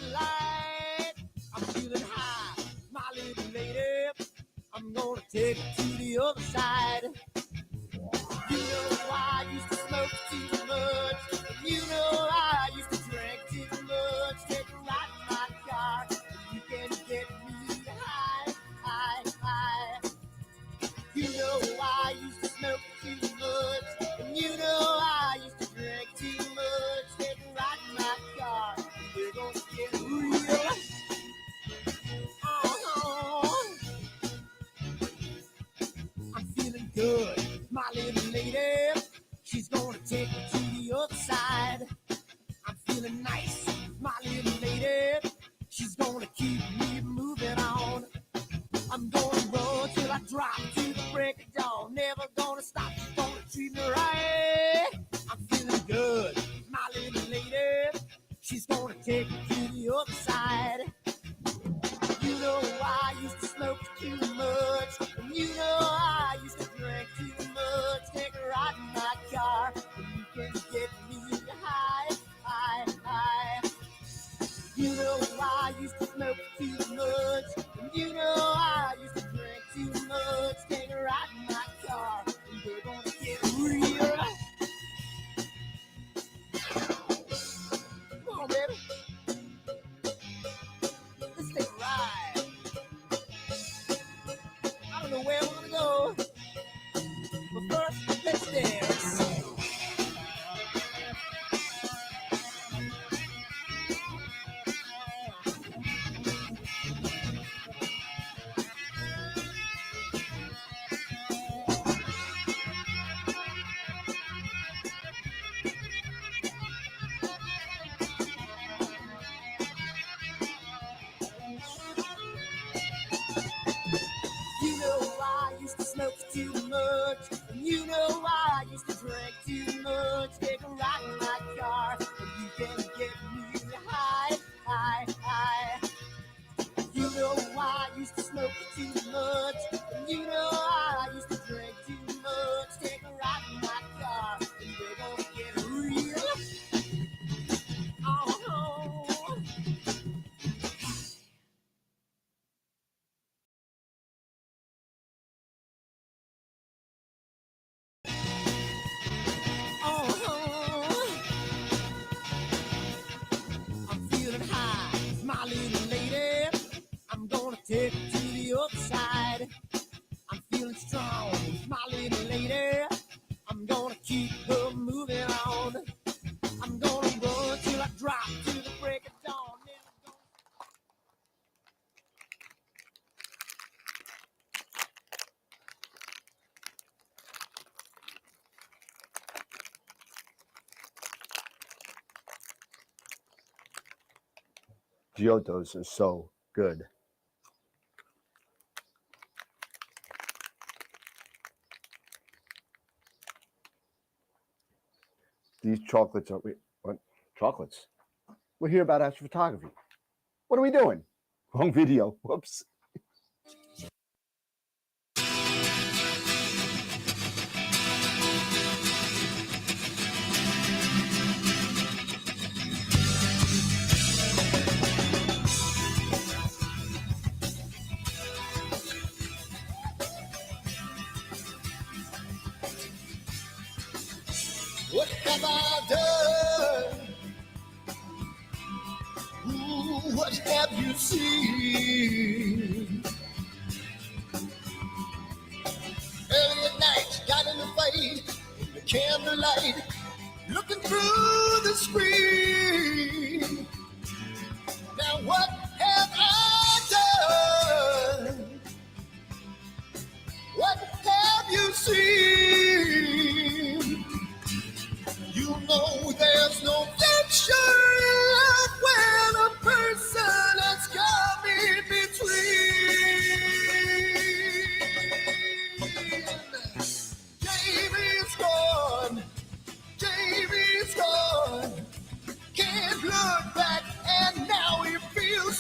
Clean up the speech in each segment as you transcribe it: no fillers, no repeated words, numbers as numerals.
the light. I'm feeling high, my little lady. I'm gonna take it to the other side. You know I used to smoke too much. You know I used to drink too much. Take a ride in my car. You can get me high, high, high. You know I used to smoke too much. And you know I used to drink too much. Take a ride in my car. We're gonna get real. I'm feeling good, my little lady. She's gonna take me to the other side. I'm feeling nice, my little lady. She's gonna keep me moving on. I'm gonna run till I drop to the break of dawn. Never gonna stop, she's gonna treat me right. I'm feeling good, my little lady. She's gonna take me to the other side. You know I used to smoke too much. And you know I used to drink too much. Take a ride in my car, and you can get me high, high, high. You know I used to smoke too much. And you know I used to drink too much. Take a ride in my car, and we're gonna get real. Come on, baby. Let's take a ride. I don't know where we're gonna go, but first, let's dance. You know I used to smoke too much, and you know I used to drink too much. Take a ride in my car, and you can get me high, high, high. You know I used to smoke too much, and you know I used to drink too much. Take a ride in my car, and we're gonna get real. Oh, oh, I'm feeling high, my little lady. I'm gonna take it to the other side. I'm feeling strong, my little lady. I'm gonna keep her moving on. I'm gonna run till I drop to the break of dawn. Giottos are so good. These chocolates are, what? Chocolates? We're here about astrophotography. What are we doing? Wrong video. Whoops. What have I done? Ooh, what have you seen? Early at night, got in the fight, in the candlelight, looking through the screen. Now what have I done? What have you seen? You know there's no future in love when a person has come in between. Jamie's gone, Jamie's gone. Can't look back, and now he feels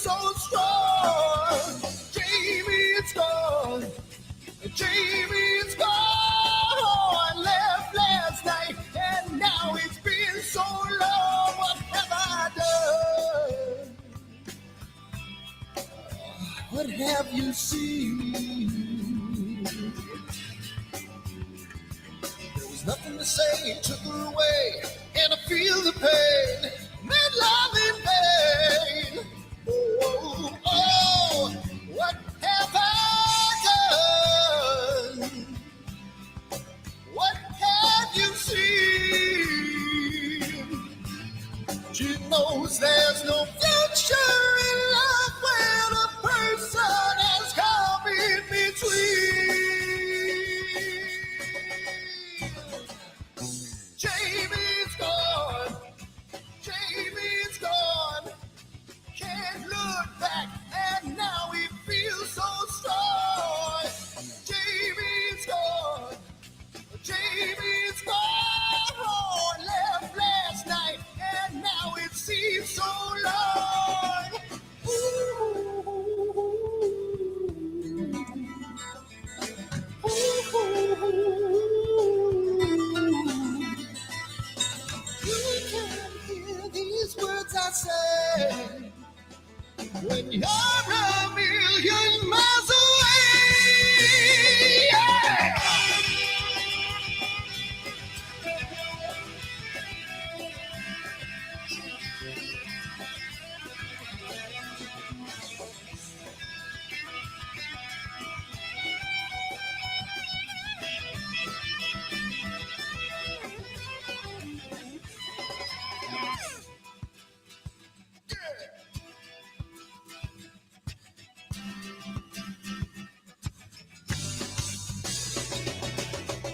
you seen? There was nothing to say, took her away, and I feel the pain, made love in vain. Oh, oh, what have I done? What have you seen? She knows there's no future in love when a person has come in between. Jamie's gone, Jamie's gone. Can't look back, and now he feels so strong. Jamie's gone, Jamie's gone. Left last night, and now it seems so long. Ooh. You can't hear these words I say when you're a million miles away. Yeah.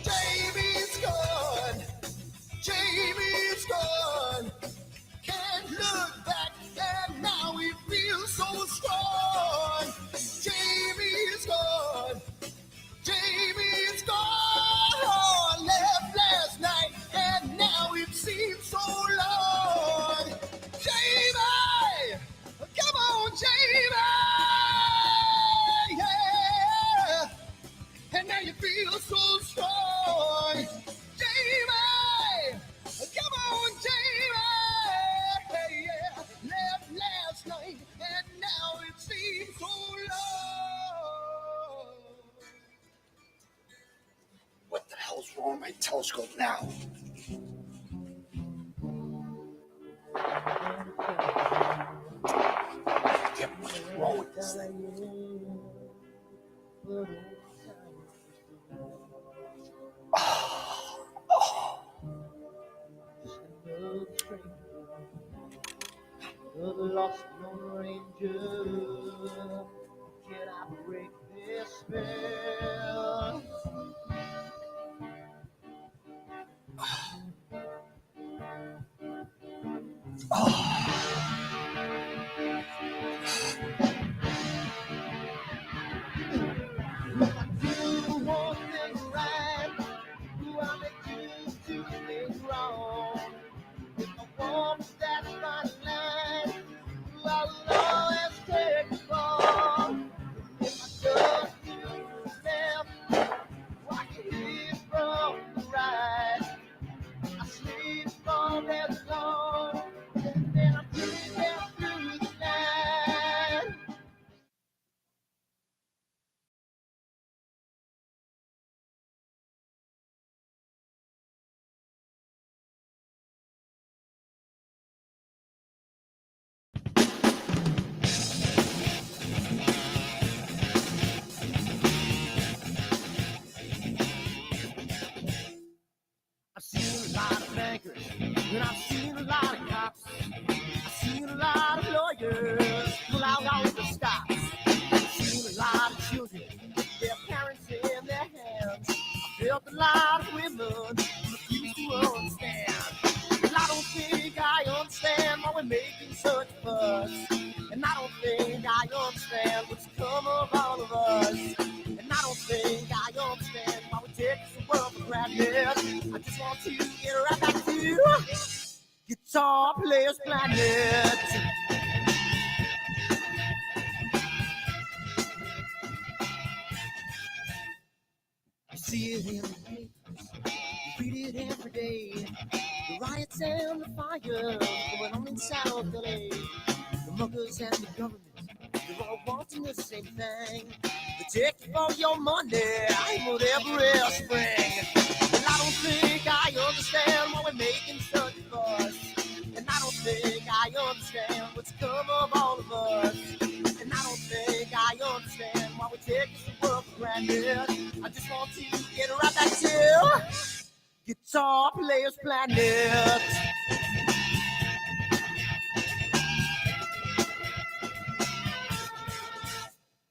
Jamie's gone, Jamie's gone. Can't look back, and now he feels so strong. Jamie's gone, Jamie's gone. Left last night, and now it seems so long. Jamie, come on, Jamie, yeah. And now you feel so strong. Jamie, come on, Jamie, yeah. Left last night, and now it seems so long. What the hell's wrong with my telescope now? What's wrong with this thing? The lost Lone Ranger, can I break this spell? Do one thing right, do I make you do things wrong? If I want that fine line, I will always take it wrong. If I just do the left, I can hit from the right. I sleep all day long, and then I breathe down through the night. I've seen a lot of bankers, and I've seen a lot of cops. I've seen a lot of lawyers pull out all the stops. I've seen a lot of children with their parents in their hands. I've felt a lot of women who refuse to understand. And I don't think I understand why we're making such a fuss. And I don't think I understand what's come of all of us. And I don't think I understand why we take the world for granted. I just want to get right back to Guitar Players Planet. You see it in the papers, you read it every day. The riots and the fires going on in South LA. The muggers and the government, they're all wanting the same thing. They take you for your money, I'm whatever else bring. And I don't think I understand why we're making such a fuss. And I don't think I understand what's come of all of us. And I don't think I understand why we take this world for granted. I just want to get right back to Guitar Players Planet.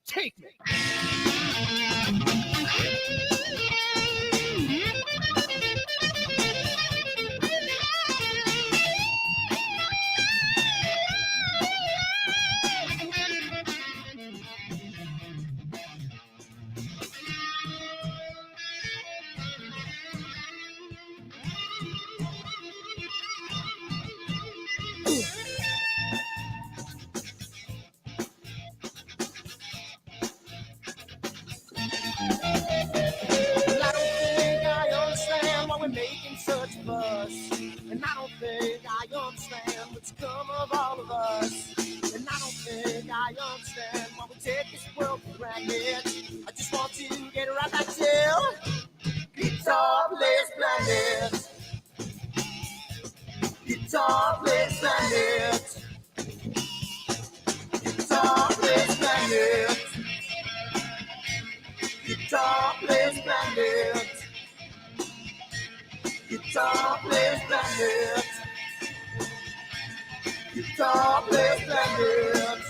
Take me. Making such a fuss, and I don't think I understand what's come of all of us. And I don't think I understand why we take this world for granted. I just want to get right back to Guitar Players Planet. Guitar Players Planet. Guitar Players Planet. Guitar Players Planet. Guitar Players Planet. Guitar Players Planet.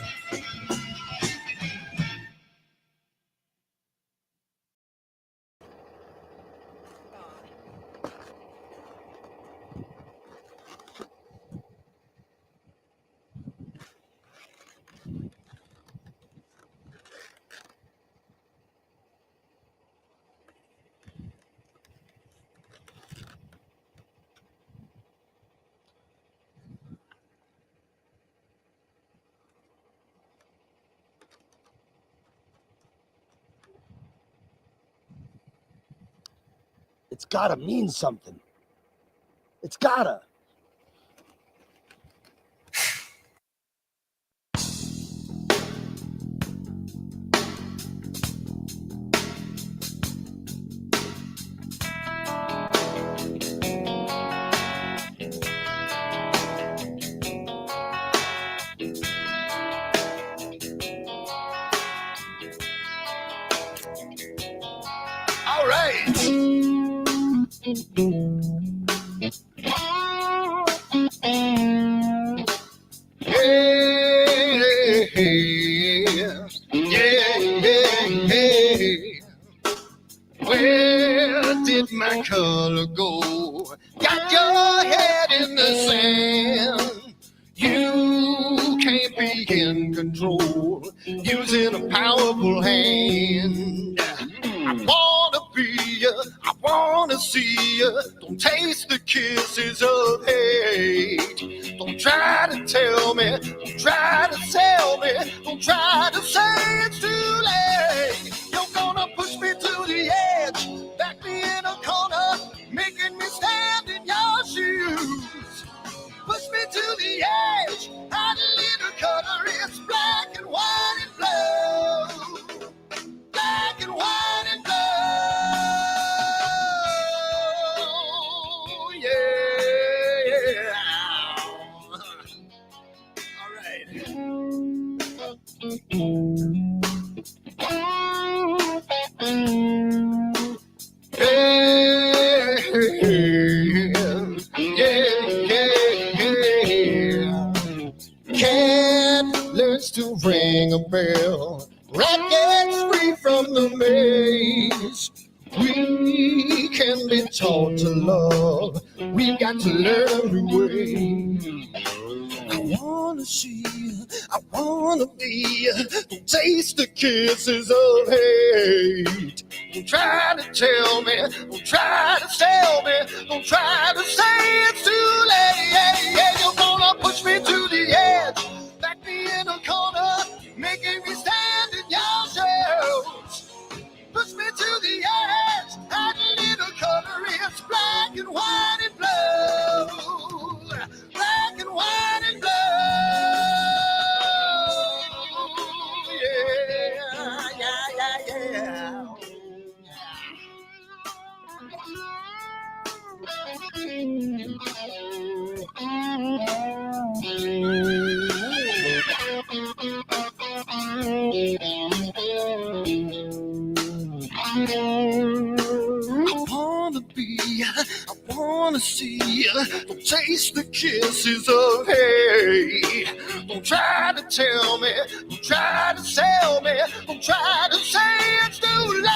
It's gotta mean something. It's gotta. All right. Where did my color go? Got your head in the sand. You can't be in control, using a powerful hand. I wanna be you, I wanna see you. Don't taste the kisses of hate. Don't try to tell me, don't try to tell me, don't try to say it's too late. You're gonna push me to the edge, back me in a corner, making me stand in your shoes. Push me to the edge, hide a little color, it's black and white and blue. Black and white and blue, yeah. All right. Cat learns to ring a bell. Rat gets free from the maze. We can be taught to love. We've got to learn a new way. I wanna see you, I wanna be you. Don't taste the kisses of hate. Don't try to tell me, don't try to tell me, don't try to say it's too late. You're gonna push me to the edge, back me in a corner, making me stand in your shadows. Push me to the edge, add a little color, it's black and white and blue. Black and white and blue, yeah. I wanna see, don't taste the kisses of hate. Don't try to tell me, don't try to sell me, don't try to say it's too late.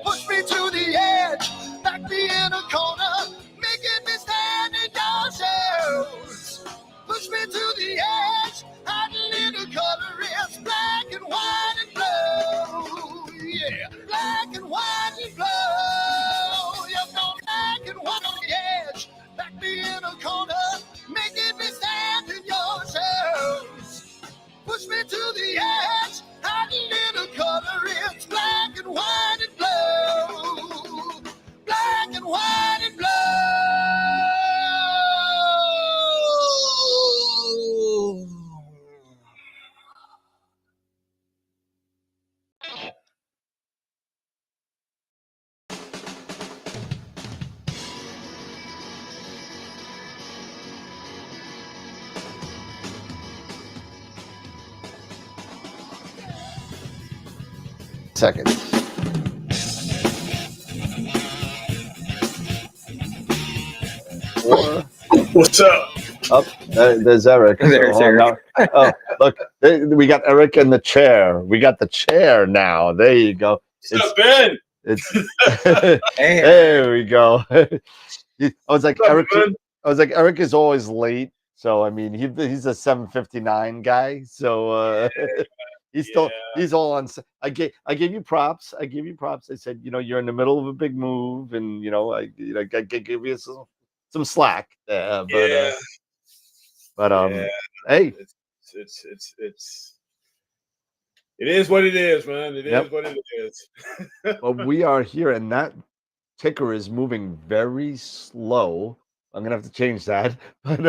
Push me to the edge, back me in a corner, making me stand in your shoes. Push me to the edge, hiding in a color, it's black and white and blue. Yeah, black and white and blue. Black and white on the edge, back me in a corner, making me stand in your shoes. Push me to the edge, hiding in a color, it's black and white and blue. Black and white and blue. Seconds. What's up? Oh, there's Eric. There's Eric. Oh, look, we got Eric in the chair. We got the chair now. There you go. What's up, Ben? It's Hey. there we go. I was like, What's up, Eric. Ben? I was like, Eric is always late. So I mean, he's a 7:59 guy. So he's all on. I gave you props. I said, you're in the middle of a big move, and I give you some slack there. But hey, it is what it is, man. It Yep. is what it is. well, we are here, and that ticker is moving very slow. I'm gonna have to change that. But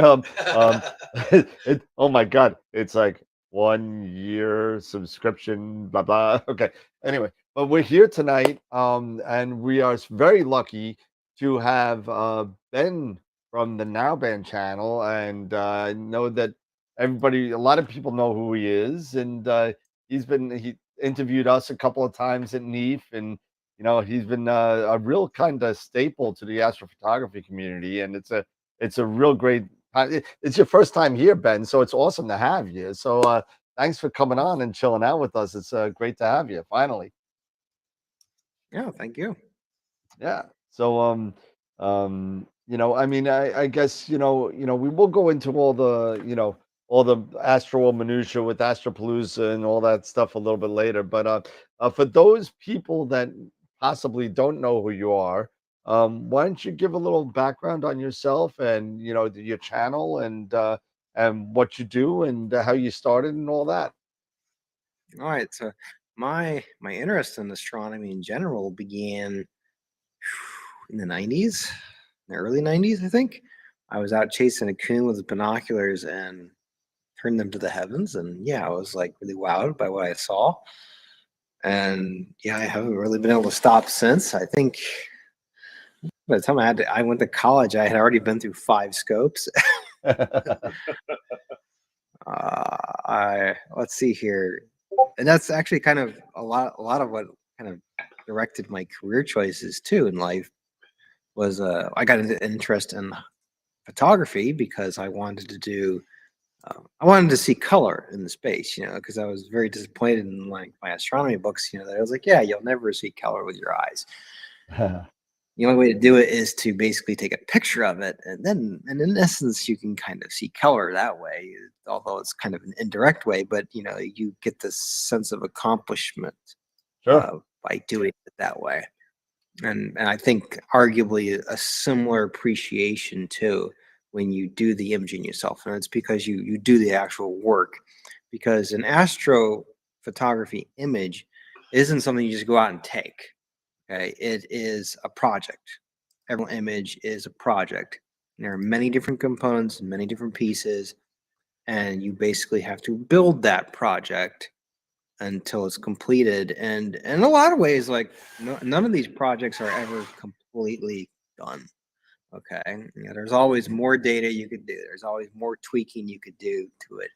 oh my god, it's like 1 year subscription, blah blah. Okay. Anyway, but we're here tonight, and we are very lucky to have Ben from the Narrowband channel, and I know that a lot of people know who he is, and he interviewed us a couple of times at NEAF, and he's been a real kind of staple to the astrophotography community, and it's a real great. It's your first time here, Ben, so it's awesome to have you. So thanks for coming on and chilling out with us. It's great to have you finally. Yeah, thank you. Yeah. So I mean, I guess we will go into all the all the AstroWorld minutia with Astropalooza and all that stuff a little bit later. But for those people that possibly don't know who you are, why don't you give a little background on yourself and your channel and what you do and how you started and all that. All right, so my interest in astronomy in general began in the 90s, in the early 90s, I think. I was out chasing a coon with binoculars and turned them to the heavens, and yeah, I was like really wowed by what I saw. And yeah, I haven't really been able to stop since. I think by the time I went to college, I had already been through 5 scopes. Let's see here, and that's actually kind of a lot of what kind of directed my career choices too in life. Was I got an interest in photography because I wanted to see color in the space, because I was very disappointed in like my astronomy books, that I was like, yeah, you'll never see color with your eyes. The only way to do it is to basically take a picture of it, and in essence, you can kind of see color that way, although it's kind of an indirect way, but you get this sense of accomplishment by doing it that way. And I think arguably a similar appreciation too when you do the imaging yourself, and it's because you do the actual work. Because an astrophotography image isn't something you just go out and take. Okay, it is a project. Every image is a project. There are many different components and many different pieces, and you basically have to build that project until it's completed. And in a lot of ways, like none of these projects are ever completely done. Okay. You know, there's always more data you could do. There's always more tweaking you could do to it.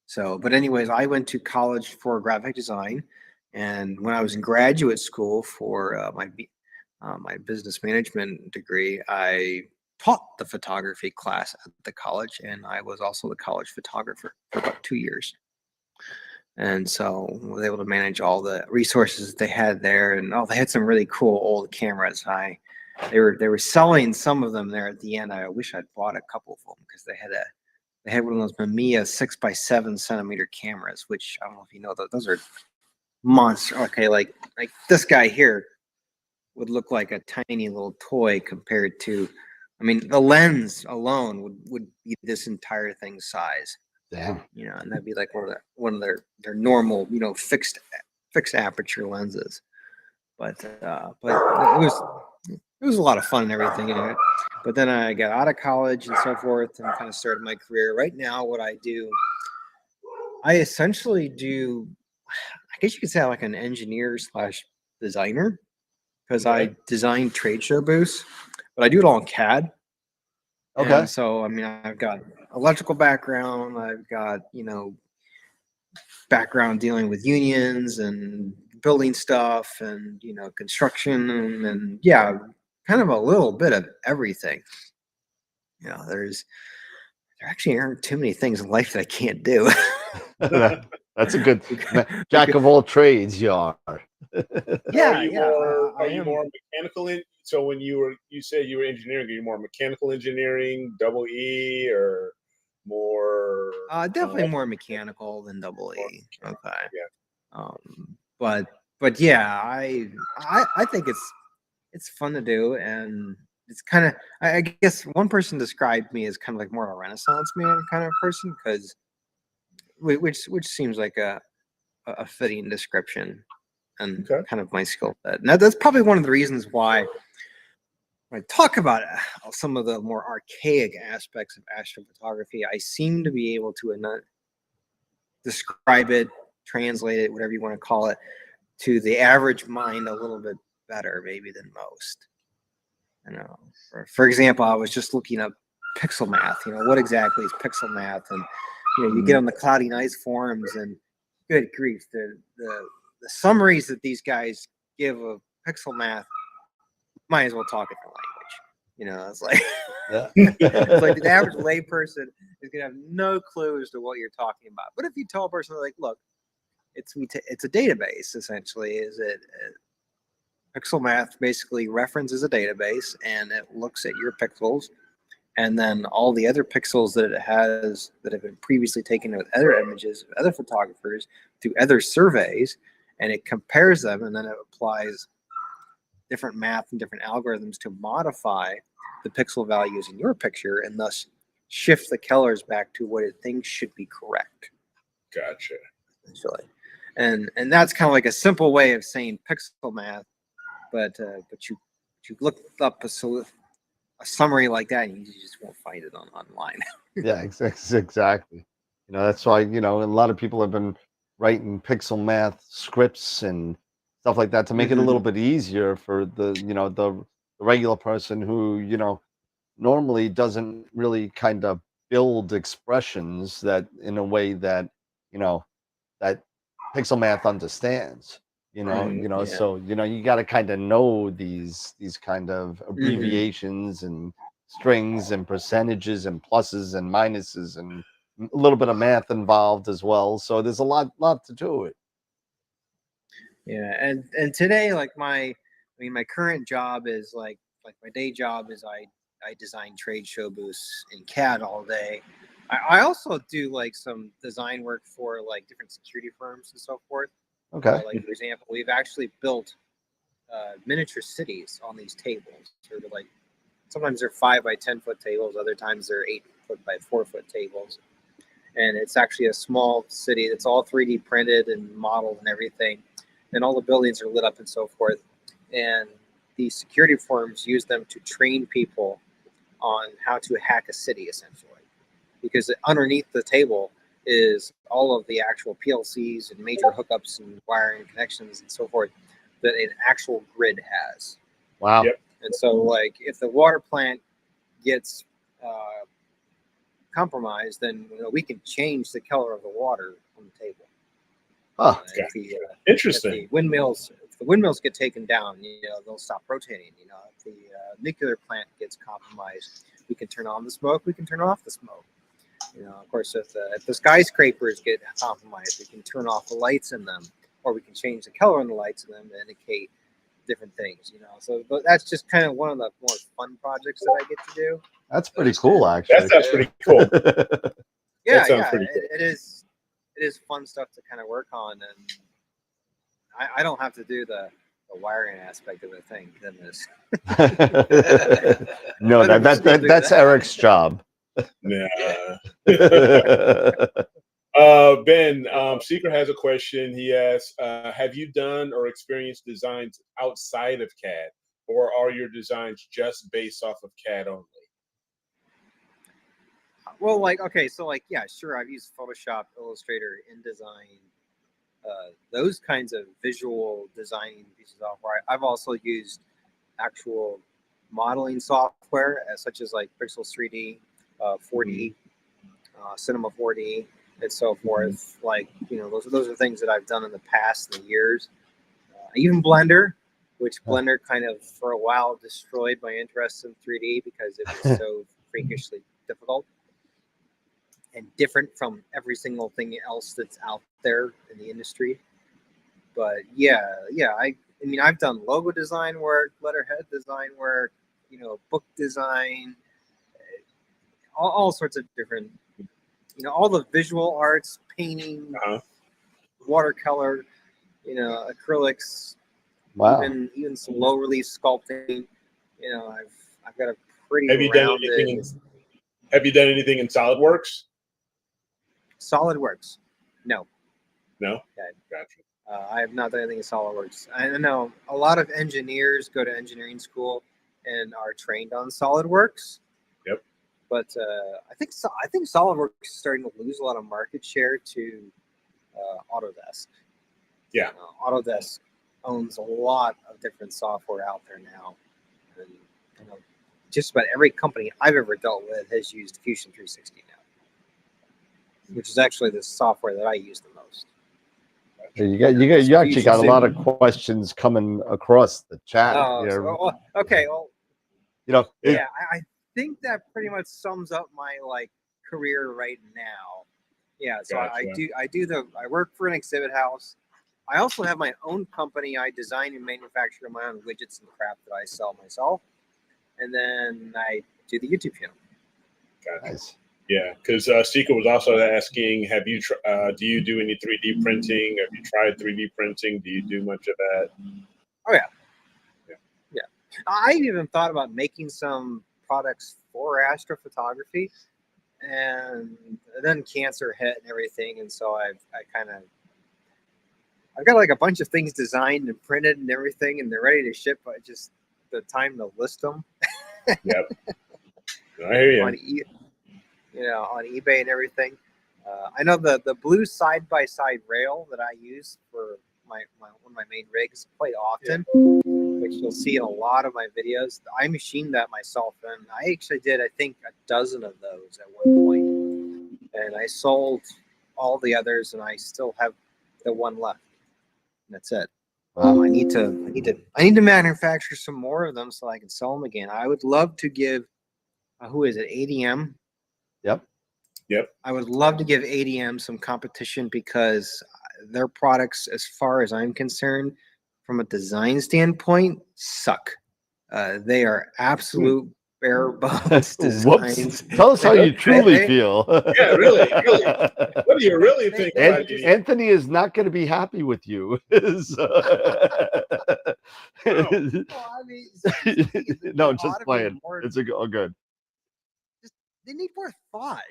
So, but anyways, I went to college for graphic design, and when I was in graduate school for my business management degree, I taught the photography class at the college, and I was also the college photographer for about 2 years. And so I was able to manage all the resources that they had there, and they had some really cool old cameras. They were selling some of them there at the end. I wish I'd bought a couple of them because they had one of those Mamiya 6x7 centimeter cameras, which I don't know if you know, those are monster. Okay, like this guy here would look like a tiny little toy compared to, I mean, the lens alone would be this entire thing's size. Damn. You know, and that'd be like one of their normal, you know, fixed aperture lenses. But it was a lot of fun and everything in it. But then I got out of college and so forth and kind of started my career. Right now, what I do, I essentially do, I guess you could say I'm like an engineer / designer, because I design trade show booths, but I do it all in CAD. Okay. And so, I mean, I've got electrical background. I've got, you know, background dealing with unions and building stuff and, you know, construction and yeah, kind of a little bit of everything. You know, there actually aren't too many things in life that I can't do. That's a good jack of all trades. You are. Yeah, Are you more mechanical? So when you said you were engineering, are you more mechanical engineering, double E, or more? Definitely more mechanical than double E. Okay. Yeah. But yeah, I think it's fun to do, and it's kind of, I guess one person described me as kind of like more of a Renaissance man kind of person, because which seems like a fitting description and kind of my skill set. Now that's probably one of the reasons why when I talk about some of the more archaic aspects of astrophotography, I seem to be able to describe it, translate it, whatever you want to call it, to the average mind a little bit better maybe than most. You know, for example, I was just looking up pixel math. You know, what exactly is pixel math? And you know, you get on the Cloudy Nights forums, and good grief, the summaries that these guys give of pixel math, might as well talk a different language. You know, it's like it's like the average layperson is gonna have no clue as to what you're talking about. But if you tell a person like, look, it's a database essentially, is it? Pixel math basically references a database, and it looks at your pixels and then all the other pixels that it has that have been previously taken with other images of other photographers through other surveys, and it compares them, and then it applies different math and different algorithms to modify the pixel values in your picture, and thus shift the colors back to what it thinks should be correct. Gotcha. Essentially. And that's kind of like a simple way of saying pixel math. But you look up a summary like that, and you just won't find it online. Yeah, exactly. You know, that's why, you know, a lot of people have been writing pixel math scripts and stuff like that to make it a little bit easier for the, you know, the regular person who, you know, normally doesn't really kind of build expressions that in a way that, you know, that pixel math understands. Yeah. So you know, you got to kind of know these kind of abbreviations and strings and percentages and pluses and minuses and a little bit of math involved as well. So there's a lot to do it. Yeah, and today, like my current job is like my day job is I design trade show booths in CAD all day. I also do like some design work for like different security firms and so forth. Okay. Like for example, we've actually built miniature cities on these tables. Sort of like sometimes they're 5 by 10 foot tables, other times they're 8 foot by 4 foot tables. And it's actually a small city that's all 3D printed and modeled and everything. And all the buildings are lit up and so forth. And the security firms use them to train people on how to hack a city, essentially. Because underneath the table is all of the actual PLCs and major hookups and wiring connections and so forth that an actual grid has. Wow. Yep. And so, like, if the water plant gets compromised, then we can change the color of the water on the table. Huh. Interesting. If the windmills get taken down, they'll stop rotating. If the nuclear plant gets compromised, we can turn on the smoke. We can turn off the smoke. Of course, if the skyscrapers get compromised, we can turn off the lights in them, or we can change the color in the lights in them to indicate different things. So that's just kind of one of the more fun projects that I get to do. That's pretty cool, actually. That sounds pretty cool. Yeah, pretty cool. It is fun stuff to kind of work on, and I don't have to do the wiring aspect of the thing. Goodness. No, that's Eric's job. Nah. Ben, Seeker has a question. He asks, have you done or experienced designs outside of CAD, or are your designs just based off of CAD only? Well, yeah, sure. I've used Photoshop, Illustrator, InDesign, those kinds of visual designing pieces of software. I've also used actual modeling software, such as like Pixels 3D, 4D, Cinema 4D, and so forth. Like, those are things that I've done in the past, in the years. Even Blender, which Blender kind of for a while destroyed my interest in 3D because it was so freakishly difficult and different from every single thing else that's out there in the industry. But I mean, I've done logo design work, letterhead design work, book design, all sorts of different, all the visual arts, painting, watercolor, acrylics, wow. even some low release sculpting. I've got a pretty Have you done anything in SolidWorks? SolidWorks, no. No? Okay. Gotcha. I have not done anything in SolidWorks. I know a lot of engineers go to engineering school and are trained on SolidWorks. Yep. But I think SolidWorks is starting to lose a lot of market share to Autodesk. Yeah. Autodesk owns a lot of different software out there now, and just about every company I've ever dealt with has used Fusion 360 now, which is actually the software that I use the most. You actually got a lot of questions coming across the chat here. So, okay. Well, I think that pretty much sums up my career right now. Yeah. So Gotcha. I work for an exhibit house. I also have my own company. I design and manufacture my own widgets and crap that I sell myself. And then I do the YouTube channel. Gotcha. Nice. Yeah, because Seeker was also asking, do you do any 3D printing? Have you tried 3D printing? Do you do much of that? Oh, yeah. I even thought about making some products for astrophotography, and then cancer hit and everything, and so I've got like a bunch of things designed and printed and everything, and they're ready to ship, but just the time to list them. Yep. I hear you. On eBay and everything. I know the blue side-by-side rail that I use for one of my main rigs quite often, which you'll see in a lot of my videos. I machined that myself, and I actually did, I think, a dozen of those at one point. And I sold all the others, and I still have the one left. That's it. I need to manufacture some more of them so I can sell them again. I would love to give, who is it, ADM? Yep. I would love to give ADM some competition because their products, as far as I'm concerned, from a design standpoint, suck. They are absolute bare bones designs. Tell us how you truly feel. Yeah, really. What do you really think about these? Anthony is not going to be happy with you. No, just playing. It's all good. They need more thought,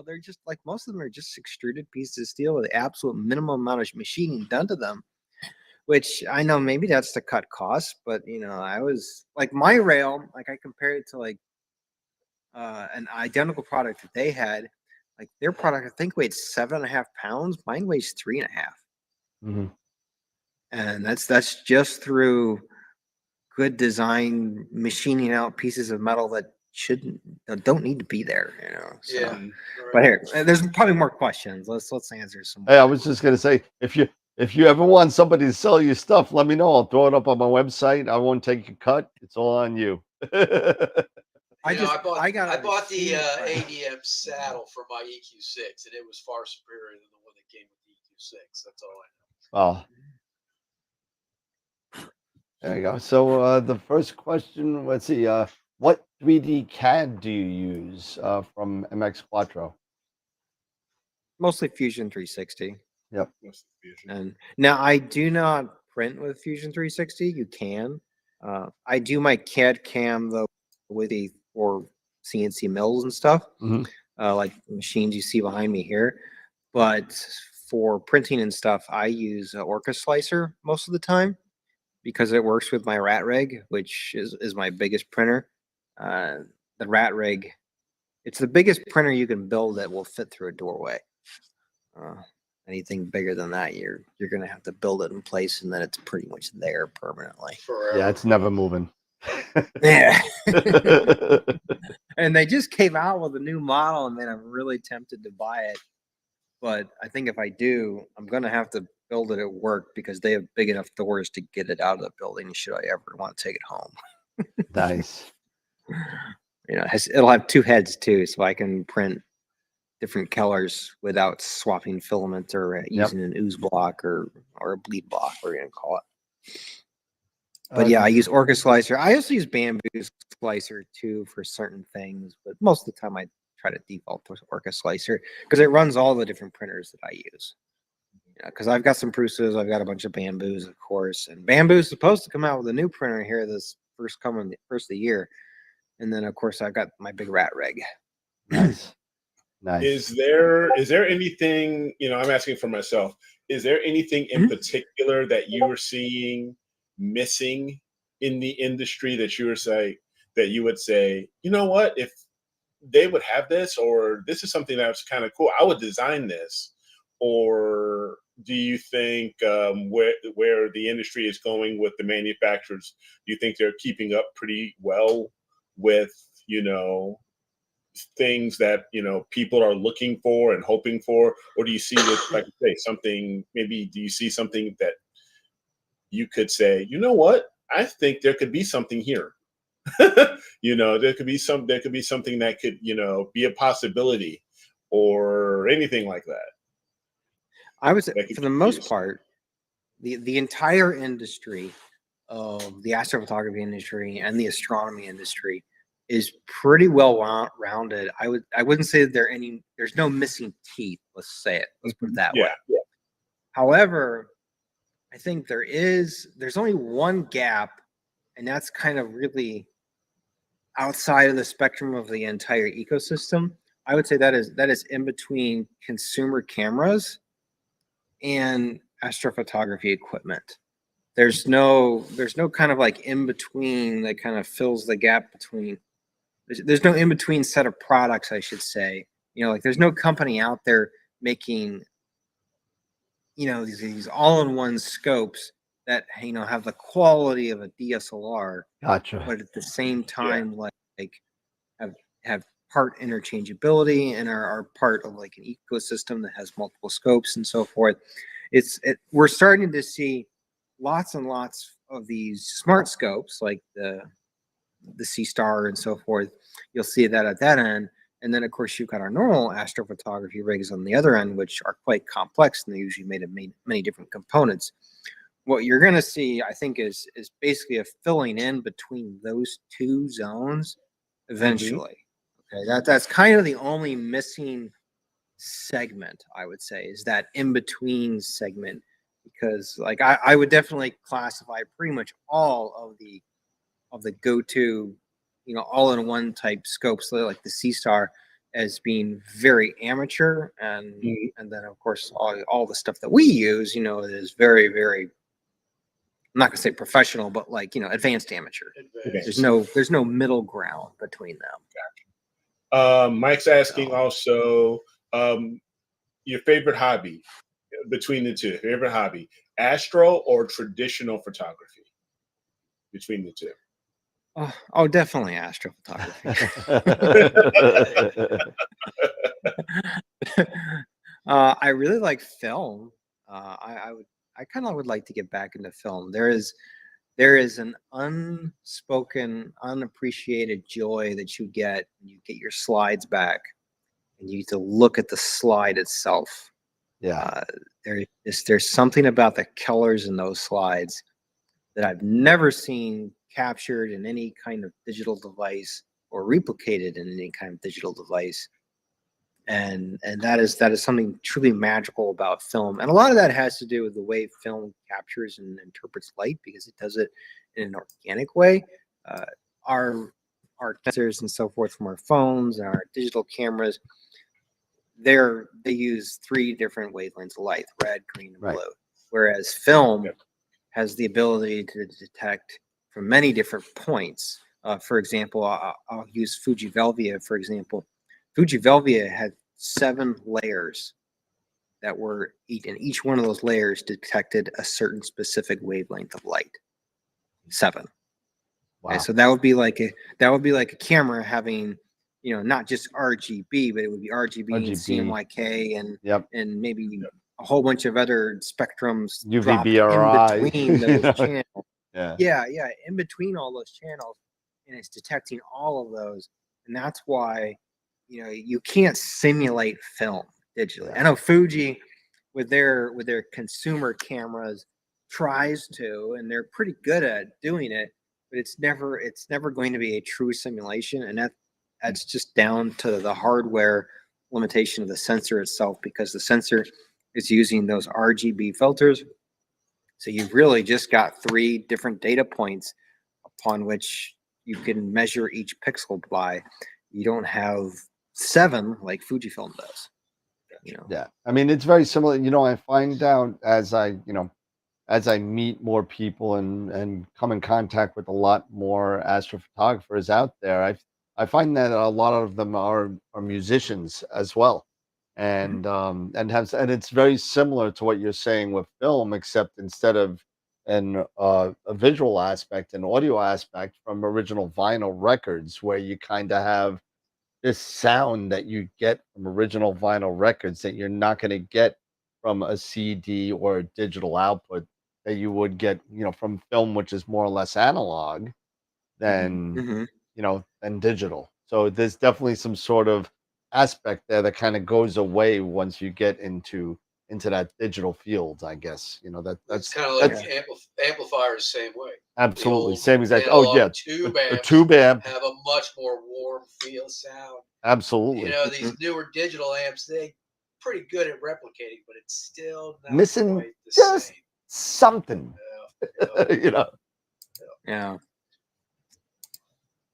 they're just like, most of them are just extruded pieces of steel with the absolute minimum amount of machining done to them, which I know maybe that's to cut costs, but I was like, my rail, like I compared it to like an identical product that they had, like their product, I think weighed 7.5 pounds. Mine weighs 3.5. Mm-hmm. And that's just through good design machining out pieces of metal that don't need to be there, So. Yeah. But here, there's probably more questions. Let's answer some. Hey, I was just gonna say, if you ever want somebody to sell you stuff, let me know. I'll throw it up on my website. I won't take a cut. It's all on you. I bought the machine it, right? ADM saddle for my EQ6, and it was far superior than the one that came with the EQ6. That's all I know. Oh, there you go. So the first question, let's see. What 3D CAD do you use from MX Quattro? Mostly Fusion 360. Yep. And now I do not print with Fusion 360. You can. I do my CAD cam though with for CNC mills and stuff, Mhm. like machines you see behind me here. But for printing and stuff, I use Orca Slicer most of the time because it works with my rat rig, which is my biggest printer. The rat rig, it's the biggest printer you can build that will fit through a doorway. Anything bigger than that, you're gonna have to build it in place, and then it's pretty much there permanently. Forever. Yeah, it's never moving. Yeah. And they just came out with a new model, and then I'm really tempted to buy it. But I think if I do, I'm gonna have to build it at work because they have big enough doors to get it out of the building. Should I ever want to take it home? Nice. It'll have two heads too, so I can print different colors without swapping filament or using an ooze block or a bleed block, we're gonna call it. But yeah, I use Orca Slicer. I also use Bamboo Slicer too for certain things, but most of the time I try to default to Orca Slicer because it runs all the different printers that I use. Because I've got some Prusas, I've got a bunch of Bamboos, of course, and Bamboo is supposed to come out with a new printer here this first of the year, and then of course I've got my big rat rig. Nice. Nice. Is there anything, I'm asking for myself, is there anything in particular that you are seeing missing in the industry that you would say, you know what, if they would have this, or this is something that's kind of cool, I would design this? Or do you think where the industry is going with the manufacturers, do you think they're keeping up pretty well with, things that people are looking for and hoping for? Or do you see this, like I say, something, maybe do you see something that you could say, you know what, I think there could be something here? There could be something that could be a possibility, or anything like that. I would say for the most part, the entire industry of the astrophotography industry and the astronomy industry is pretty well rounded. I wouldn't say that there's no missing teeth. Let's say it. Let's put it that way. Yeah. However, I think there's only one gap, and that's kind of really outside of the spectrum of the entire ecosystem. I would say that is in between consumer cameras and astrophotography equipment. There's no kind of like in between that kind of fills the gap between. There's no in between set of products, I should say. Like there's no company out there making these all-in-one scopes that have the quality of a DSLR. Gotcha. But at the same time, like have part interchangeability and are part of like an ecosystem that has multiple scopes and so forth. We're starting to see lots and lots of these smart scopes like the C-Star and so forth. You'll see that at that end. And then, of course, you've got our normal astrophotography rigs on the other end, which are quite complex, and they're usually made of many different components. What you're going to see, I think, is basically a filling in between those two zones eventually. Okay, that's kind of the only missing segment, I would say, is that in-between segment, because like I would definitely classify pretty much all of the go-to all-in-one type scopes like the C-Star as being very amateur, and then of course all the stuff that we use is very, very, I'm not gonna say professional, but like advanced amateur. There's no middle ground between them. Mike's asking also, your favorite hobby between the two. Favorite hobby, astro or traditional photography? between the two? Oh, definitely astrophotography. I really like film. I kind of would like to get back into film. There is an unspoken, unappreciated joy that you get when you get your slides back and you get to look at the slide itself. Yeah. There's something about the colors in those slides that I've never seen captured in any kind of digital device or replicated in any kind of digital device. And that is something truly magical about film. And a lot of that has to do with the way film captures and interprets light, because it does it in an organic way. Our sensors and so forth from our phones and our digital cameras, they use 3 different wavelengths of light: red, green, and blue. Whereas film has the ability to detect from many different points. For example, I'll use Fuji Velvia, for example. Fuji Velvia had 7 layers that were in each one of those layers detected a certain specific wavelength of light. 7. Wow. Okay, so that would be like a camera having, not just RGB, but it would be RGB. And CMYK and maybe a whole bunch of other spectrums UVBRI in between those channels. Yeah. In between all those channels, and it's detecting all of those. And that's why, you can't simulate film digitally. I know Fuji with their consumer cameras tries to, and they're pretty good at doing it, but it's never going to be a true simulation. And that's just down to the hardware limitation of the sensor itself, because the sensor is using those RGB filters. So you've really just got 3 different data points upon which you can measure each pixel by. You don't have 7 like Fujifilm does. Yeah. I mean, it's very similar. I find out as I meet more people and come in contact with a lot more astrophotographers out there, I find that a lot of them are musicians as well. And and it's very similar to what you're saying with film, except instead of a visual aspect, an audio aspect from original vinyl records, where you kind of have this sound that you get from original vinyl records that you're not going to get from a CD or a digital output that you would get, from film, which is more or less analog than, than digital. So there's definitely some sort of aspect there that kind of goes away once you get into that digital field, I guess. It's kind of like amplifiers, same way. Absolutely same exact. Oh analog yeah, tube tube amp have a much more warm feel sound. Absolutely. These newer digital amps, they pretty good at replicating, but it's still not missing quite the just same. something.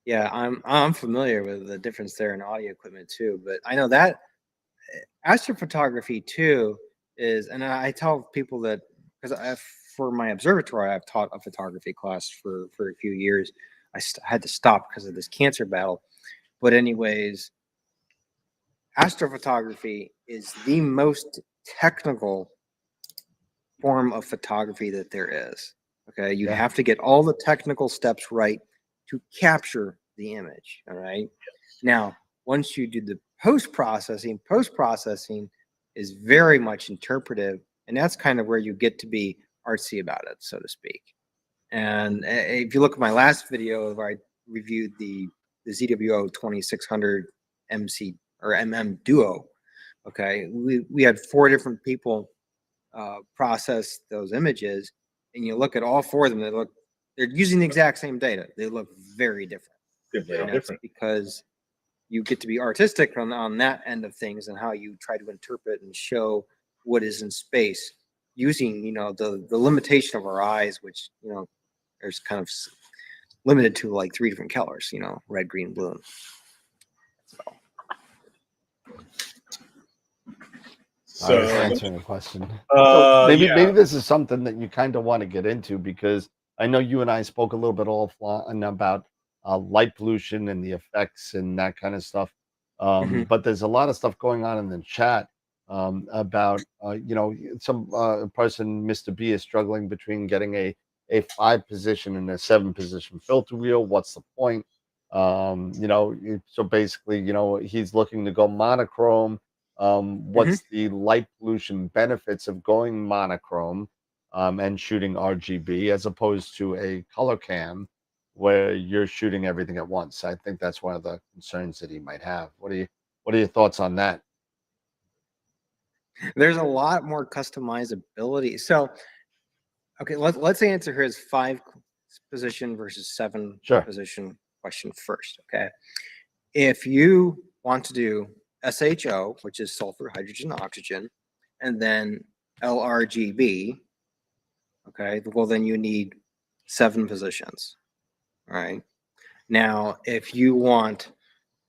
Yeah, I'm familiar with the difference there in audio equipment too, but I know that astrophotography too is, and I tell people that because for my observatory, I've taught a photography class for a few years. I had to stop because of this cancer battle, but anyways, astrophotography is the most technical form of photography that there is. Okay, you have to get all the technical steps right to capture the image. All right. Now, once you do the post processing is very much interpretive, and that's kind of where you get to be artsy about it, so to speak. And if you look at my last video where I reviewed the ZWO 2600 MC or MM Duo, okay, we had 4 different people process those images, and you look at all 4 of them, they're using the exact same data. They look very different. Different. Because you get to be artistic on that end of things, and how you try to interpret and show what is in space using the limitation of our eyes, which there's kind of limited to like 3 different colors, red, green, blue. I was answering a question. Maybe this is something that you kind of want to get into, because I know you and I spoke a little bit offline about light pollution and the effects and that kind of stuff. But there's a lot of stuff going on in the chat about some person, Mr. B, is struggling between getting a a 5-position and a 7-position filter wheel? What's the point? So basically, he's looking to go monochrome. Mhm. What's the light pollution benefits of going monochrome and shooting RGB as opposed to a color cam where you're shooting everything at once? I think that's one of the concerns that he might have. What are your thoughts on that? There's a lot more customizability. So, okay, let's answer his 5-position versus Sure. 7-position question first. Okay, if you want to do SHO, which is sulfur, hydrogen, oxygen, and then LRGB, okay, well then you need 7 positions. All right. Now, if you want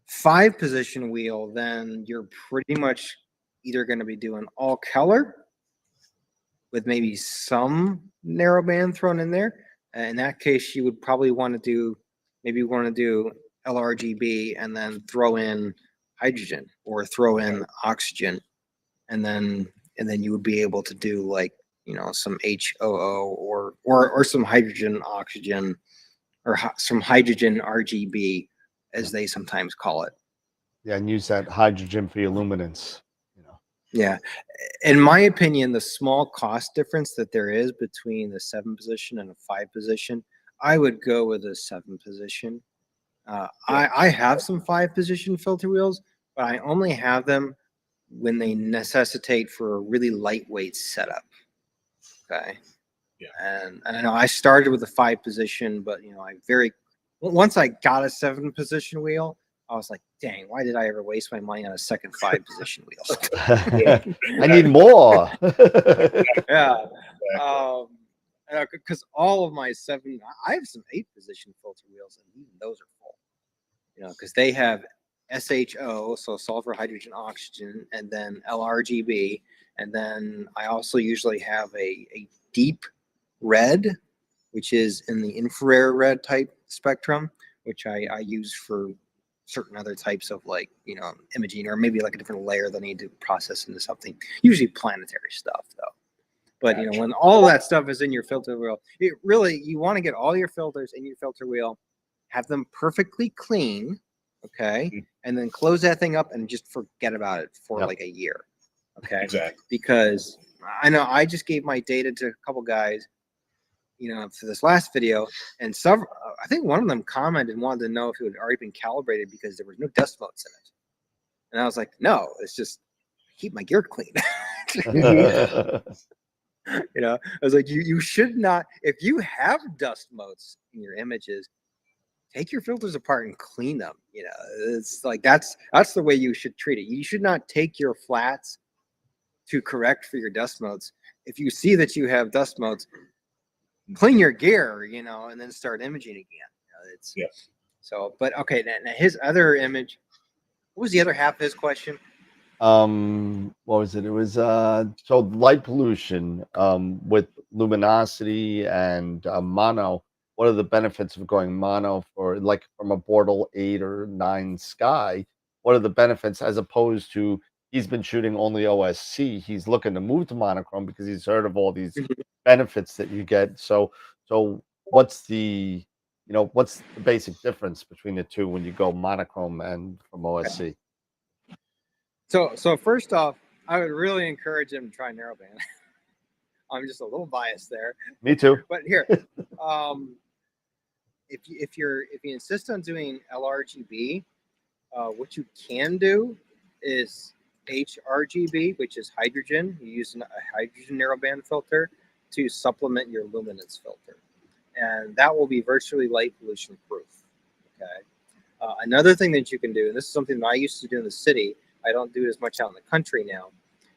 5-position wheel, then you're pretty much either going to be doing all color with maybe some narrowband thrown in there. In that case, you would probably want to do LRGB and then throw in hydrogen or throw in oxygen, and then you would be able to do like some HOO or some hydrogen oxygen or some hydrogen RGB as they sometimes call it. Yeah, and use that hydrogen for your luminance. Yeah. In my opinion, the small cost difference that there is between the 7-position and a 5-position, I would go with a 7-position. I have some 5-position filter wheels, but I only have them when they necessitate for a really lightweight setup. Okay. Yeah. And I know I started with a 5-position, but once I got a 7-position wheel, I was like, dang, why did I ever waste my money on a second 5-position wheel? I need more. Yeah. Because all of my I have some 8-position filter wheels, and even those are full. Because they have SHO, so sulfur, hydrogen, oxygen, and then LRGB, and then I also usually have a deep red, which is in the infrared type spectrum, which I use for certain other types of imaging, or maybe like a different layer that I need to process into something, usually planetary stuff though. But when all that stuff is in your filter wheel, you want to get all your filters in your filter wheel, have them perfectly clean, okay, and then close that thing up and just forget about it for like a year, okay. Exactly. Because I know I just gave my data to a couple guys for this last video, and I think one of them commented and wanted to know if it had already been calibrated because there was no dust motes in it. And I was like, no, it's just keep my gear clean. I was like, you should not, if you have dust motes in your images, take your filters apart and clean them. It's like that's the way you should treat it. You should not take your flats to correct for your dust motes. If you see that you have dust motes, clean your gear, and then start imaging again. So, but okay, now his other image, what was the other half of his question? What was it? It was so light pollution with luminosity and mono. What are the benefits of going mono for like from a Bortle 8 or 9 sky? What are the benefits as opposed to he's been shooting only OSC? He's looking to move to monochrome because he's heard of all these benefits that you get. So what's the what's the basic difference between the two when you go monochrome and from OSC? So first off, I would really encourage him to try narrowband. I'm just a little biased there. Me too. But here, if you insist on doing LRGB, what you can do is HRGB, which is hydrogen. You use a hydrogen narrowband filter to supplement your luminance filter, and that will be virtually light pollution proof. Okay. Another thing that you can do, and this is something that I used to do in the city, I don't do it as much out in the country now,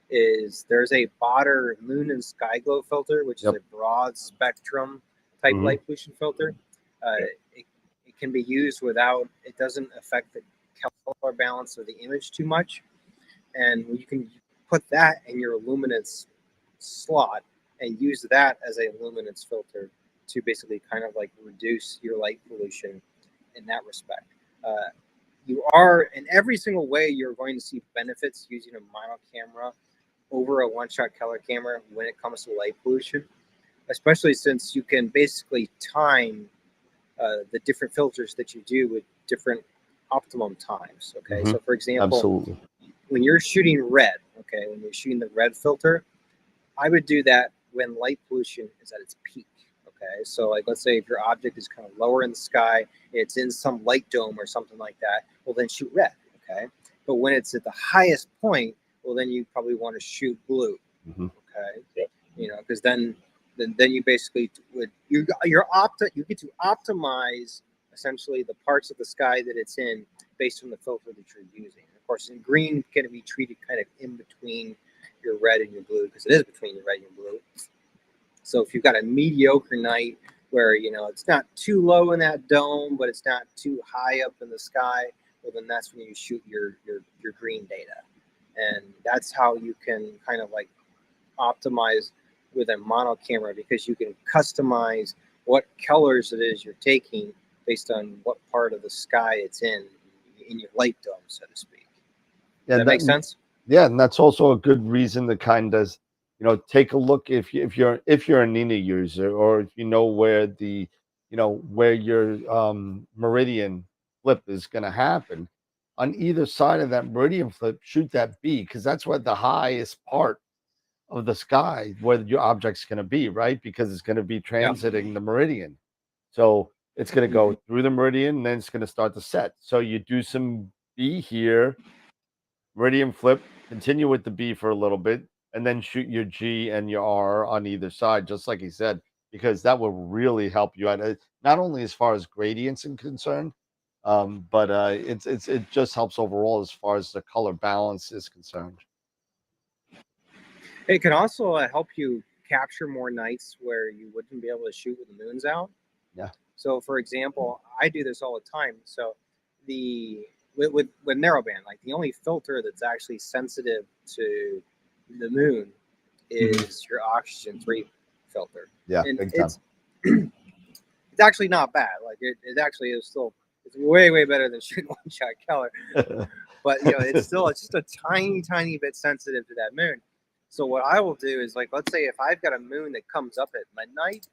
is there's a Botter moon and sky glow filter, which is a broad spectrum type light pollution filter. It can be used without, it doesn't affect the color balance of the image too much. And you can put that in your luminance slot and use that as a luminance filter to basically kind of like reduce your light pollution in that respect. You are, in every single way, you're going to see benefits using a mono camera over a one-shot color camera when it comes to light pollution. especially since you can basically time the different filters that you do with different optimum times. Okay, Mhm. so for example, Absolutely. when you're shooting red, okay, when you're shooting the red filter, I would do that when light pollution is at its peak. Okay, so like let's say if your object is kind of lower in the sky, it's in some light dome or something like that, well then shoot red. Okay, but when it's at the highest point, well then you probably want to shoot blue. Mhm. Okay, Yep. you know, because then you basically would you get to optimize essentially the parts of the sky that it's in based on the filter that you're using. And of course, in green can be treated kind of in between your red and your blue because it is between your red and your blue. So if you've got a mediocre night where you know it's not too low in that dome, but it's not too high up in the sky, well then that's when you shoot your green data, and that's how you can kind of like optimize with a mono camera because you can customize what colors it is you're taking based on what part of the sky it's in your light dome, so to speak. Does that make sense? Yeah, and that's also a good reason to kind of, take a look if you're a Nina user, or if you know where where your meridian flip is going to happen. On either side of that meridian flip, shoot that B, because that's where the highest part of the sky where your object's going to be, right? Because it's going to be transiting the meridian. So it's going to go through the meridian, and then it's going to start to set. So you do some B here, meridian flip, continue with the B for a little bit, and then shoot your G and your R on either side, just like he said, because that will really help you out. Not only as far as gradients are concerned, but it just helps overall as far as the color balance is concerned. It can also help you capture more nights where you wouldn't be able to shoot with the moons out. Yeah. So, for example, I do this all the time. So, with narrowband, like the only filter that's actually sensitive to the moon is your oxygen 3 filter. Yeah, and big time. it's actually not bad. Like it actually is still it's way better than shooting one shot Keller. But you know, it's just a tiny bit sensitive to that moon. So what I will do is like, let's say if I've got a moon that comes up at midnight,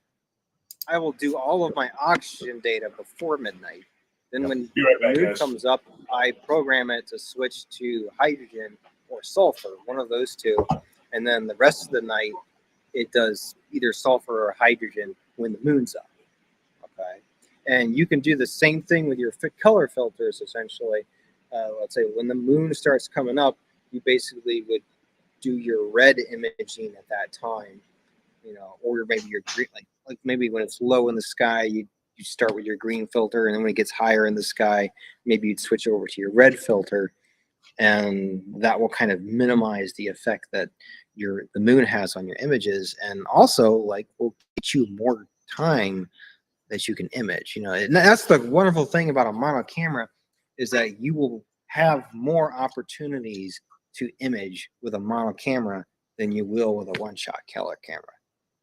I will do all of my oxygen data before midnight. Then when the moon comes up, I program it to switch to hydrogen or sulfur, one of those two. And then the rest of the night, it does either sulfur or hydrogen when the moon's up. Okay. And you can do the same thing with your color filters, essentially. Let's say when the moon starts coming up, you basically would do your red imaging at that time, you know, or maybe your green, like maybe when it's low in the sky, you start with your green filter, and then when it gets higher in the sky, maybe you'd switch over to your red filter, and that will kind of minimize the effect that the moon has on your images, and also like will get you more time that you can image. You know, and that's the wonderful thing about a mono camera is that you will have more opportunities to image with a mono camera than you will with a one-shot Keller camera.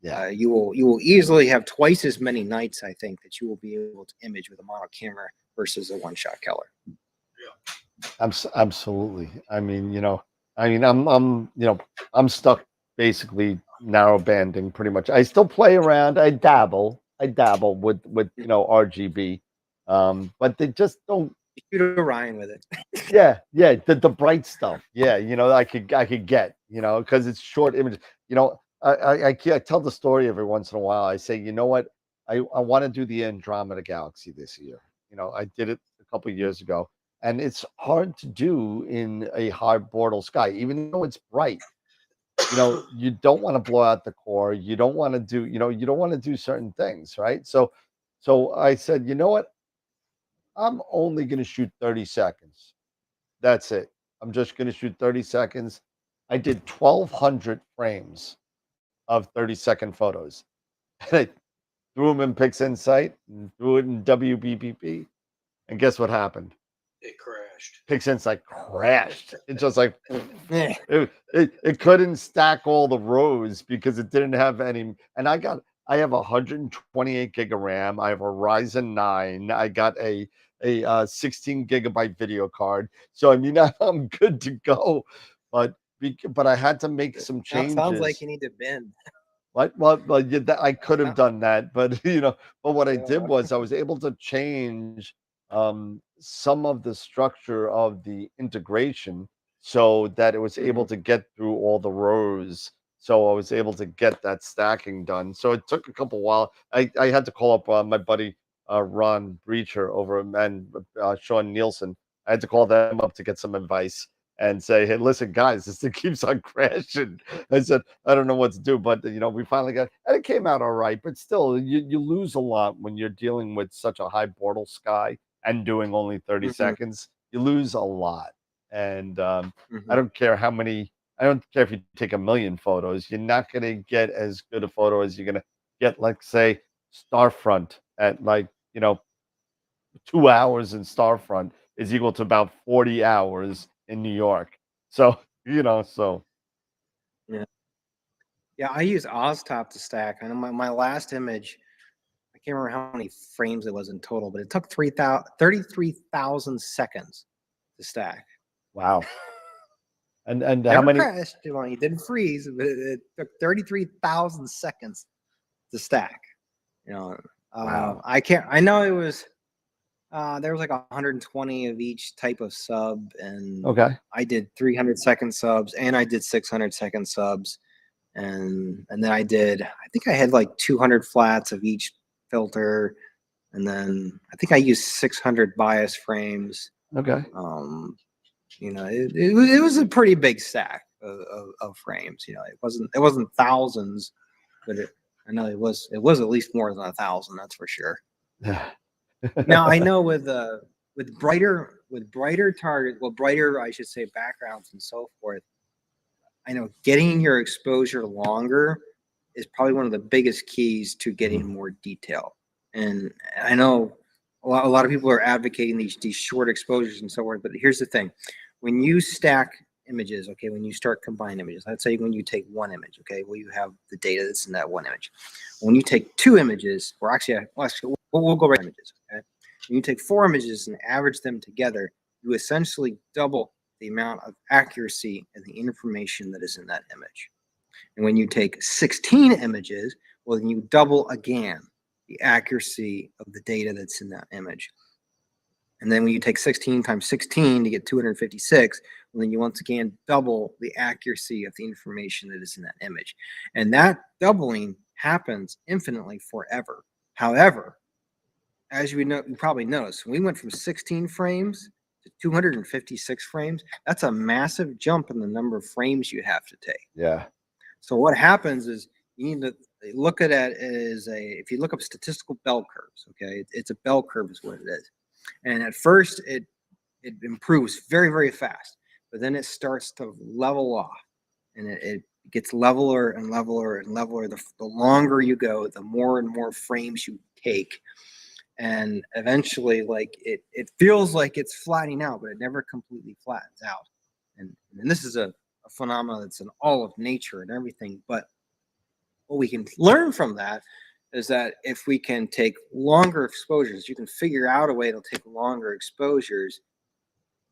Yeah, you will easily have twice as many nights, I think, that you will be able to image with a mono camera versus a one-shot Keller. Yeah, absolutely. I mean, I'm stuck basically narrow banding pretty much. I still play around. I dabble with RGB, but they just don't. Shoot Orion with it. Yeah, the bright stuff. Yeah, I could get, because it's short images. I tell the story every once in a while. I say, you know what, I want to do the Andromeda Galaxy this year. I did it a couple of years ago, and it's hard to do in a hard border sky, even though it's bright. You don't want to blow out the core. You don't want to do, you don't want to do certain things, right? So I said, you know what, I'm only going to shoot 30 seconds. That's it. I'm just going to shoot 30 seconds. I did 1,200 frames of 30-second photos. And I threw them in PixInsight and threw it in WBPP. And guess what happened? It crashed. PixInsight crashed. It just like, it couldn't stack all the rows because it didn't have any. And I have 128 gig of RAM. I have a Ryzen 9. I got a 16 gigabyte video card. So I mean, I'm good to go. But I had to make some changes. Sounds like you need to bend. Well, yeah, I could have Uh, done that, but but what I did yeah. was I was able to change some of the structure of the integration so that it was able Mhm. to get through all the rows. So I was able to get that stacking done. So it took a couple while. I had to call up my buddy Ron Breacher over and Sean Nielsen. I had to call them up to get some advice and say, "Hey, listen, guys, this thing keeps on crashing." I said, "I don't know what to do," but we finally got, and it came out all right. But still, you lose a lot when you're dealing with such a high Bortle sky and doing only 30 Mhm. seconds. You lose a lot, and I Mhm. don't care how many. I don't care if you take a million photos. You're not going to get as good a photo as you're going to get, like, say, Starfront at, like, 2 hours in Starfront is equal to about 40 hours in New York. So, so Yeah. Yeah, I use Oztop to stack. I know my last image, I can't remember how many frames it was in total, but it took 33,000 seconds to stack. wow. And how Never many? crashed. Well, it didn't freeze, but it took 33,000 seconds to stack. You know, Wow. I can't. I know it was. There was like 120 of each type of sub, and Okay. I did 300-second subs, and I did 600-second subs, and then I did. I think I had like 200 flats of each filter, and then I think I used 600 bias frames. Okay. It was a pretty big stack of frames. It wasn't thousands, but I know it was at least more than 1,000. That's for sure. Now I know with brighter target, well, brighter, I should say, backgrounds and so forth. I know getting your exposure longer is probably one of the biggest keys to getting Mhm. more detail. And I know a lot of people are advocating these short exposures and so forth. But here's the thing: when you stack images, okay, when you start combining images, let's say when you take one image, okay, well, you have the data that's in that one image. When you take two images, or actually, we'll go right to images, okay? When you take four images and average them together, you essentially double the amount of accuracy and the information that is in that image. And when you take 16 images, well, then you double again the accuracy of the data that's in that image. And then when you take 16 times 16 to get 256, well, then you once again double the accuracy of the information that is in that image. And that doubling happens infinitely forever. However, as you probably noticed, we went from 16 frames to 256 frames. That's a massive jump in the number of frames you have to take. Yeah. So what happens is you need to look at it as if you look up statistical bell curves, okay, it's a bell curve is what it is. And at first it improves very, very fast, but then it starts to level off, and it gets leveler and leveler and leveler. The longer you go, the more and more frames you take. And eventually, like it feels like it's flattening out, but it never completely flattens out. And this is a phenomenon that's in all of nature and everything. But what we can learn from that is that if we can take longer exposures, you can figure out a way to take longer exposures,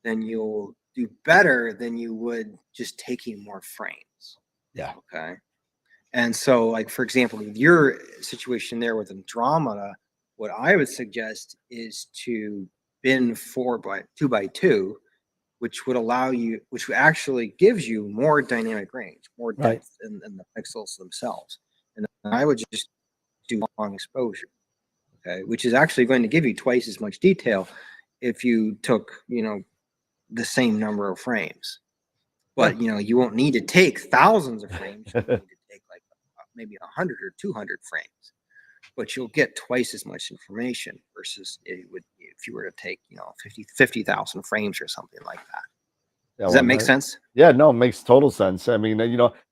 then you'll do better than you would just taking more frames. Yeah. Okay. And so, like, for example, with your situation there with Andromeda, what I would suggest is to bin 2x2, which would allow you, which actually gives you more dynamic range, more Right. depth in the pixels themselves. And I would just do long exposure, okay, which is actually going to give you twice as much detail if you took, the same number of frames. But you won't need to take thousands of frames. You need to take like maybe 100 or 200 frames, but you'll get twice as much information versus it would if you were to take 50,000 frames or something like that. Yeah, Does well, that make sense? yeah, no, it makes total sense. I mean,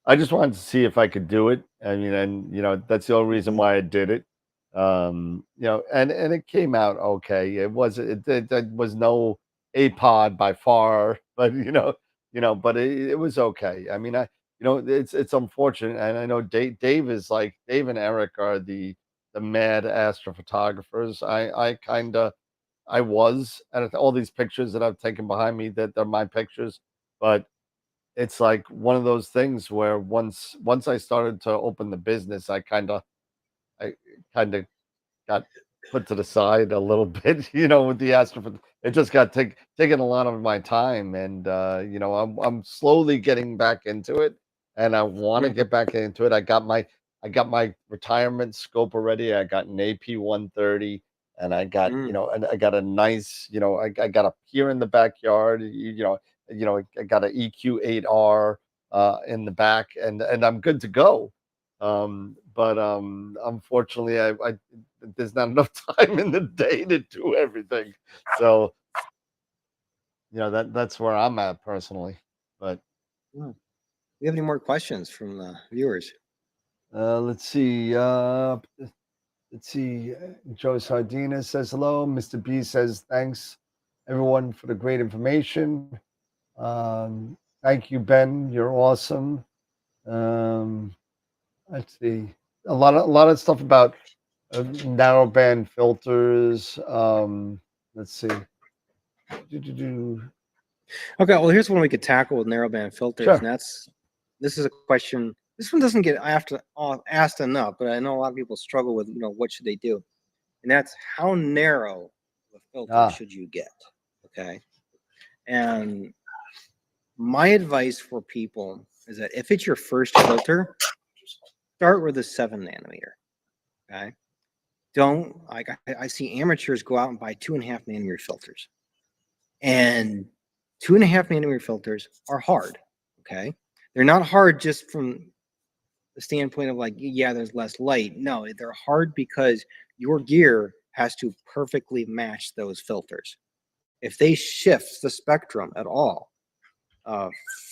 I just wanted to see if I could do it. I mean, and that's the only reason Mhm. why I did it. And it came out okay. It was no A pod by far, but but it was okay. I mean, it's unfortunate, and I know Dave and Eric are the mad astrophotographers. I was, and all these pictures that I've taken behind me, that they're my pictures, but it's like one of those things where once I started to open the business, I kind of got put to the side a little bit, with the Astro. It just got taking a lot of my time, and I'm slowly getting back into it, and I want to get back into it. I got my retirement scope already. I got an AP130, and I got and I got a nice, I got a pier in the backyard. I got an EQ8R in the back, and I'm good to go. But unfortunately, I there's not enough time in the day to do everything. So, that's where I'm at personally. But Do you have any more questions from the viewers? let's see. Joe Sardina says hello. Mr. B says thanks, everyone, for the great information. Thank you, Ben. You're awesome. Let's see. A lot of stuff about narrowband filters. Let's see. Okay, well, here's one we could tackle with narrowband filters, Sure. and this is a question. This one doesn't get asked enough, but I know a lot of people struggle with, what should they do, and that's how narrow of a filter should you get? Okay, and my advice for people is that if it's your first filter, start with a 7 nanometer. Okay, don't I see amateurs go out and buy 2.5 nanometer filters, and 2.5 nanometer filters are hard. Okay, they're not hard just from the standpoint of like, yeah, there's less light. No, they're hard because your gear has to perfectly match those filters. If they shift the spectrum at all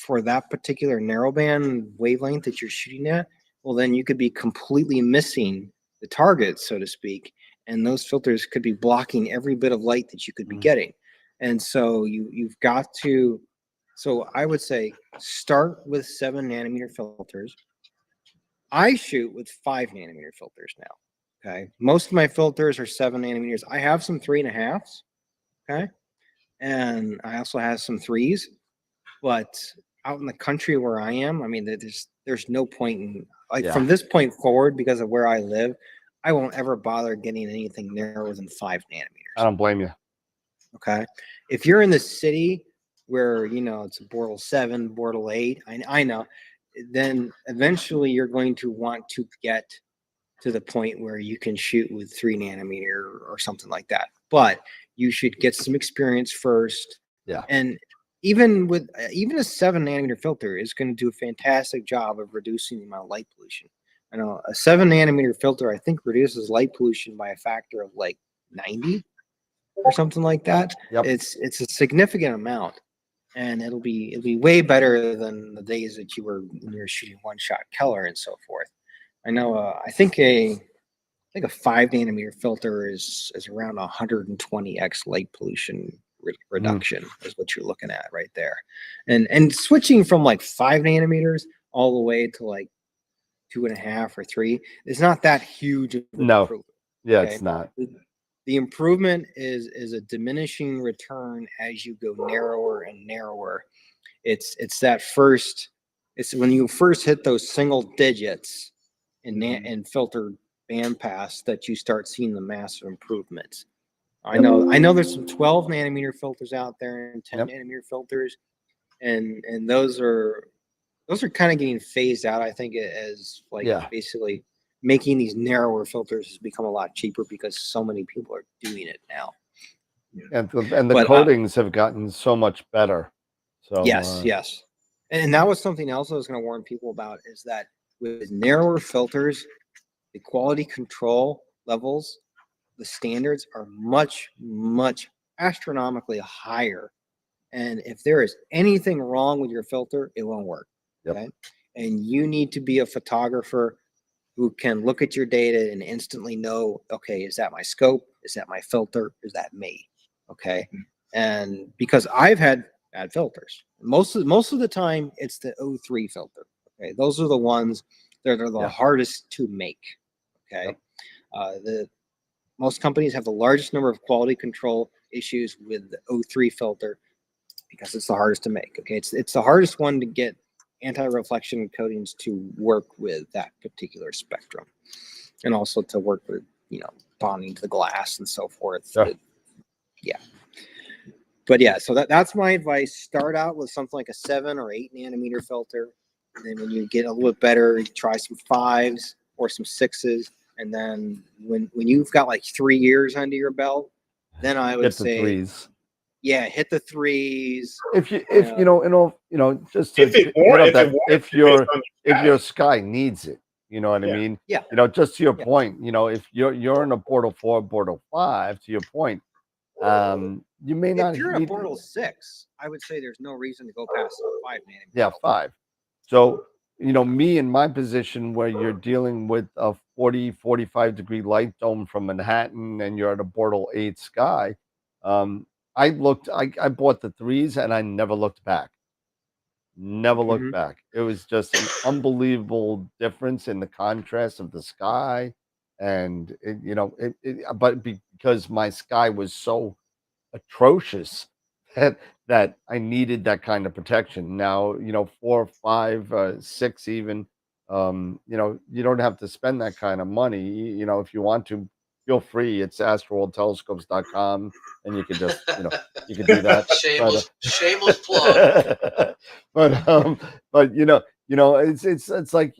for that particular narrowband wavelength that you're shooting at, well, then you could be completely missing the target, so to speak, and those filters could be blocking every bit of light that you could be getting. And so you've got to. So I would say start with 7 nanometer filters. I shoot with 5 nanometer filters now. Okay, most of my filters are 7 nanometers. I have some 3.5s. Okay, and I also have some 3s. But out in the country where I am, I mean, there's no point in from this point forward, because of where I live, I won't ever bother getting anything narrower than 5 nanometers. I don't blame you. Okay, if you're in the city where it's a Bortle 7, Bortle 8, I know, then eventually you're going to want to get to the point where you can shoot with 3 nanometer or something like that. But you should get some experience first. Yeah. And even a 7 nanometer filter is going to do a fantastic job of reducing the amount of light pollution. I know a 7 nanometer filter, I think, reduces light pollution by a factor of like 90 or something like that. Yep. It's a significant amount. And it'll be way better than the days that you were shooting one-shot Keller and so forth. I know. I think a 5 nanometer filter is around 120x light pollution reduction is what you're looking at right there. And switching from like 5 nanometers all the way to like 2.5 or 3 is not that huge of an improvement. Yeah, okay? It's not. The improvement is a diminishing return as you go narrower and narrower. It's when you first hit those single digits in filter bandpass that you start seeing the massive improvements. I know there's some 12 nanometer filters out there and 10 nanometer filters, and those are kind of getting phased out. I think as basically making these narrower filters has become a lot cheaper because so many people are doing it now. And the coatings have gotten so much better. So yes. And that was something else I was going to warn people about, is that with narrower filters, the quality control levels, the standards are much, much astronomically higher. And if there is anything wrong with your filter, it won't work. Yep. Okay. And you need to be a photographer who can look at your data and instantly know, okay, is that my scope? Is that my filter? Is that me? Okay. And because I've had bad filters, most of the time it's the O3 filter. Okay. Those are the ones that are the hardest to make. Okay. Most companies have the largest number of quality control issues with the O3 filter because it's the hardest to make. Okay, it's the hardest one to get anti-reflection coatings to work with that particular spectrum, and also to work with, you know, bonding to the glass and so forth. Sure. Yeah. But yeah, so that's my advice. Start out with something like a 7 or 8 nanometer filter. And then when you get a little bit better, you try some 5s or some 6s. And then when you've got like 3 years under your belt, then I would Get the say, 3s. yeah, hit the 3s. If you know, just to if your sky needs it, you know what I mean? Yeah. You know, just to your point, you know, if you're in a Bortle 4, Bortle 5, to your point, you may not If you're in a need Bortle 6, I would say there's no reason to go past 5 nanometer. yeah, 5. So, you know, me in my position where you're dealing with a 45 degree light dome from Manhattan and you're at a Bortle 8 sky, I bought the 3s and I never looked back. Never looked back. It was just an unbelievable difference in the contrast of the sky. And, but because my sky was so atrocious that I needed that kind of protection. Now, 4, 5, 6 even, you don't have to spend that kind of money. If you want to, feel free. It's AstroWorldTelescopes.com, and you can just, you can do that. Shameless plug. but it's like,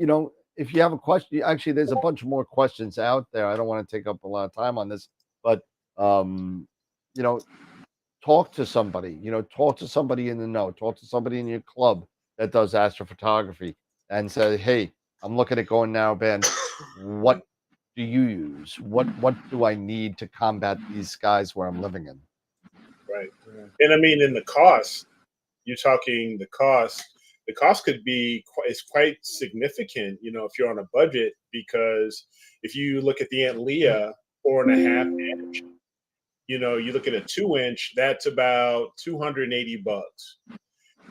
if you have a question, actually, there's a bunch more questions out there. I don't want to take up a lot of time on this, but you know, talk to somebody, talk to somebody in the know, talk to somebody in your club that does astrophotography and say, hey, I'm looking at going narrowband. What do you use? What do I need to combat these skies where I'm living in? Right. And I mean, in the cost, you're talking the cost could be quite significant, if you're on a budget, because if you look at the Aunt Leah 4.5 inch, you look at a 2-inch, that's about $280.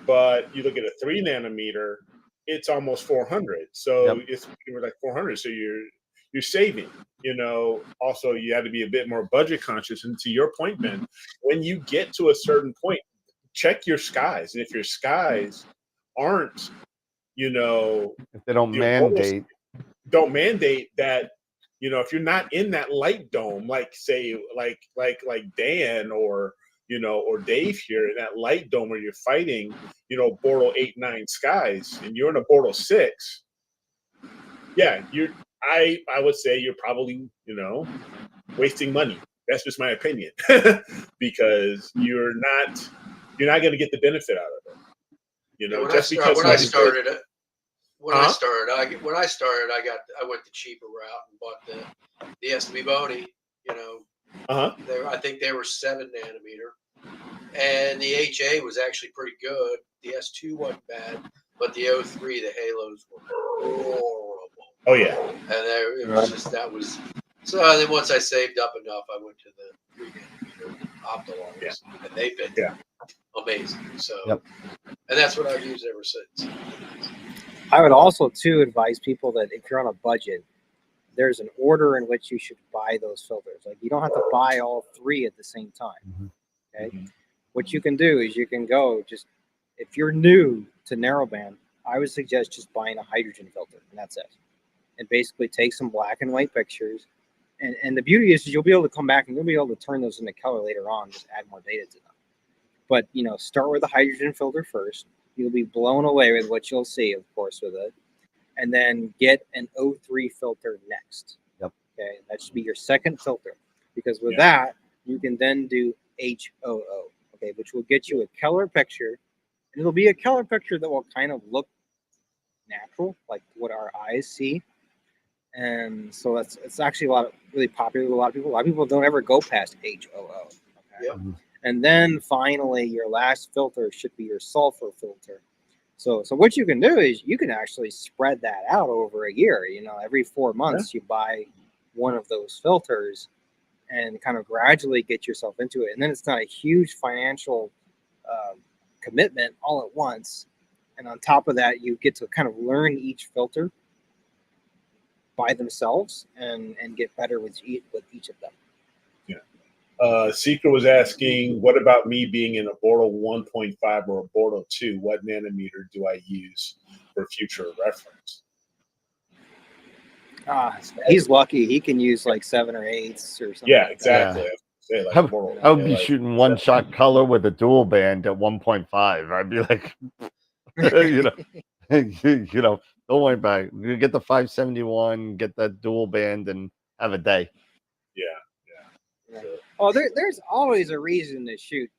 But you look at a 3 nanometer, it's almost 400. So it's like 400. So you're saving. Also you have to be a bit more budget conscious. And to your point, Ben, when you get to a certain point, check your skies. And if your skies aren't, if they don't mandate that, if you're not in that light dome, like say, like Dan or Dave here in that light dome where you're fighting, Bortle 8, 9 skies, and you're in a Bortle 6, yeah, I would say you're probably, wasting money. That's just my opinion, because you're not going to get the benefit out of it. When I started, I went the cheaper route and bought the S5Ep78. I think they were 7 nanometer, and the HA was actually pretty good. The S2 wasn't bad, but the 03, the halos were horrible. Oh yeah, and it was just that was. So then once I saved up enough, I went to the 3 nanometer Optolongs, and they've been amazing. So, and that's what I've used ever since. I would also too advise people that if you're on a budget, there's an order in which you should buy those filters. Like you don't have to buy all 3 at the same time. Okay. What you can do is you can go if you're new to narrowband, I would suggest just buying a hydrogen filter, and that's it. And basically take some black and white pictures. And the beauty is you'll be able to come back and you'll be able to turn those into color later on, just add more data to them. But, start with the hydrogen filter first. You'll be blown away with what you'll see, of course, with it. And then get an O3 filter next. Yep. Okay, that should be your second filter. Because with that, you can then do HOO, okay, which will get you a color picture. And it'll be a color picture that will kind of look natural, like what our eyes see. And so it's actually really popular with a lot of people. A lot of people don't ever go past HOO. Okay? Yep. And then finally, your last filter should be your sulfur filter. So what you can do is you can actually spread that out over a year. Every 4 months you buy one of those filters and kind of gradually get yourself into it. And then it's not a huge financial commitment all at once. And on top of that, you get to kind of learn each filter by themselves and get better with each of them. Secret was asking, what about me being in a Bortle 1.5 or a Bortle 2? What nanometer do I use for future reference? He's lucky. He can use like 7 or 8s or something. Yeah, like exactly. Yeah. Say, like, I would be shooting one shot color with a dual band at 1.5. I'd be like, you know, you know, don't worry about it. You get the 571, get that dual band, and have a day. Yeah. Oh, there's always a reason to shoot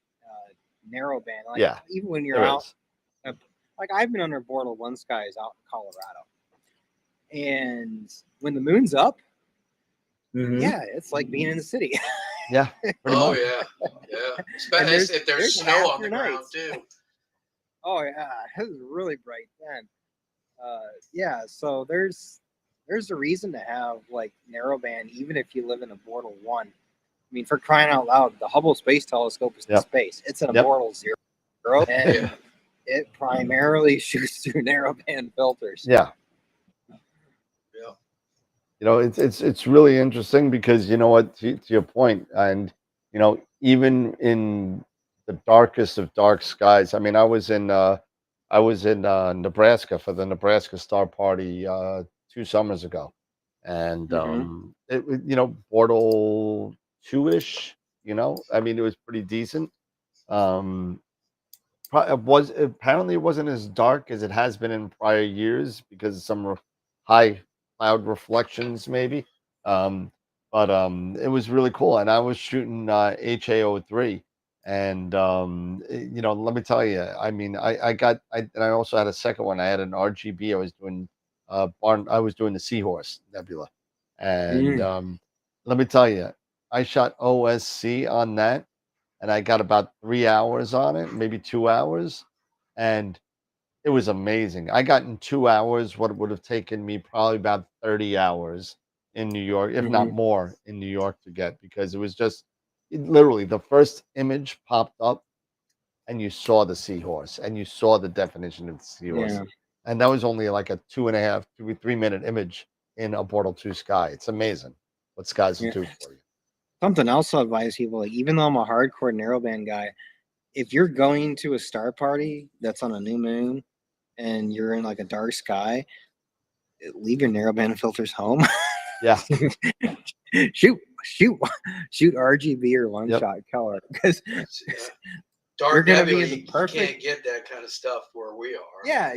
narrowband. Like, Yeah, even when you're there out, is. like I've been under Bortle 1 skies out in Colorado, and when the moon's up, yeah, it's like being in the city. Yeah, pretty much. Yeah. Especially if there's snow on the ground too. Oh yeah, it was really bright then. Yeah, so there's a reason to have like narrowband, even if you live in a Bortle 1. I mean, for crying out loud, the Hubble Space Telescope is in space. It's an Bortle 0, and it primarily shoots through narrowband filters. Yeah. You know, it's really interesting because, you know what, to your point, and you know, even in the darkest of dark skies. I mean, I was in Nebraska for the Nebraska Star Party 2 summers ago, and you know, Bortle 2-ish. You know, I mean, it was pretty decent. Apparently it wasn't as dark as it has been in prior years because of some high cloud reflections, maybe. Um, but it was really cool, and I was shooting HA03, and you know, let me tell you, I mean, and I also had a second one. I had an RGB. I was doing I was doing the Seahorse Nebula, and let me tell you, I shot OSC on that, and I got about 3 hours on it, maybe 2 hours, and it was amazing. I got in 2 hours what would have taken me probably about 30 hours in New York, if not more, in New York to get, because it was just literally the first image popped up and you saw the seahorse and you saw the definition of the seahorse. Yeah. And that was only like a 2.5, 3 minute image in a Bortle 2 sky. It's amazing what skies will do for you. Something else I'll advise people, like, even though I'm a hardcore narrowband guy, if you're going to a star party that's on a new moon and you're in like a dark sky, leave your narrowband filters home. Yeah. shoot RGB or one shot color, because dark nebula, you can't get that kind of stuff where we are. Yeah.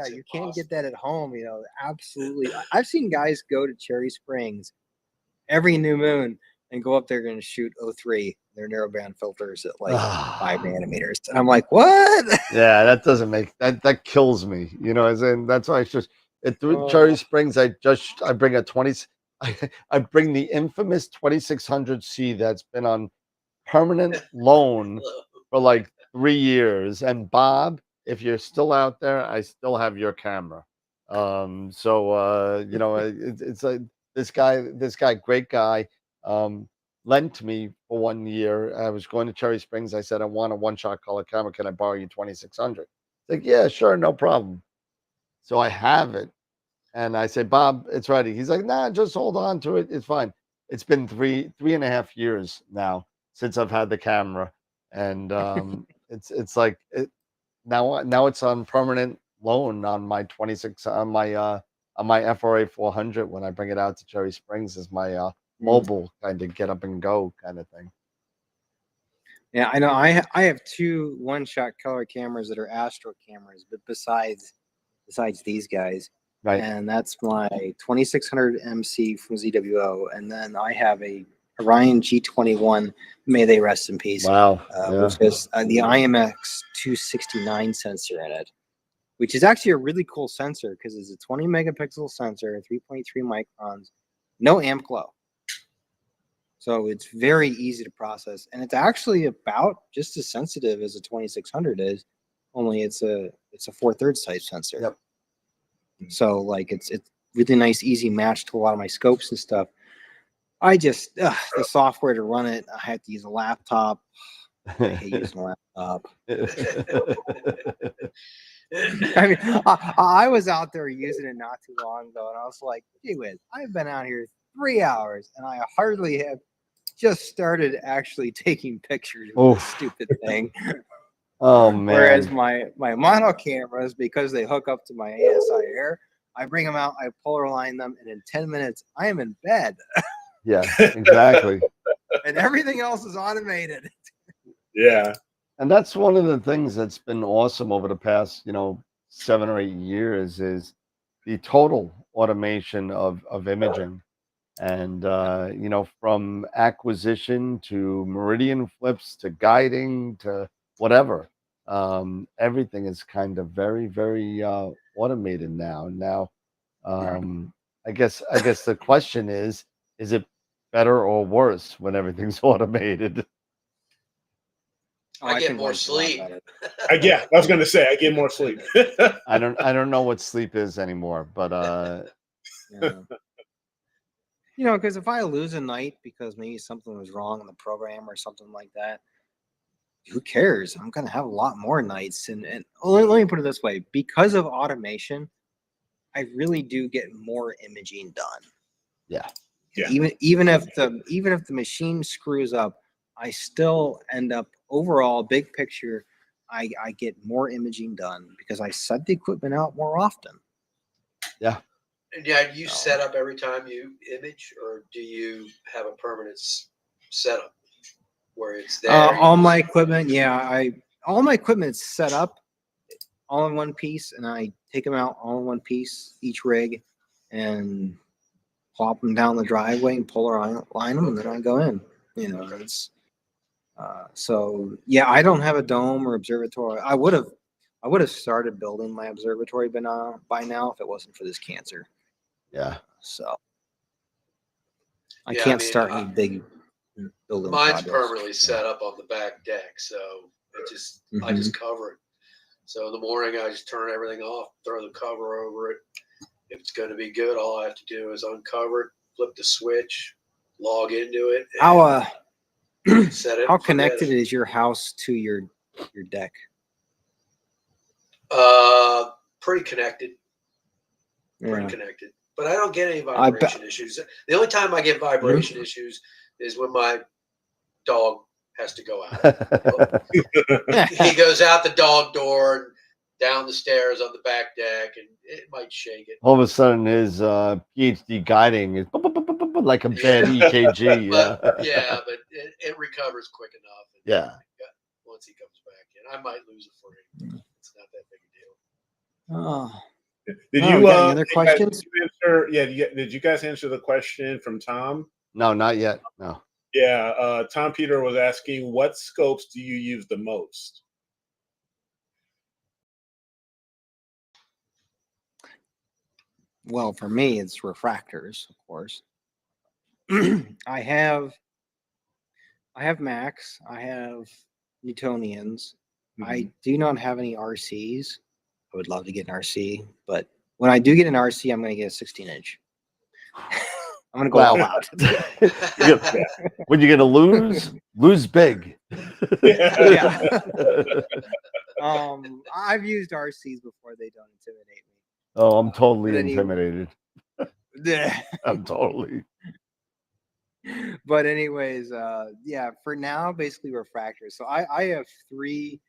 You can't get that at home, you know. Absolutely. I've seen guys go to Cherry Springs every new moon and go up there and shoot 03, their narrowband filters at like 5 nanometers. And I'm like, what? Yeah, that doesn't make that kills me. You know, as in that's why I just through Cherry Springs, I bring a 20. I bring the infamous 2600C that's been on permanent loan for like 3 years. And Bob, if you're still out there, I still have your camera. So you know, it's like this guy, great guy, lent me for 1 year. I was going to Cherry Springs. I said, I want a one-shot color camera. Can I borrow you 2600? Like, yeah, sure, no problem. So I have it. And I say, Bob, it's ready. He's like, nah, just hold on to it. It's fine. It's been 3.5 years now since I've had the camera. And it's like now it's on permanent loan on my 26 on my FRA 400 when I bring it out to Cherry Springs as my mobile kind of get up and go kind of thing. Yeah, I know. I have 2 one-shot color cameras that are Astro cameras, but besides these guys, right? And that's my 2600 MC from ZWO, and then I have a Orion G21. May they rest in peace. Wow, which is the IMX 269 sensor in it, which is actually a really cool sensor because it's a 20 megapixel sensor, 3.3 microns, no amp glow. So it's very easy to process, and it's actually about just as sensitive as a 2600 is, only it's a 4/3 type sensor. Yep. So like it's really nice, easy match to a lot of my scopes and stuff. I just the software to run it, I have to use a laptop. I hate using a laptop. I mean, I was out there using it not too long ago, and I was like, gee whiz, I've been out here 3 hours, and I hardly have just started actually taking pictures of this Oof. stupid thing. Oh man. Whereas my mono cameras, because they hook up to my ASI Air, I bring them out, I polar line them, and in 10 minutes I am in bed. Yeah, exactly. And everything else is automated. Yeah. And that's one of the things that's been awesome over the past, 7 or 8 years is the total automation of imaging. And from acquisition to meridian flips to guiding to whatever, everything is kind of very, very automated now. I guess the question is it better or worse when everything's automated? I get think more mine's a lot sleep. better. I was going to say I get more sleep. I don't know what sleep is anymore, but Yeah. Because if I lose a night because maybe something was wrong in the program or something like that, who cares? I'm gonna have a lot more nights. And let me put it this way: because of automation, I really do get more imaging done. yeah. Yeah. Even if the machine screws up, I still end up overall big picture. I get more imaging done because I set the equipment out more often. Yeah. And yeah, you set up every time you image, or do you have a permanent setup where it's there? All my equipment, all my equipment's set up all in one piece, and I take them out all in one piece, each rig, and plop them down the driveway and polar line them, and then I go in. It's so yeah. I don't have a dome or observatory. I would have started building my observatory by now if it wasn't for this cancer. Yeah. So I Yeah, can't start any big building mine's projects. permanently set up on the back deck, so I just cover it. So in the morning, I just turn everything off, throw the cover over it. If it's going to be good, all I have to do is uncover it, flip the switch, log into it. How set it. how connected is your house to your deck? Pretty connected. Pretty Yeah. connected. But I don't get any vibration issues. The only time I get vibration issues is when my dog has to go out. He goes out the dog door and down the stairs on the back deck, and it might shake it. All of a sudden, his PhD guiding is like a bad EKG. But it recovers quick enough. And Yeah. Once he comes back in, I might lose a frame. It's not that big a deal. Oh. Did you got any other questions? Did you guys answer the question from Tom? No, not yet. No. Yeah, Tom Peter was asking, what scopes do you use the most? Well, for me, it's refractors, of course. I have Max. I have Newtonians. I do not have any RCs. I would love to get an RC, but when I do get an RC, I'm going to get a 16-inch. I'm going to go all out. When you're going to lose, lose big. Yeah. I've used RCs before. They don't intimidate me. Oh, I'm totally intimidated. Yeah. I'm totally. But anyways, for now, basically refractors. So I have 3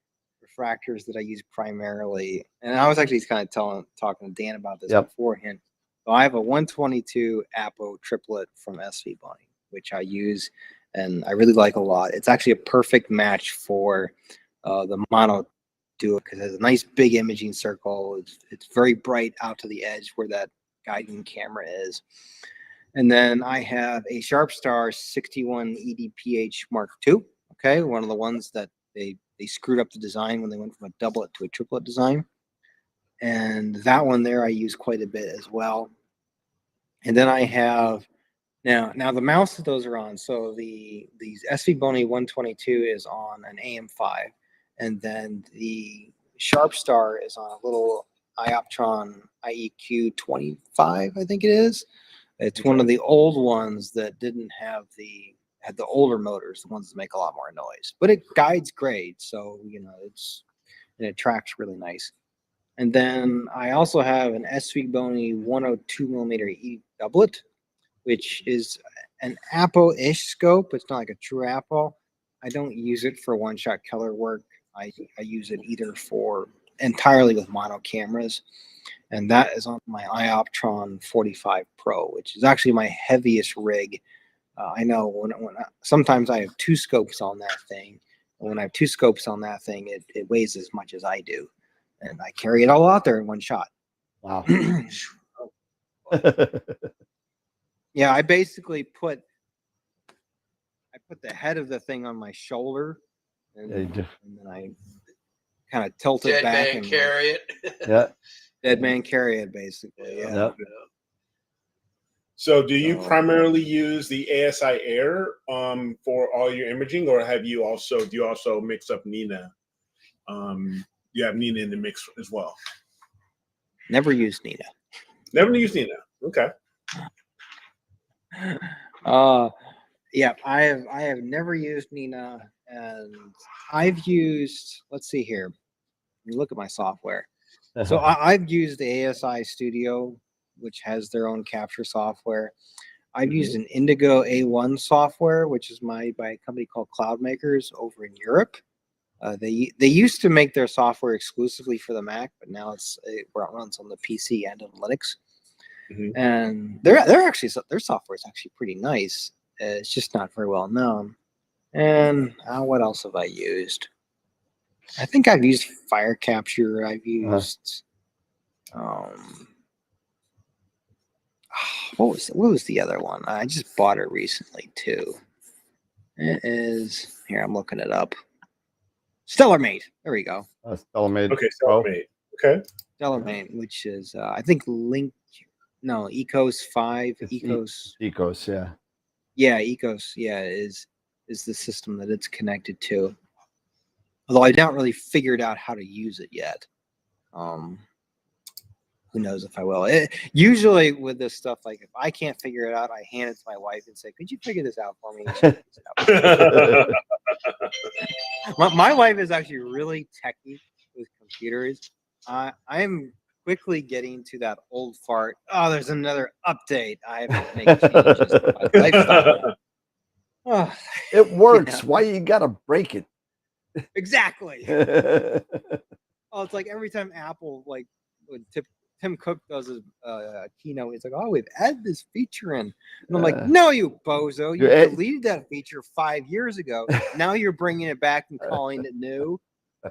refractors that I use primarily, and I was actually kind of talking to Dan about this beforehand. So I have a 122 Apo triplet from SV Bunny, which I use and I really like a lot. It's actually a perfect match for the mono duo because it has a nice big imaging circle. It's very bright out to the edge where that guiding camera is. And then I have a Sharpstar 61 EDPH Mark II. Okay, one of the ones that they screwed up the design when they went from a doublet to a triplet design. And that one there I use quite a bit as well. And then I have now the mouse that those are on. So these SV Boney 122 is on an AM5, and then the Sharpstar is on a little Ioptron IEQ 25, I think it is. It's one of the old ones that didn't have had the older motors, the ones that make a lot more noise, but it guides great. So, it tracks really nice. And then I also have an SV Boney 102 millimeter E doublet, which is an Apo-ish scope. It's not like a true Apo. I don't use it for one-shot color work. I use it either for entirely with mono cameras, and that is on my Ioptron 45 Pro, which is actually my heaviest rig. I know sometimes I have 2 scopes on that thing. And when I have 2 scopes on that thing, it weighs as much as I do, and I carry it all out there in one shot. Wow. Yeah, I basically put the head of the thing on my shoulder, and then I kind of tilt it Dead back man and carry it. Yeah. dead man carry it, basically. Yeah. Yep. So do you primarily use the ASI Air for all your imaging, or do you also mix up Nina? You have Nina in the mix as well. Never used Nina. Never used Nina. Okay. Yeah, I have never used Nina, and I've used, let's see here. Let me look at my software. So I've used the ASI Studio, which has their own capture software. I've used an Indigo A1 software, which is by a company called Cloudmakers over in Europe. They used to make their software exclusively for the Mac, but now it runs on the PC and on Linux. And their software is actually pretty nice. It's just not very well known. And what else have I used? I think I've used Fire Capture. I've used what was the other one? I just bought it recently too. It is here. I'm looking it up. StellarMate. There we go. StellarMate. Okay, StellarMate. Okay. StellarMate, which is I think Ecos 5. Ecos, yeah. Yeah, Ecos, yeah, is the system that it's connected to. Although I don't really figured out how to use it yet. Who knows if I will. Usually with this stuff, like if I can't figure it out, I hand it to my wife and say, "Could you figure this out for me?" My wife is actually really techy with computers. I'm quickly getting to that old fart. Oh, there's another update. I have to make changes to my lifestyle. Oh, it works. Why you gotta break it? Exactly. It's like every time Apple, like when Tim Cook does his keynote, he's like, "Oh, we've added this feature in," and I'm like, "No, you bozo! You deleted that feature 5 years ago. Now you're bringing it back and calling it new."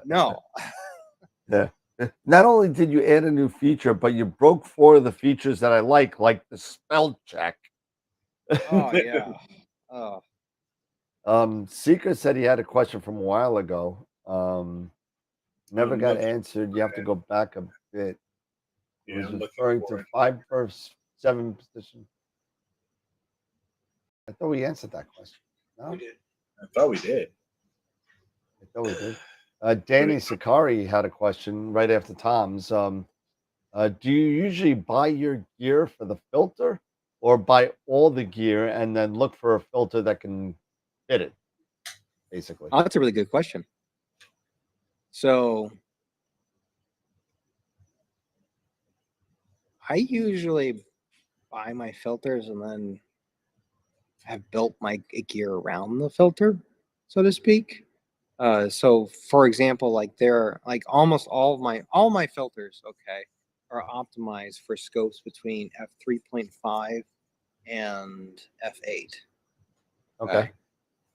No. Yeah. Not only did you add a new feature, but you broke 4 of the features that I like the spell check. Oh yeah. Oh. Seeker said he had a question from a while ago. Never got answered. You have to go back a bit. He was referring to 5/7 position. I thought we answered that question. No? We did. I thought we did. I thought we did. Danny Sakari had a question right after Tom's. Do you usually buy your gear for the filter or buy all the gear and then look for a filter that can fit it, basically? Oh, that's a really good question. So I usually buy my filters and then have built my gear around the filter, so to speak. So for example, like almost all my filters, okay, are optimized for scopes between f3.5 and f8. Okay.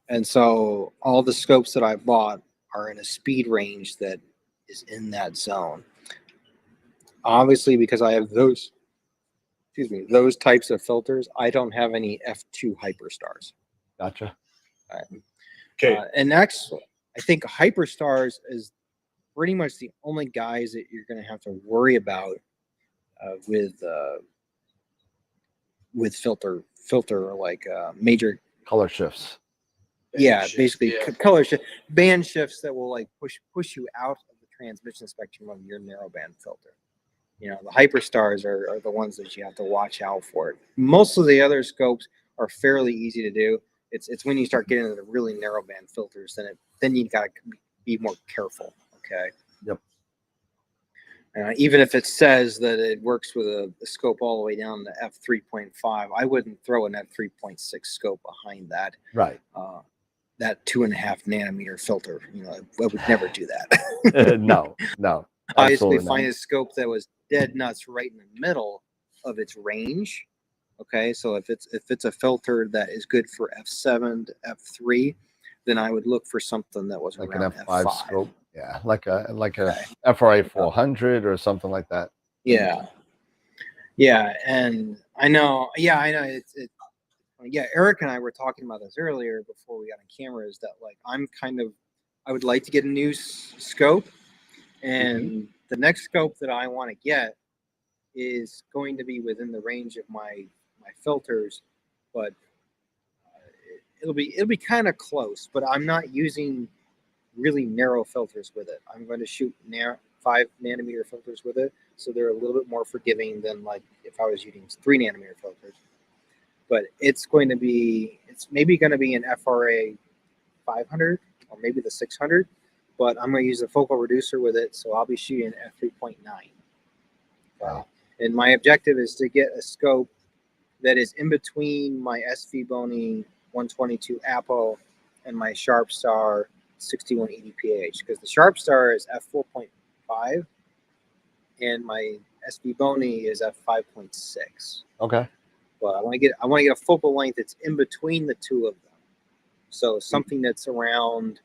And so all the scopes that I bought are in a speed range that is in that zone. Obviously, because I have those types of filters, I don't have any f2 hyperstars. Gotcha. Okay. And actually, I think hyperstars is pretty much the only guys that you're going to have to worry about with filter like major color shifts. Basically color shift, band shifts that will like push you out of the transmission spectrum of your narrowband filter. You know, the hyperstars are the ones that you have to watch out for. Most of the other scopes are fairly easy to do. It's when you start getting into the really narrowband filters, then you got to be more careful. Okay. Yep. Even if it says that it works with a scope all the way down to f3.5, I wouldn't throw an f3.6 scope behind that. Right. That 2.5 nanometer filter. I would never do that. No. I basically Absolutely find not. a scope that was dead nuts right in the middle of its range. Okay, so if it's a filter that is good for f7 to f3, then I would look for something that was Like around an F5 f5. scope. Yeah, like a Okay. FRA 400 or something like that. Yeah, and I know. Yeah, Eric and I were talking about this earlier before we got on camera. Is that like I would like to get a new scope, and the next scope that I want to get is going to be within the range of my filters, but it'll be kind of close. But I'm not using really narrow filters with it. I'm going to shoot 5 nanometer filters with it, so they're a little bit more forgiving than like if I was using 3 nanometer filters. But it's maybe going to be an FRA 500 or maybe the 600, but I'm going to use a focal reducer with it, so I'll be shooting f3.9. Wow. And my objective is to get a scope that is in between my SVBony 122 Apo and my SharpStar 6180 PH, because the SharpStar is f4.5 and my SVBony is f5.6. Okay. But I want to get a focal length that's in between the two of them. So something that's around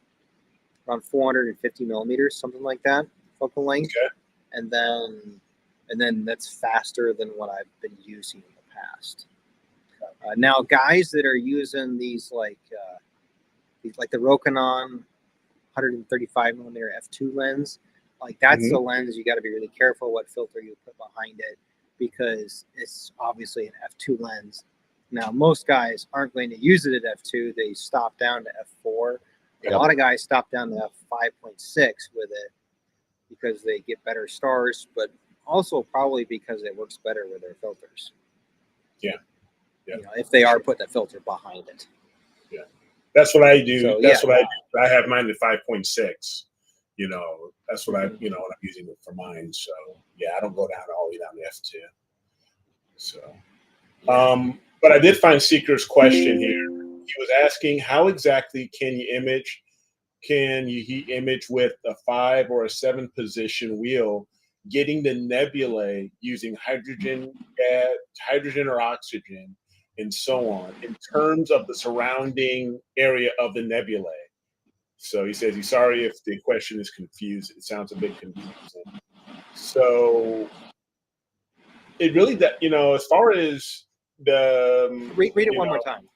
450 millimeters, something like that, focal length. Okay. And then that's faster than what I've been using in the past. Now, guys that are using these like the Rokinon 135 millimeter f2 lens, like that's the lens you got to be really careful what filter you put behind it, because it's obviously an f2 lens. Now, most guys aren't going to use it at f2; they stop down to f4. Yep. A lot of guys stop down to f5.6 with it because they get better stars, but also probably because it works better with their filters. Yeah. If they are putting a filter behind it. Yeah, that's what I do. So, that's what I do. I have mine at 5.6. That's what what I'm using it for mine. So yeah, I don't go down all the way down to f2. So, but I did find Seeker's question here. He was asking, how exactly can you image with a 5 or a 7 position wheel, getting the nebulae using hydrogen or oxygen, and so on, in terms of the surrounding area of the nebulae? So he says he's sorry if the question is confused. It sounds a bit confusing. So it really, as far as the read it one more time.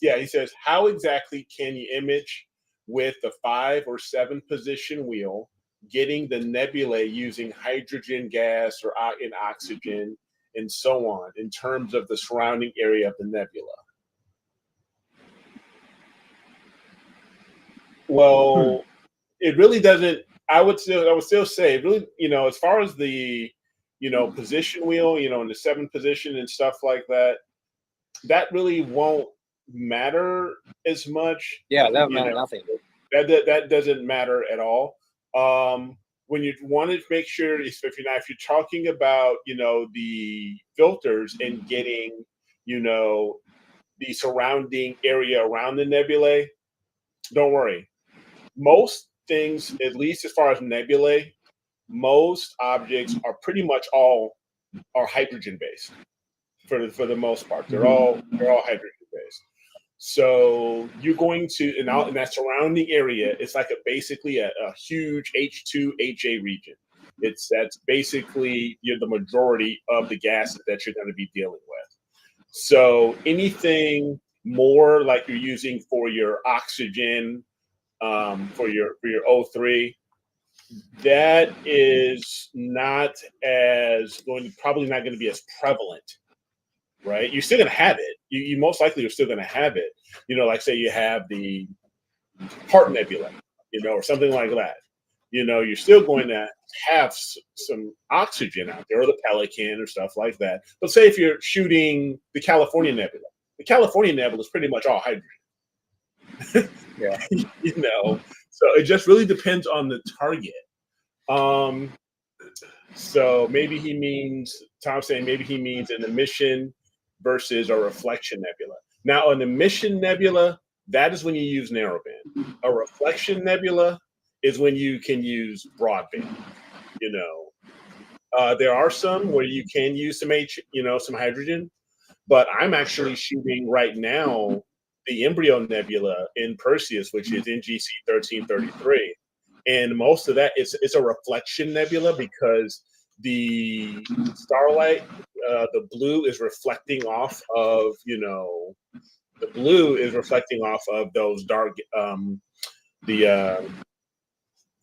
Yeah, he says, how exactly can you image with the 5 or 7 position wheel, getting the nebulae using hydrogen gas or in oxygen, and so on, in terms of the surrounding area of the nebula? Well, it really doesn't. I would still say, really, as far as the, position wheel, in the 7 position and stuff like that, that really won't matter as much. Yeah, that would matter nothing. That doesn't matter at all. When you want to make sure, if you're talking about, the filters and getting, the surrounding area around the nebulae, don't worry. Most things, at least as far as nebulae, most objects are pretty much all are hydrogen based for the most part. They're all hydrogen based. So you're going to, in that surrounding area, it's like basically a huge H2 HA region. That's basically the majority of the gases that you're going to be dealing with. So anything more like you're using for your oxygen, for your O3, that is probably not going to be as prevalent. Right, you're still gonna have it. You most likely are still gonna have it. Like say you have the Heart Nebula, or something like that. You're still going to have some oxygen out there, or the Pelican, or stuff like that. But say if you're shooting the California Nebula is pretty much all hydrogen. Yeah. So it just really depends on the target. So maybe he means, Tom's saying maybe he means an emission versus a reflection nebula. Now, an emission nebula, that is when you use narrowband. A reflection nebula is when you can use broadband. You know, there are some where you can use some hydrogen, but I'm actually shooting right now the embryo nebula in Perseus, which is NGC 1333. And most of that it's a reflection nebula because the starlight, the blue is reflecting off of, the blue is reflecting off of those dark,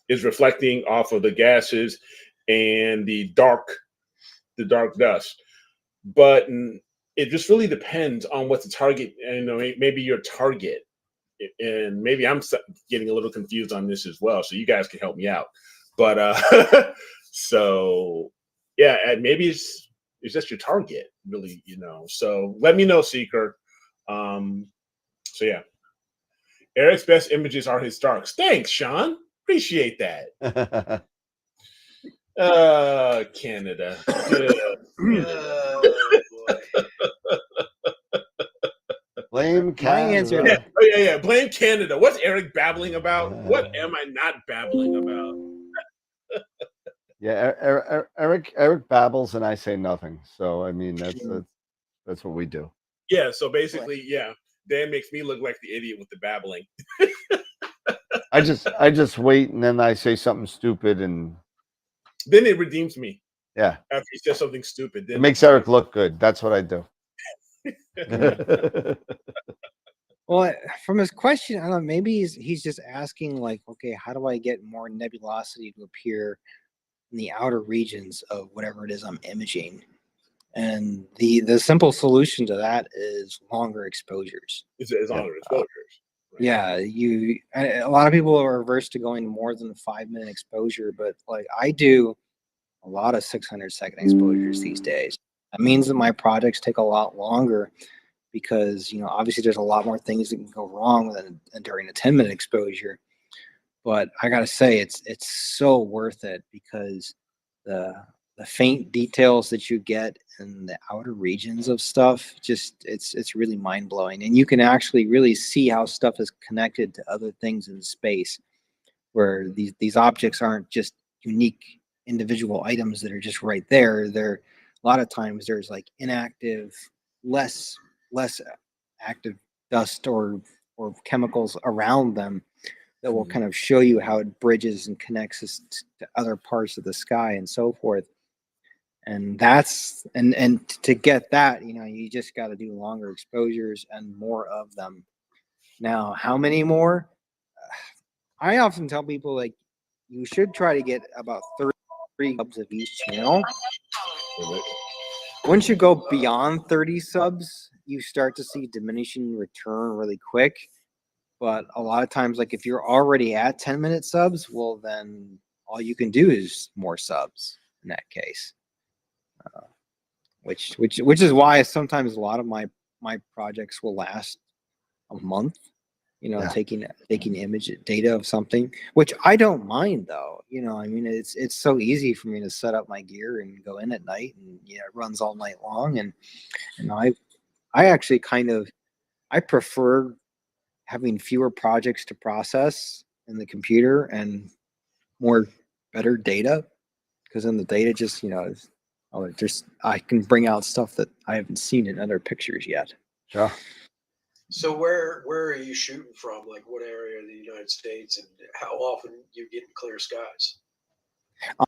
is reflecting off of the gases and the dark dust. But it just really depends on what the target, maybe your target, and maybe I'm getting a little confused on this as well, so you guys can help me out. But so yeah, and maybe it's just your target, really, so let me know, Seeker. So yeah, Eric's best images are his darks. Thanks, Sean, appreciate that. Canada. Blame Canada. My answer. Yeah. Blame Canada. What's Eric babbling about? What am I not babbling about? Yeah, Eric babbles and I say nothing. So I mean that's what we do. Yeah. So basically, yeah, Dan makes me look like the idiot with the babbling. I just wait and then I say something stupid and then it redeems me. Yeah. After he says something stupid, then it makes Eric look good. That's what I do. Well, from his question, I don't know, maybe he's just asking like, okay, how do I get more nebulosity to appear in the outer regions of whatever it is I'm imaging? And the simple solution to that is longer exposures. It's longer exposures. Right? Yeah, a lot of people are averse to going more than 5-minute exposure, but like I do a lot of 600-second exposures these days. That means that my projects take a lot longer because, obviously there's a lot more things that can go wrong than during a 10-minute exposure. But I got to say, it's so worth it because the faint details that you get in the outer regions of stuff, it's really mind blowing. And you can actually really see how stuff is connected to other things in space, where these objects aren't just unique individual items that are just right there. They're a lot of times there's like inactive, less active dust or chemicals around them that will kind of show you how it bridges and connects us to other parts of the sky and so forth. And that's and to get that, you just got to do longer exposures and more of them. Now, how many more? I often tell people like you should try to get about 30 subs of each channel. Once you go beyond 30 subs, you start to see diminishing return really quick. But a lot of times, like if you're already at 10-minute subs, well, then all you can do is more subs in that case. Which is why sometimes a lot of my projects will last a month. Taking image data of something, which I don't mind though. I mean, it's so easy for me to set up my gear and go in at night, and it runs all night long. And I actually I prefer having fewer projects to process in the computer and better data, because then the data just I can bring out stuff that I haven't seen in other pictures yet. Sure. So where are you shooting from? Like what area of the United States, and how often you get in clear skies?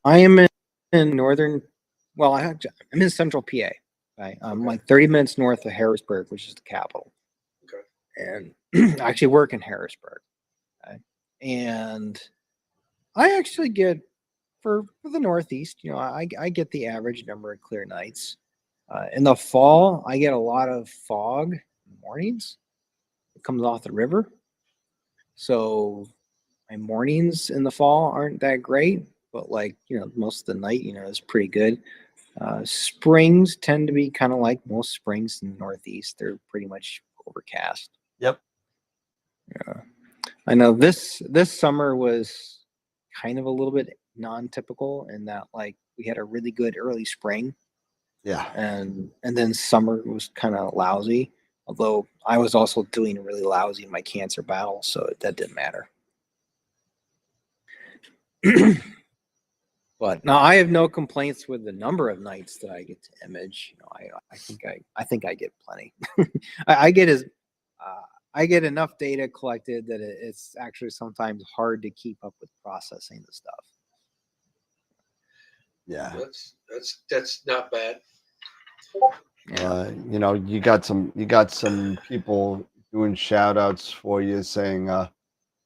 I am in northern. Well, I'm in central PA. Right? I'm like 30 minutes north of Harrisburg, which is the capital. Okay. And I actually work in Harrisburg. Okay? And I actually get for the Northeast, I get the average number of clear nights. In the fall, I get a lot of fog in the mornings. It comes off the river. So my mornings in the fall aren't that great, but most of the night, is pretty good. Springs tend to be kind of like most springs in the Northeast. They're pretty much overcast. Yep. Yeah. I know this summer was kind of a little bit non-typical in that like we had a really good early spring, Yeah. and then summer was kind of lousy. Although I was also doing really lousy in my cancer battle, so that didn't matter. But no, I have no complaints with the number of nights that I get to image. You know, I think I get plenty. I get I get enough data collected that it's actually sometimes hard to keep up with processing the stuff. Yeah. That's not bad. You know, you got some people doing shout outs for you saying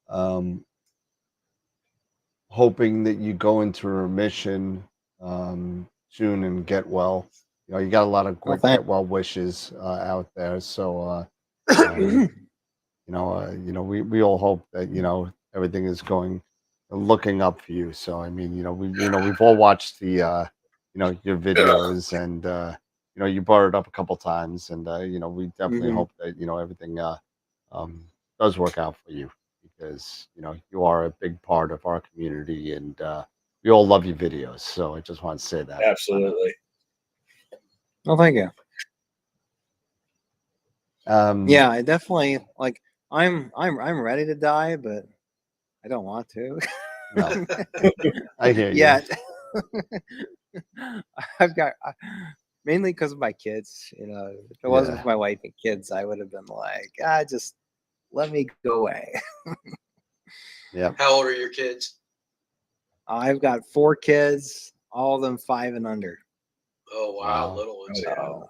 um hoping that you go into remission soon and get well. You know, you got a lot of Well, good get well wishes out there. So you know, we all hope that, you know, everything is going looking up for you. So I mean, you know, we've all watched the you know, your videos, and you know, you brought it up a couple times, and you know, we definitely hope that, you know, everything um does work out for you, because, you know, you are a big part of our community, and we all love your videos. So I just want to say that. Absolutely. Well, thank you. Um Yeah, I definitely like. I'm ready to die, but I don't want to. no, I hear you. Yeah, I've got mainly because of my kids. You know, if it wasn't Yeah. for my wife and kids, I would have been like, just let me go away. Yeah. How old are your kids? I've got 4 kids, all of them 5 and under. Oh wow, Wow. little ones. So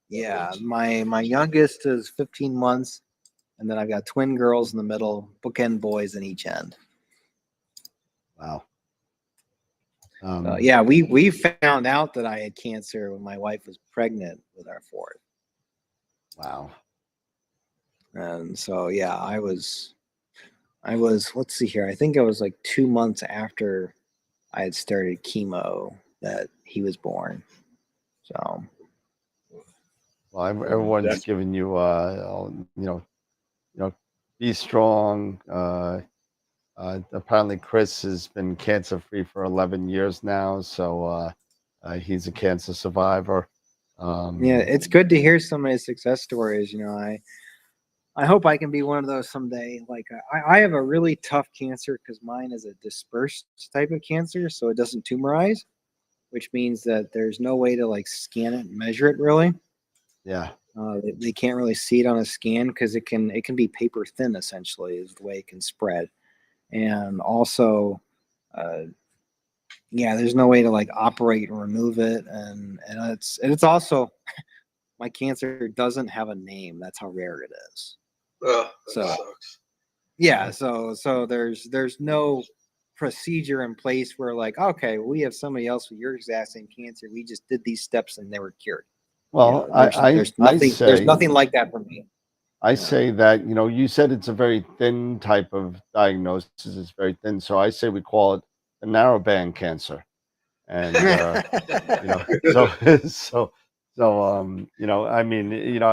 yeah, my youngest is 15 months, and then I've got twin girls in the middle, bookend boys in each end. Wow. Yeah, we found out that I had cancer when my wife was pregnant with our 4th. Wow. And so yeah, I was let's see here. I think it was like 2 months after I had started chemo that he was born. So Well, everyone's giving you you know, be strong. Apparently Chris has been cancer free for 11 years now, so he's a cancer survivor. yeah, Um it's good to hear some of his success stories. You know, I hope I can be one of those someday. Like I have a really tough cancer because mine is a dispersed type of cancer, so it doesn't tumorize, which means that there's no way to like scan it and measure it really. yeah. They can't really see it on a scan because it can be paper thin essentially is the way it can spread, and also, uh, yeah, there's no way to like operate and remove it, and it's also my cancer doesn't have a name. That's how rare it is. Oh, that So sucks. yeah, so there's no procedure in place where like, okay, we have somebody else with your exact same cancer. We just did these steps and they were cured. Well, There's nothing like that for me. I Yeah. say that, you know, you said it's a very thin type of diagnosis. It's very thin. So I say we call it a narrowband cancer. And you know, so you know, I mean, you know,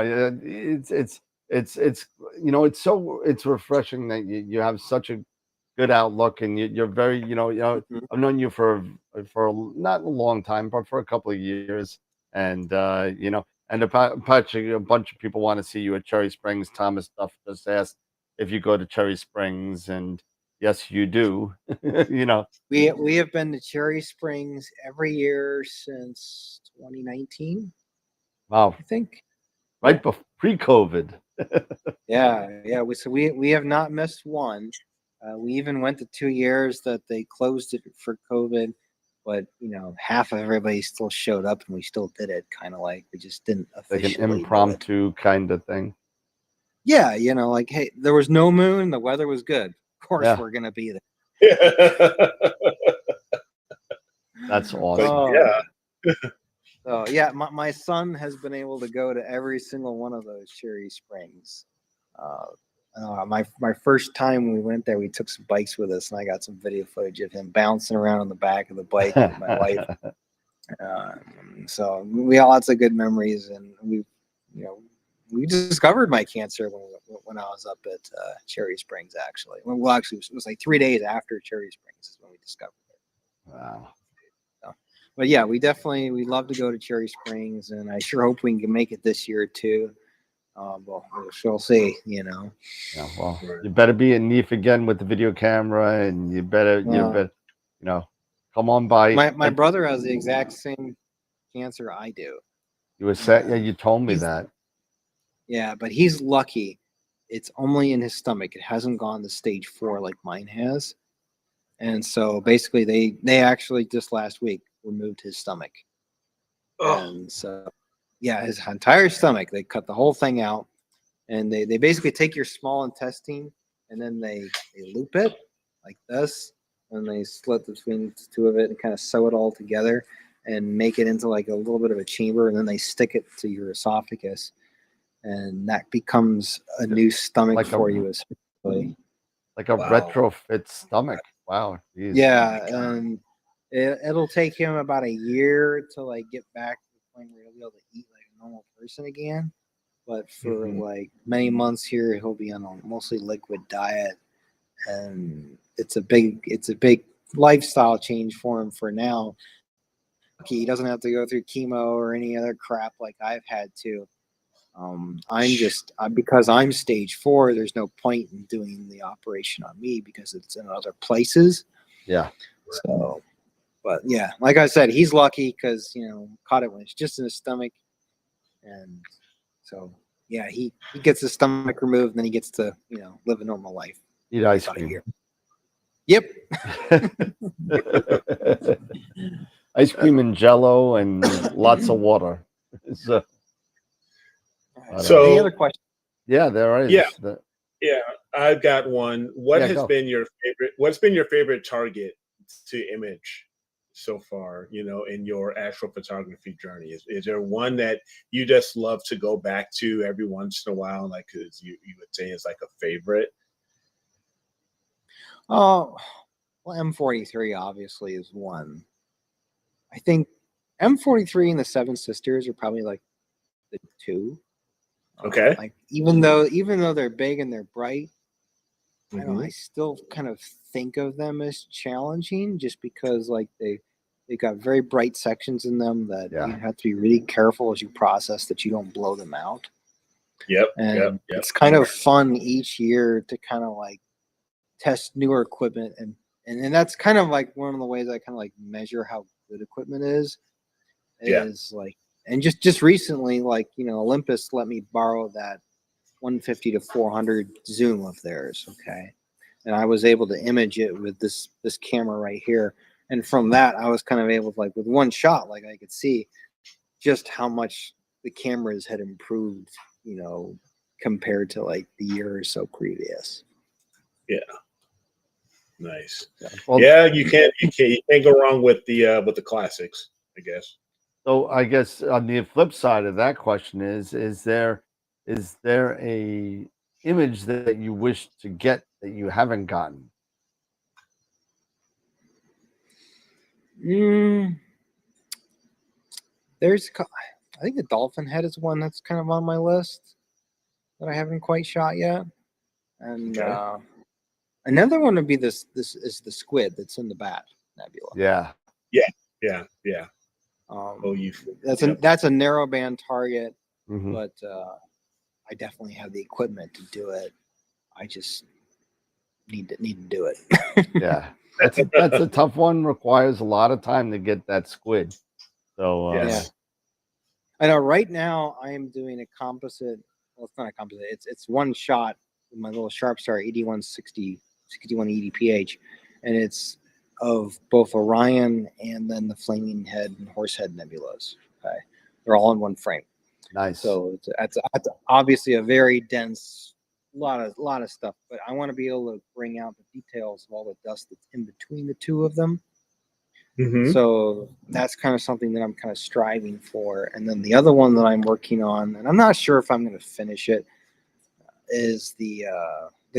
it's you know, it's refreshing that you have such a good outlook, and you're very, you know, Mhm. I've known you not a long time, but for a couple of years, and you know, and a bunch of people want to see you at Cherry Springs. Thomas Duff just asked if you go to Cherry Springs, and yes, you do. You know, We have been to Cherry Springs every year since 2019, wow, I think. right before pre-COVID. Yeah. We have not missed one. We even went to 2 years that they closed it for COVID, but you know, half of everybody still showed up and we still did it. Kind of like we just didn't Like an officially do it. impromptu kind of thing. Yeah, you know, like hey, there was no moon, the weather was good. Of course, Yeah, we're gonna be there. that's But awesome. Oh, yeah, so yeah, my son has been able to go to every single one of those Cherry Springs. My first time we went there, we took some bikes with us, and I got some video footage of him bouncing around on the back of the bike with my wife. So we had lots of good memories, and you know, we discovered my cancer when I was up at Cherry Springs. Actually, well, actually, it was like 3 days after Cherry Springs is when we discovered it. Wow. But yeah, we love to go to Cherry Springs, and I sure hope we can make it this year too. Well, we'll see, you know. Yeah, well, you better be in Neef again with the video camera, and you better, you know, come on by. My brother has the exact same cancer I do. You were set. Yeah, you told me that. Yeah, but he's lucky. It's only in his stomach. It hasn't gone to stage 4 like mine has. And so basically, they actually just last week removed his stomach. Oh. And so, yeah, his entire stomach. They cut the whole thing out, and they basically take your small intestine, and then they loop it like this, and they slit between the two of it and kind of sew it all together and make it into like a little bit of a chamber, and then they stick it to your esophagus, and that becomes a new stomach like for you, essentially. Like a retrofit stomach. Wow. Geez. Yeah, and it'll take him about a year to like get back to the point where he'll be able to eat like a normal person again. But for like many months here, he'll be on a mostly liquid diet, and it's a big lifestyle change for him for now. He doesn't have to go through chemo or any other crap like I've had to. Because I'm stage 4, there's no point in doing the operation on me because it's in other places. Yeah. So, but yeah, like I said, he's lucky because, you know, caught it when it's just in his stomach. And so, yeah, he gets his stomach removed and then he gets to, you know, live a normal life. Eat ice cream. Yep. Ice cream and Jello and lots of water. So any other questions? Yeah, there is. Yeah, I've got one. What's been your favorite target to image so far, you know, in your astrophotography journey? Is there one that you just love to go back to every once in a while, like you would say is like a favorite? Oh, well, M43 obviously is one. I think M43 and the Seven Sisters are probably like the two. Okay. Like even though they're big and they're bright, I still kind of think of them as challenging just because like they got very bright sections in them that you have to be really careful as you process that you don't blow them out. Yep. And it's kind of fun each year to kind of like test newer equipment and that's kind of like one of the ways I kind of like measure how good equipment is like, and just recently, like, you know, Olympus let me borrow that 150 to 400 zoom of theirs. Okay. And I was able to image it with this camera right here. And from that, I was kind of able to, like, with one shot, like I could see just how much the cameras had improved, you know, compared to like the year or so previous. Yeah. Nice. Well, yeah, you can't go wrong with the classics, I guess. So I guess on the flip side of that question is there a image that you wish to get that you haven't gotten? There's, I think the dolphin head is one that's kind of on my list that I haven't quite shot yet, and another one would be this is the squid that's in the Bat Nebula. Yeah. That's a narrowband target, but I definitely have the equipment to do it. I just need to do it. Yeah, that's a tough one. Requires a lot of time to get that squid. So I know. Right now, I am doing a composite. Well, it's not a composite. It's one shot with my little Sharpstar 8160 6180 PH, and it's of both Orion and then the Flaming Head and Horsehead nebulas. Okay, they're all in one frame. Nice. So it's obviously a very dense, lot of stuff. But I want to be able to bring out the details of all the dust that's in between the two of them. So that's kind of something that I'm kind of striving for. And then the other one that I'm working on, and I'm not sure if I'm going to finish it, is the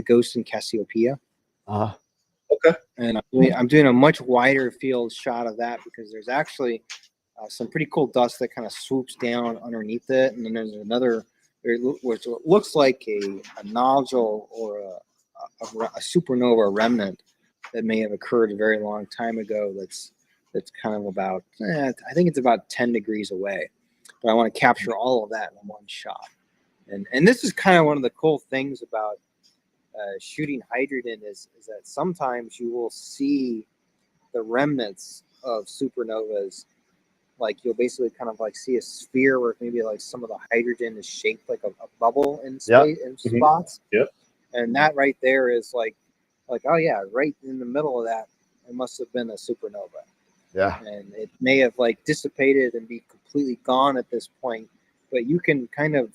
Ghost in Cassiopeia. Okay. And I'm doing a much wider field shot of that because there's actually some pretty cool dust that kind of swoops down underneath it, and then there's another which looks like a nodule or a supernova remnant that may have occurred a very long time ago. That's that's kind of about, I think it's about 10 degrees away. But I want to capture all of that in one shot. And this is kind of one of the cool things about shooting hydrogen is that sometimes you will see the remnants of supernovas. Like you'll basically kind of like see a sphere where maybe like some of the hydrogen is shaped like a bubble in space in spots. Yep. And that right there is like, oh yeah, right in the middle of that, it must have been a supernova. Yeah. And it may have like dissipated and be completely gone at this point, but you can kind of,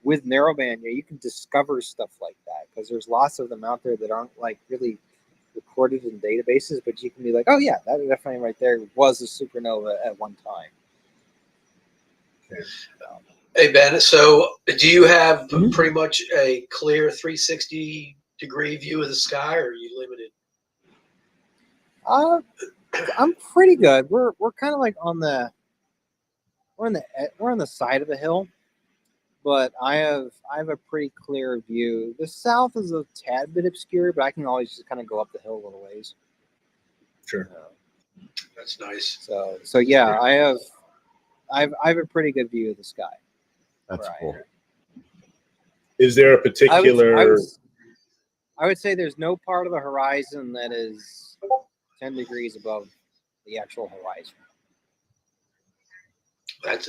with narrowband, you can discover stuff like that because there's lots of them out there that aren't like really recorded in databases, but you can be like, oh yeah, that definitely right there was a supernova at one time. Okay. Hey Ben, so do you have pretty much a clear 360-degree view of the sky, or are you limited? I'm pretty good. We're kind of like on the side of the hill, but I have a pretty clear view. The south is a tad bit obscure, but I can always just kind of go up the hill a little ways. Sure. That's nice. So yeah, I have a pretty good view of the sky. That's cool. Is there a particular? I would say there's no part of the horizon that is 10 degrees above the actual horizon.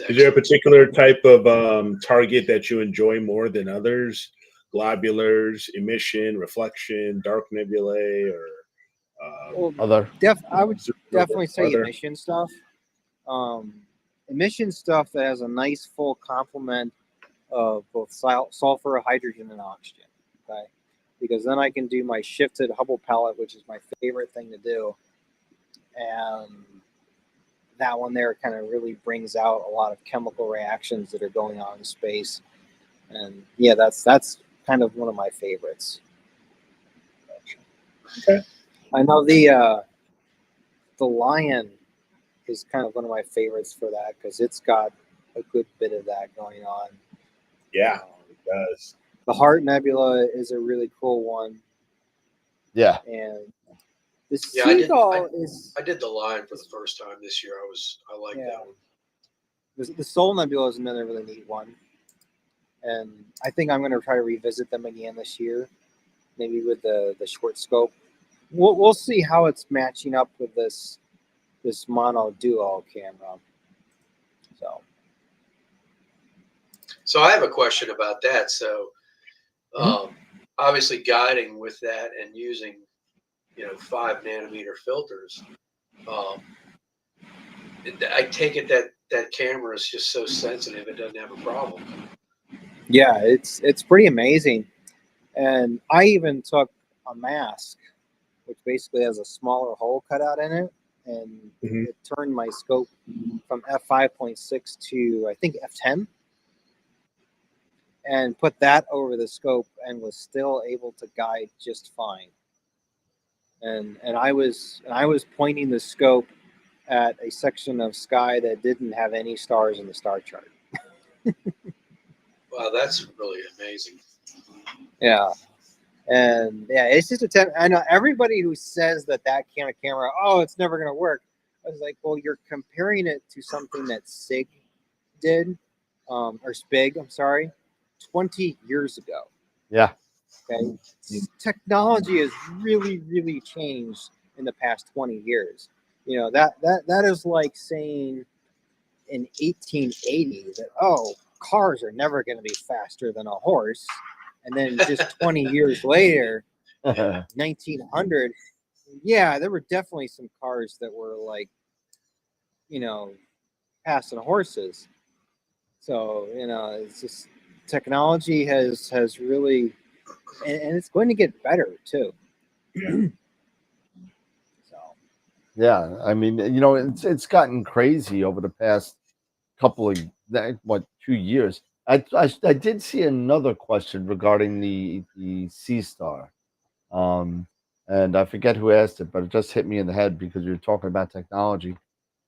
Is there a particular type of target that you enjoy more than others? Globulars, emission, reflection, dark nebulae, or other? I would definitely say emission stuff. Emission stuff that has a nice full complement of both sulfur, hydrogen, and oxygen. Okay, because then I can do my shifted Hubble pellet, which is my favorite thing to do, and that one there kind of really brings out a lot of chemical reactions that are going on in space. And yeah, that's kind of one of my favorites. Okay. I know the Lion is kind of one of my favorites for that because it's got a good bit of that going on. Yeah, it does. The Heart Nebula is a really cool one. Yeah. And the Seagull is. I did the Lion for the first time this year. I like that one. The Soul Nebula is another really neat one. And I think I'm going to try to revisit them again this year, maybe with the short scope. We'll see how it's matching up with this mono duo camera. So I have a question about that. So obviously guiding with that and using 5 nanometer filters. I take it that camera is just so sensitive it doesn't have a problem. Yeah, it's pretty amazing. And I even took a mask, which basically has a smaller hole cut out in it, and it turned my scope from f5.6 to I think f10, and put that over the scope, and was still able to guide just fine. And I was pointing the scope at a section of sky that didn't have any stars in the star chart. Wow, that's really amazing. Yeah. And yeah, it's just I know everybody who says that kind of camera, oh, it's never going to work. I was like, well, you're comparing it to something that SIG did, or SPIG, I'm sorry, 20 years ago. Yeah. Okay. Technology has really, really changed in the past 20 years. That is like saying in 1880 that, cars are never going to be faster than a horse. And then just 20 years later, 1900, yeah, there were definitely some cars that were like, passing horses. So, it's just technology has really, and it's going to get better too. Yeah, I mean, it's gotten crazy over the past couple of 2 years. I did see another question regarding the Sea Star, and I forget who asked it, but it just hit me in the head because you were talking about technology.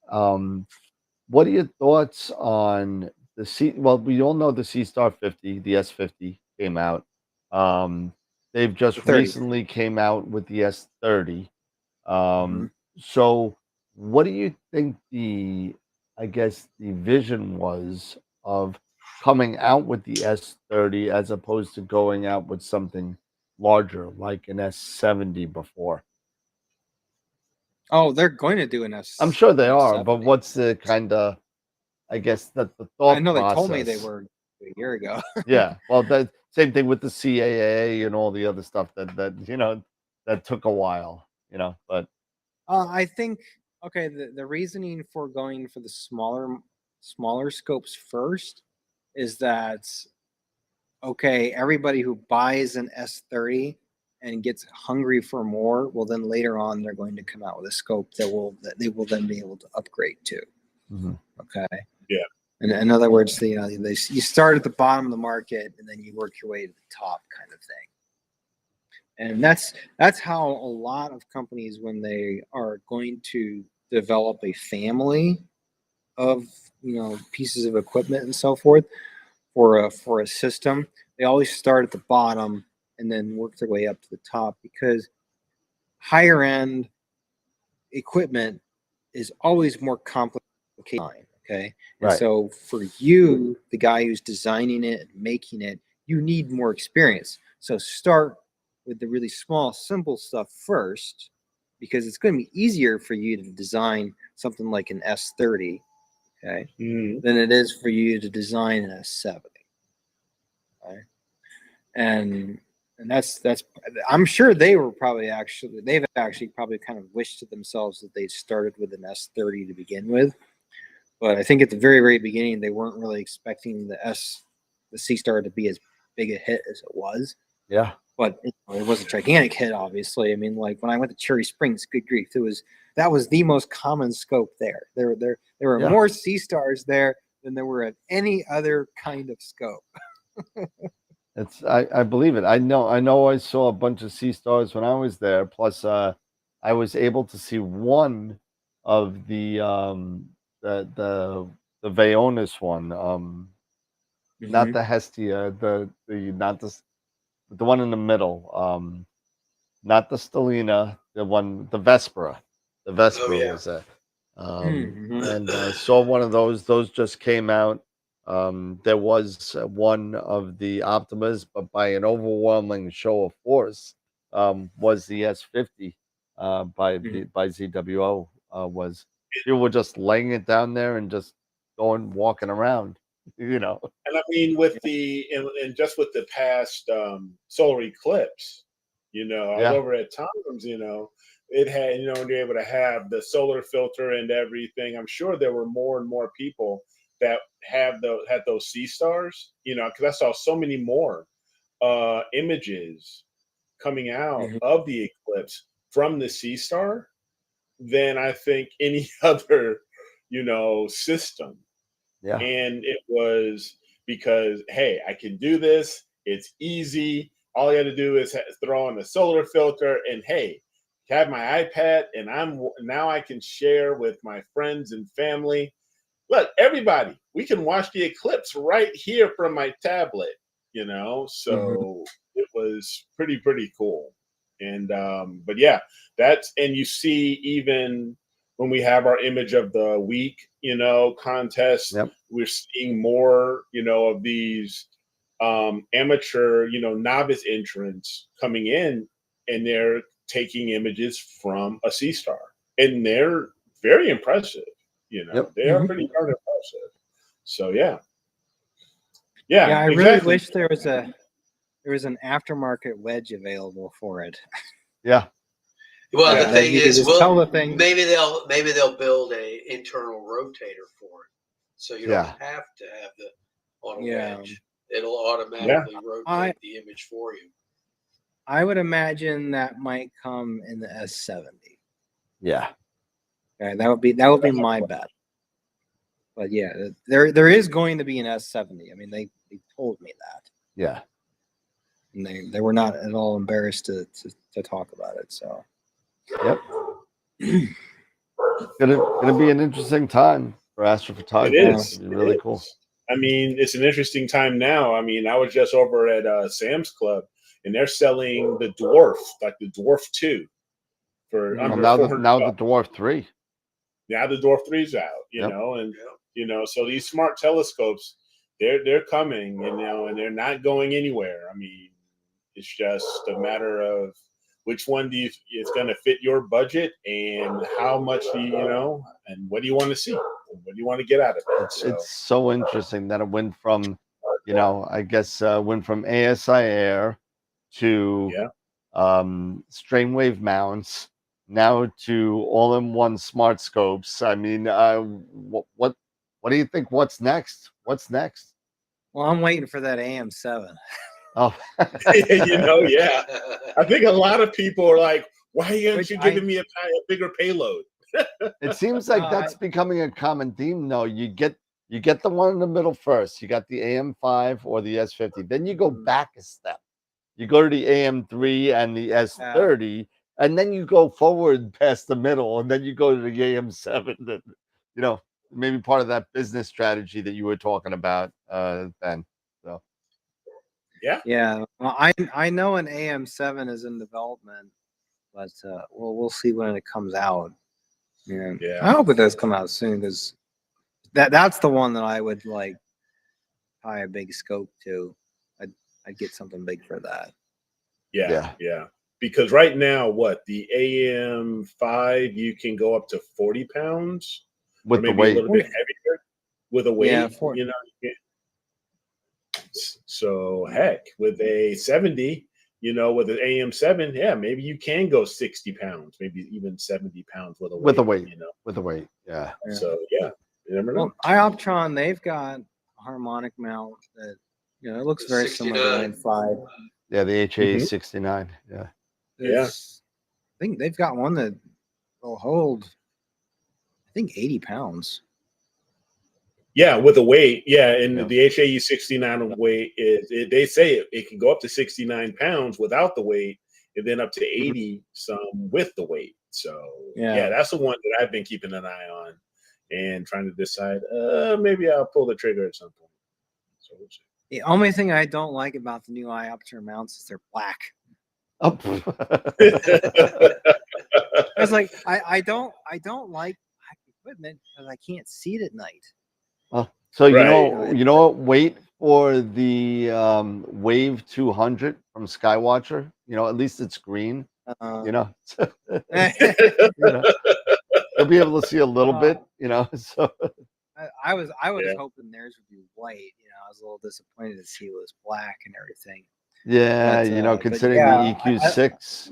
What are your thoughts on the Sea? Well, we all know the Sea Star 50, the S50 came out. They've just recently came out with the S30. So what do you think I guess the vision was of coming out with the S30 as opposed to going out with something larger like an S70 before? Oh, they're going to do I'm sure they an are, but S70. what's the kind of, I guess that the I thought know they told me they process? were a year ago. Yeah, well, the same thing with the CAA and all the other stuff that that took a while, but I think okay. The reasoning for going for the smaller scopes first is that okay, everybody who buys an S30 and gets hungry for more, well, then later on they're going to come out with a scope that they will then be able to upgrade to. Mhm. Okay. Yeah. And in other words, you start at the bottom of the market and then you work your way to the top, kind of thing. And that's how a lot of companies, when they are going to develop a family of pieces of equipment and so forth for a system, they always start at the bottom and then work their way up to the top, because higher end equipment is always more complicated. Okay. And Right. so for you, the guy who's designing it and making it, you need more experience. So start with the really small, simple stuff first, because it's going to be easier for you to design something like an S30, okay, than it is for you to design an S70. Okay? And that's I'm sure they've actually probably kind of wished to themselves that they started with an S30 to begin with. But I think at the very, very beginning, they weren't really expecting the C Star to be as big a hit as it was. Yeah. But it was a gigantic hit, obviously. I mean, like when I went to Cherry Springs, good grief, that was the most common scope there. There were Yeah. more C Stars there than there were at any other kind of scope. I believe it. I know I saw a bunch of sea stars when I was there. Plus, I was able to see one of the Vaonis one. Not the Hestia, the not the one in the middle. Not the Stellina, the one, the Vespera. The Vespera yeah. was a Mhm. and saw one of those. Those just came out. There was one of the Optimas, but by an overwhelming show of force, was the S50 by ZWO. Was People were just laying it down there and just walking around, And I mean, with and just with the past solar eclipse, I was Yeah, over at Tom's, it had, you're able to have the solar filter and everything. I'm sure there were more and more people that had those sea stars, because I saw so many more images coming out Mhm. of the eclipse from the sea star than I think any other, system. yeah, And it was because, hey, I can do this. It's easy. All you got to do is throw on the solar filter, and hey, have my iPad, and now I can share with my friends and family. Look, everybody, we can watch the eclipse right here from my tablet. Mhm. So it was pretty cool. And but yeah, and you see, even when we have our image of the week, contest, yep, we're seeing more, of these amateur, novice entrants coming in, and they're taking images from a sea star, and they're very impressive. yep. They are Mhm. pretty darn impressive. So yeah, Yeah, yeah, I really exactly. wish there was an aftermarket wedge available for it. Yeah, Well, Yeah. the That thing you could is, just well, tell the thing. maybe they'll build a internal rotator for it, so you don't yeah. have to have the on a Yeah. wedge. It'll Yeah. automatically I rotate the image for you. I would imagine that might come in the S70. Yeah. Okay, that would be my bet. But yeah, there is going to be an S70. I mean, they told me that, Yeah. and they were not at all embarrassed to talk about it. So Yep. Gonna be an interesting time for It astrophotography. is. It's gonna be It really cool. is. I mean, it's an interesting time now. I mean, I was just over at Sam's Club, and they're selling the dwarf, like the dwarf 2, for Well, under Mhm. now $400. the Dwarf 3. Now the Dwarf 3's out, you know, and so these smart telescopes, they're coming, and they're not going anywhere. I mean, it's just a matter of which one is going to fit your budget, and how much and what do you want to see, what do you want to get out of it. It's so interesting that it went from, I guess went from ASI Air to strainwave mounts, now to all-in-one smart scopes. I mean, what do you think? What's next? Well, I'm waiting for that AM7. Oh, yeah. I think a lot of people are like, why aren't you giving me a bigger payload? It seems like that's becoming a common theme, though. You get the one in the middle first. You got the AM5 or the S50. Then you go back a step. You go to the AM3 and the S30, and then you go forward past the middle, and then you go to the AM7. That, maybe part of that business strategy that you were talking about, Ben. So. Yeah. Well, I know an AM7 is in development, but we'll see when it comes out. Yeah. I hope it does come out soon, because that's the one that I would like tie a big scope to. I'd get something big for that. Yeah. Because right now, the AM5, you can go up to 40 pounds with the weight, a little bit heavier with a weight. Yeah, so heck, with a 70, with an AM7, maybe you can go 60 pounds, maybe even 70 pounds with a weight. With a weight, yeah. So you never know. Well, Ioptron, they've got a harmonic mount that it looks very similar to AM5. Yeah, the HA69. Yeah. I think they've got one that will hold, I think, 80 pounds. Yeah, with a weight. Yeah, and the HAE69 weight they say it can go up to 69 pounds without the weight, and then up to 80 some with the weight. So that's the one that I've been keeping an eye on and trying to decide. Maybe I'll pull the trigger at some point. So we'll see. The only thing I don't like about the new Ioptron mounts is they're black. Oh. It's like I don't like black equipment because I can't see it at night. So you know what? Wait for the Wave 200 from Skywatcher. At least it's green. You'll be able to see a little bit. So I was hoping theirs would be white. I was a little disappointed to see it was black and everything. Yeah, considering the EQ6,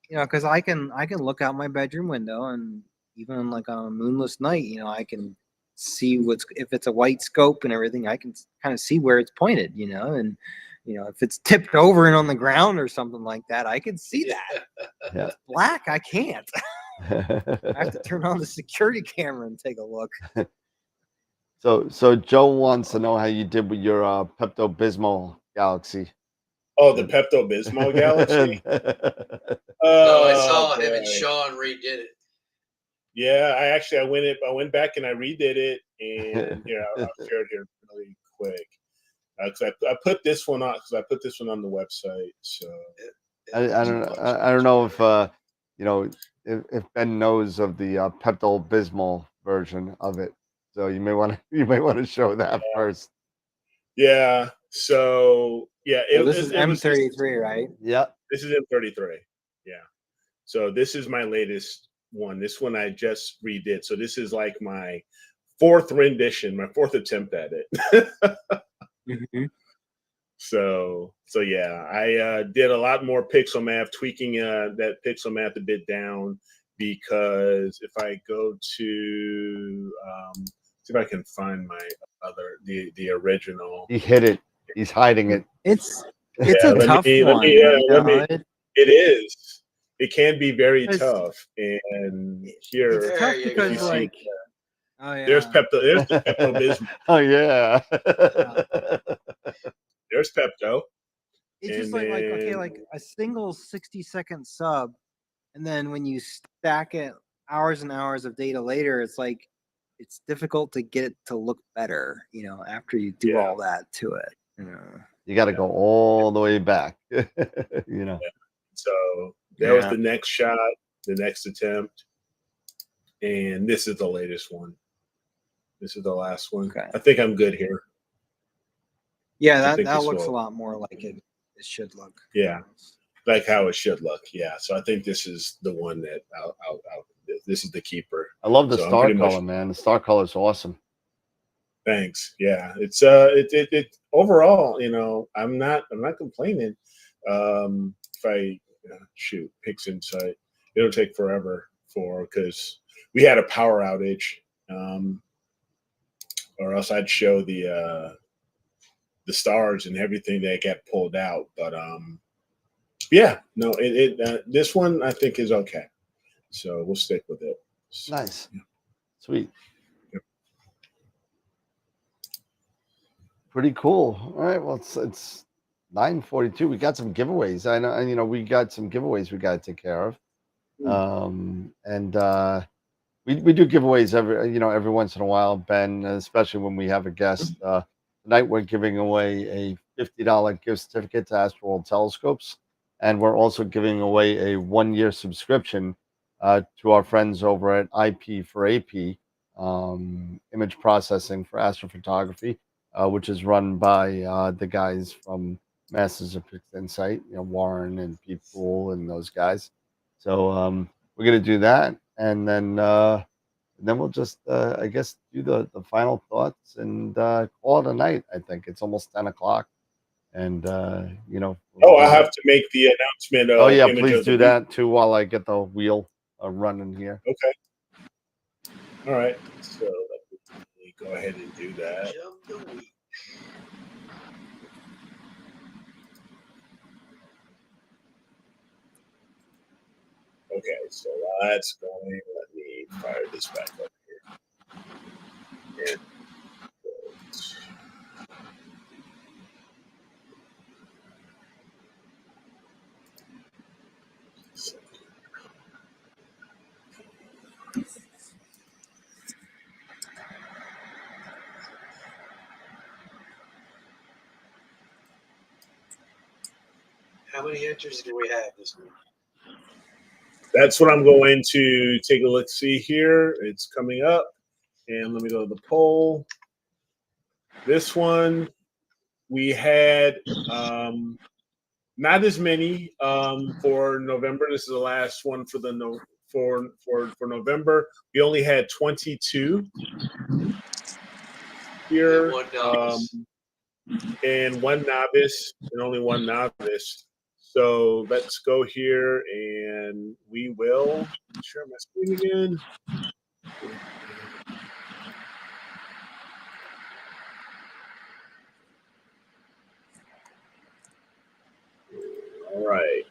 because I can look out my bedroom window, and even like on a moonless night, I can see if it's a white scope and everything, I can kind of see where it's pointed, and if it's tipped over and on the ground or something like that, I can see that. Yeah. It's black, I can't. I have to turn on the security camera and take a look. So Joe wants to know how you did with your Pepto-Bismol Galaxy. Oh, the Pepto-Bismol Galaxy. I saw him and Sean redid it. Yeah, I went back and I redid it, and I'll share it here really quick. Because I put this one on on the website. So I don't know if if Ben knows of the Pepto-Bismol version of it. So you may want to show that first. Yeah. So this is M33, right? Yeah. This is M33. Yeah. So this is my latest one. This one I just redid. So this is like my fourth rendition, my fourth attempt at it. Mm-hmm. So yeah, I did a lot more pixel math, tweaking that pixel math a bit down, because if I go to see if I can find my the original. He hid it. He's hiding it. It's a tough one. It is. It can be very tough. And here, it's tough because there's the Pepto-Bismol. Oh yeah. There's Pepto. It's just like a single 60-second sub, and then when you stack it hours and hours of data later, it's like it's difficult to get it to look better, after you do all that to it. You got to go all the way back. So that was the next shot, the next attempt. and this is the latest one. This is the last one. Okay. I think I'm good here. Yeah, I that, think that this looks will- a lot more like it should look. Yeah, like how it should look. Yeah, so I think this is the one that this is the keeper. I love the So I'm star pretty much- color, man. The star color is awesome. Thanks. Yeah, it's it overall, you know, I'm not complaining. If I shoot Pix Insight, it'll take forever because we had a power outage, or else I'd show the stars and everything that got pulled out. But yeah, no, this one I think is okay, so we'll stick with it. So, Nice. yeah. Sweet. Yep. Pretty cool. All right. Well, it's 9:42. We got some giveaways. I know, and you know, we got some giveaways we got to take care of. And we do giveaways every once in a while, Ben, especially when we have a guest. Tonight we're giving away a $50 gift certificate to AstroWorld Telescopes, and we're also giving away a 1-year subscription to our friends over at IP4AP, image processing for astrophotography, which is run by the guys from Masters of Pix Insight, you know, Warren and Pete Poole and those guys. So we're gonna do that, and then we'll just I guess do the final thoughts and call it a night. I think it's almost 10 o'clock, and you know. Oh, I have to make the announcement. Oh yeah, image please of the do week. that too while I get the wheel running here. Okay. All right. So let me go ahead and do that. Image of the week. Okay, so that's going. Let me fire this back up here. And How many entries do we have this week? that's what I'm going to take a look. See here, it's coming up, and let me go to the poll. This one we had not as many for November. This is the last one for the for November. We only had 22 here, And one novice. and one novice, and only one novice. So let's go here, and we will share my screen again. All right.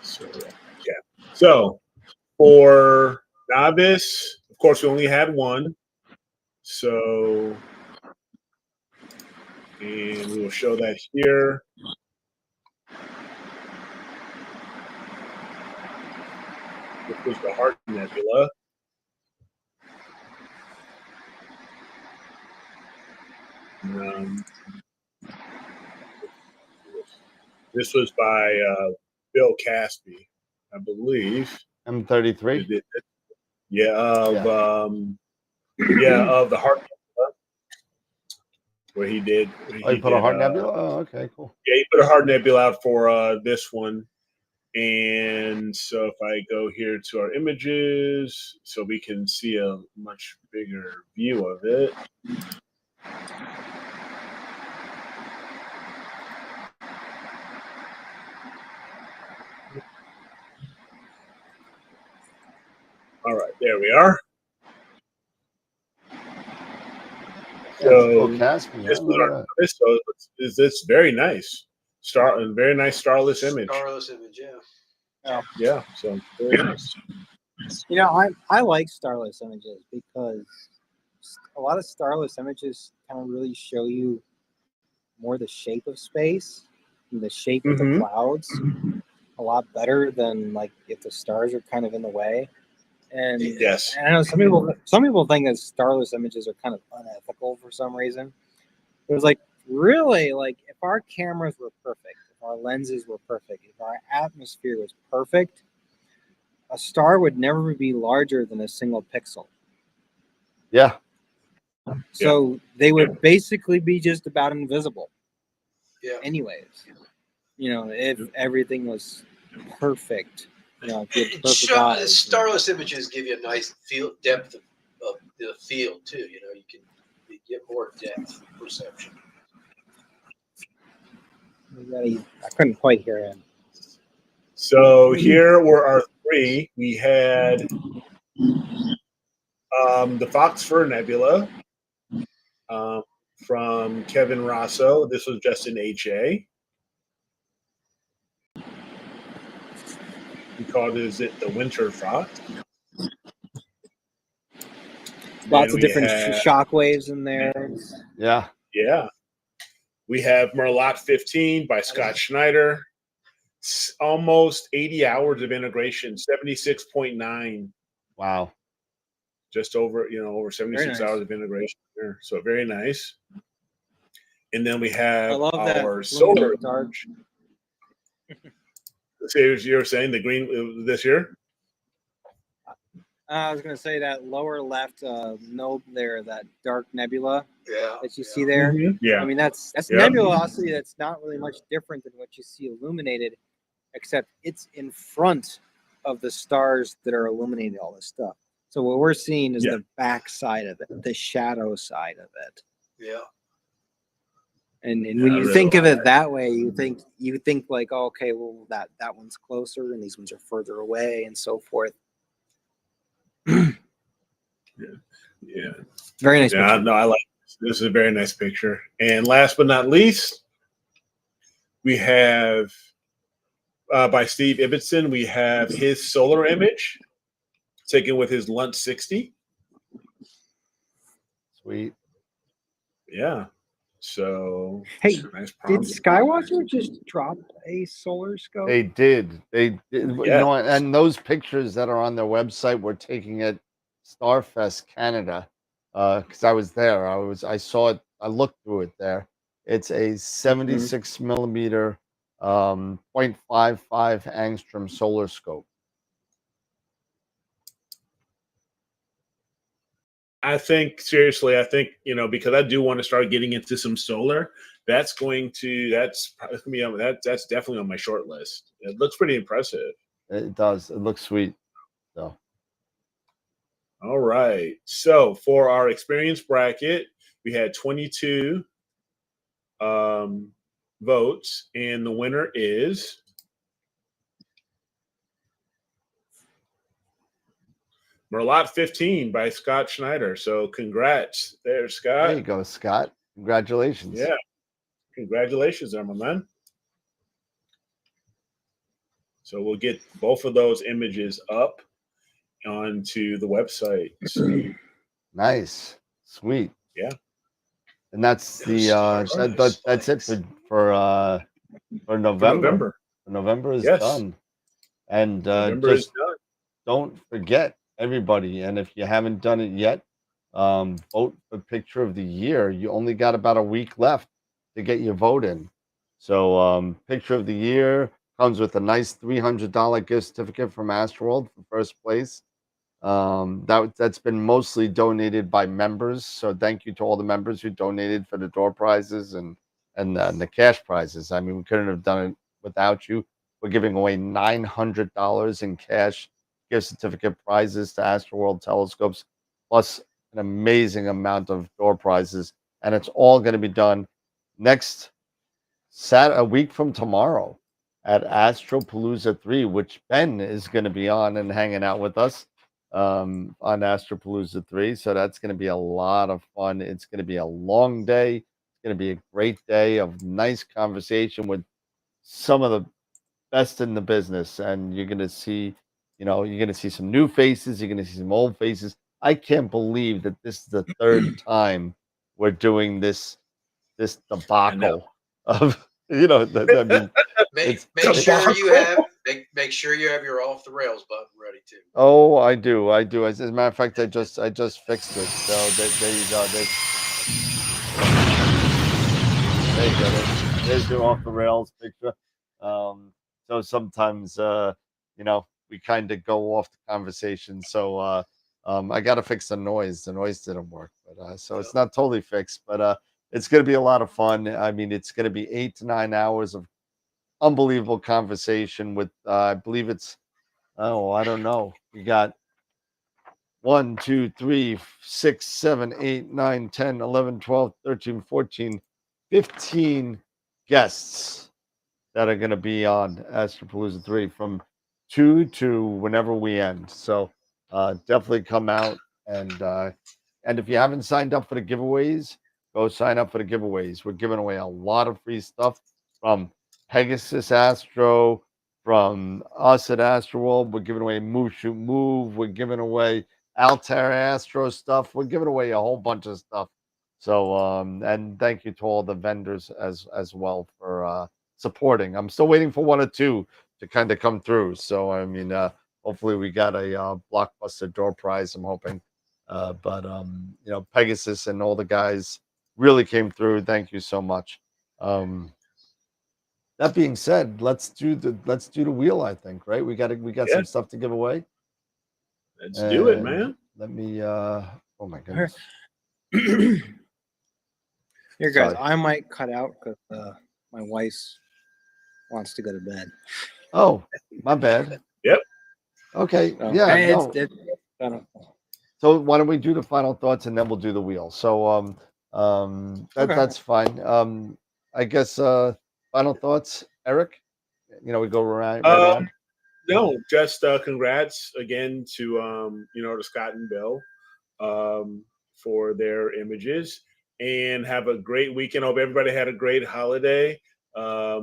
So yeah. So for novice, of course, we only had one. So, and we will show that here. This was the Heart Nebula. This was by Bill Caspi, I believe. M33. Yeah, of of the Heart Nebula, where he did. Oh, you put a Heart Nebula? Oh, okay, cool. Yeah, he put a Heart Nebula out for this one. And so if I go here to our images, so we can see a much bigger view of it. All right, there we are. Yeah, So Caspi. this was our so it's very nice. Very nice starless image. Starless image, yeah. Yeah, so very nice. You know, I like starless images because a lot of starless images kind of really show you more the shape of space and the shape of the clouds a lot better than like if the stars are kind of in the way. And yes, and I know some people think that starless images are kind of unethical for some reason. It was like really like if our cameras were perfect, if our lenses were perfect, if our atmosphere was perfect, a star would never be larger than a single pixel. Yeah. So they would basically be just about invisible. Yeah. Anyways, if everything was perfect, if you had perfect eyes, starless images give you a nice depth of the field too. You get more depth perception. I couldn't quite hear him. So here were our three. We had the Fox Fur Nebula from Kevin Rosso. This was just an HA. He called it the Winter Fox. Lots of different shock waves in there. Yeah. Yeah. We have Merlot 15 by Scott Schneider. Almost 80 hours of integration, 76.9. Wow. Just over 76 hours of integration there. So very nice. And then we have our solar. Dark. So you were saying the green this year? I was going to say that lower left node there, that dark nebula that you see there. Mm-hmm. Yeah. I mean, that's nebulosity that's not really much different than what you see illuminated, except it's in front of the stars that are illuminating all this stuff. So what we're seeing is the back side of it, the shadow side of it. Yeah. And when you think of it that way, you think like, oh, okay, well that one's closer and these ones are further away and so forth. Yeah. Very nice picture. No, I like this. This is a very nice picture. And last but not least, we have by Steve Ibbotson, we have his solar image taken with his Lunt 60. Sweet. Yeah. So hey, nice did Skywatcher just drop a solar scope? They did. They did. Yeah. And those pictures that are on their website were taken at Starfest Canada. Because I was there. I saw it. I looked through it there. It's a 76 millimeter 0.55 angstrom solar scope. I think seriously, because I do want to start getting into some solar, that's definitely on my short list. It looks pretty impressive. It does. It looks sweet. So all right. So for our experience bracket, we had 22 votes, and the winner is Merlot 15 by Scott Schneider. So congrats there, Scott. there you go, Scott. Congratulations. Yeah. Congratulations there, my man. So we'll get both of those images up onto the website. So, nice. Sweet. Yeah. And that's that's it for November. November is done. And November is done. Don't forget, everybody, and if you haven't done it yet, vote for Picture of the Year. You only got about a week left to get your vote in. So Picture of the Year comes with a nice $300 gift certificate from AstroWorld for first place. That's been mostly donated by members. So thank you to all the members who donated for the door prizes and the cash prizes. I mean, we couldn't have done it without you. We're giving away $900 in cash gift certificate prizes to AstroWorld telescopes, plus an amazing amount of door prizes. And it's all going to be done next a week from tomorrow at Astropalooza 3, which Ben is going to be on and hanging out with us on Astropalooza 3. So that's going to be a lot of fun. It's going to be a long day. It's going to be a great day of nice conversation with some of the best in the business. And you're going to see, you're going to see some new faces. You're going to see some old faces. I can't believe that this is the third time we're doing this debacle of, I mean, make sure you have your off the rails button ready too. Oh, I do. As a matter of fact, I just fixed it. So there you go. There you go. There's your off the rails picture. So sometimes, we we kind of go off the conversation. So I got to fix the noise. The noise didn't work, but so it's not totally fixed. But it's going to be a lot of fun. I mean, it's going to be 8 to 9 hours of unbelievable conversation with. I believe it's. Oh, I don't know. We got 1, 2, 3, 6, 7, 8, 9, 10, 11, 12, 13, 14, 15 guests that are going to be on Astropalooza 3 from 2 to whenever we end. So definitely come out and if you haven't signed up for the giveaways, go sign up for the giveaways. We're giving away a lot of free stuff from Pegasus Astro, from us at AstroWorld. We're giving away Move Shoot Move. We're giving away Altair Astro stuff. We're giving away a whole bunch of stuff. So and thank you to all the vendors as well for supporting. I'm still waiting for 1 or 2 to kind of come through. So I mean, hopefully we got a blockbuster door prize. I'm hoping, but you know, Pegasus and all the guys really came through. Thank you so much. That being said, let's do the wheel. I think, right? We got some stuff to give away. Let's do it, man. Let me. Oh my goodness. Here, guys. Sorry. I might cut out because my wife wants to go to bed. Oh, my bad. Yep. Okay. So, Yeah. hey, No. So why don't we do the final thoughts and then we'll do the wheel. So that's fine. I guess final thoughts, Eric. You know, we go around. Right around. No, just congrats again to you know, to Scott and Bill for their images, and have a great weekend. Hope everybody had a great holiday. Yeah,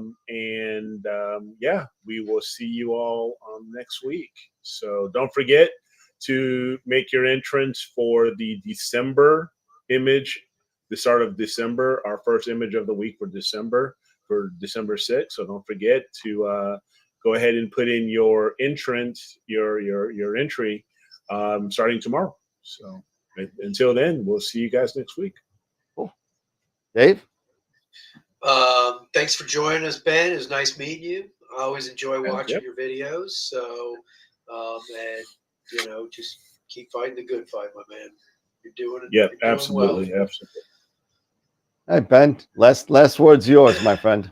we will see you all next week. So don't forget to make your entrance for the December image, the start of December, our first image of the week for December 6th. So don't forget to go ahead and put in your entrance, your entry starting tomorrow. So until then, we'll see you guys next week. Cool. Dave? Thanks for joining us, Ben. It was nice meeting you. I always enjoy watching your videos. So, and you know, just keep fighting the good fight, my man. You're doing it. Yeah, you're absolutely, doing well. absolutely. Hey, Ben. Last words yours, my friend.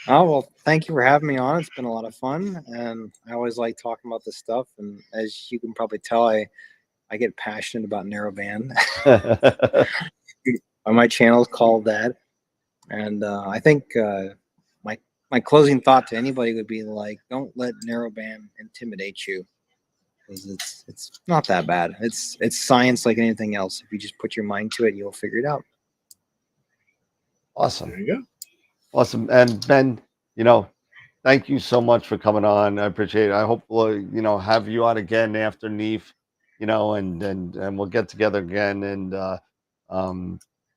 Oh, well, thank you for having me on. It's been a lot of fun, and I always like talking about this stuff. And as you can probably tell, I get passionate about narrowband. My channel is called that, and I think my closing thought to anybody would be like, don't let narrowband intimidate you, because it's not that bad. It's science like anything else. If you just put your mind to it, you'll figure it out. Awesome. There you go. Awesome. And Ben, you know, thank you so much for coming on. I appreciate it. I hope we'll, you know, have you on again after NEAF, you know, and we'll get together again. And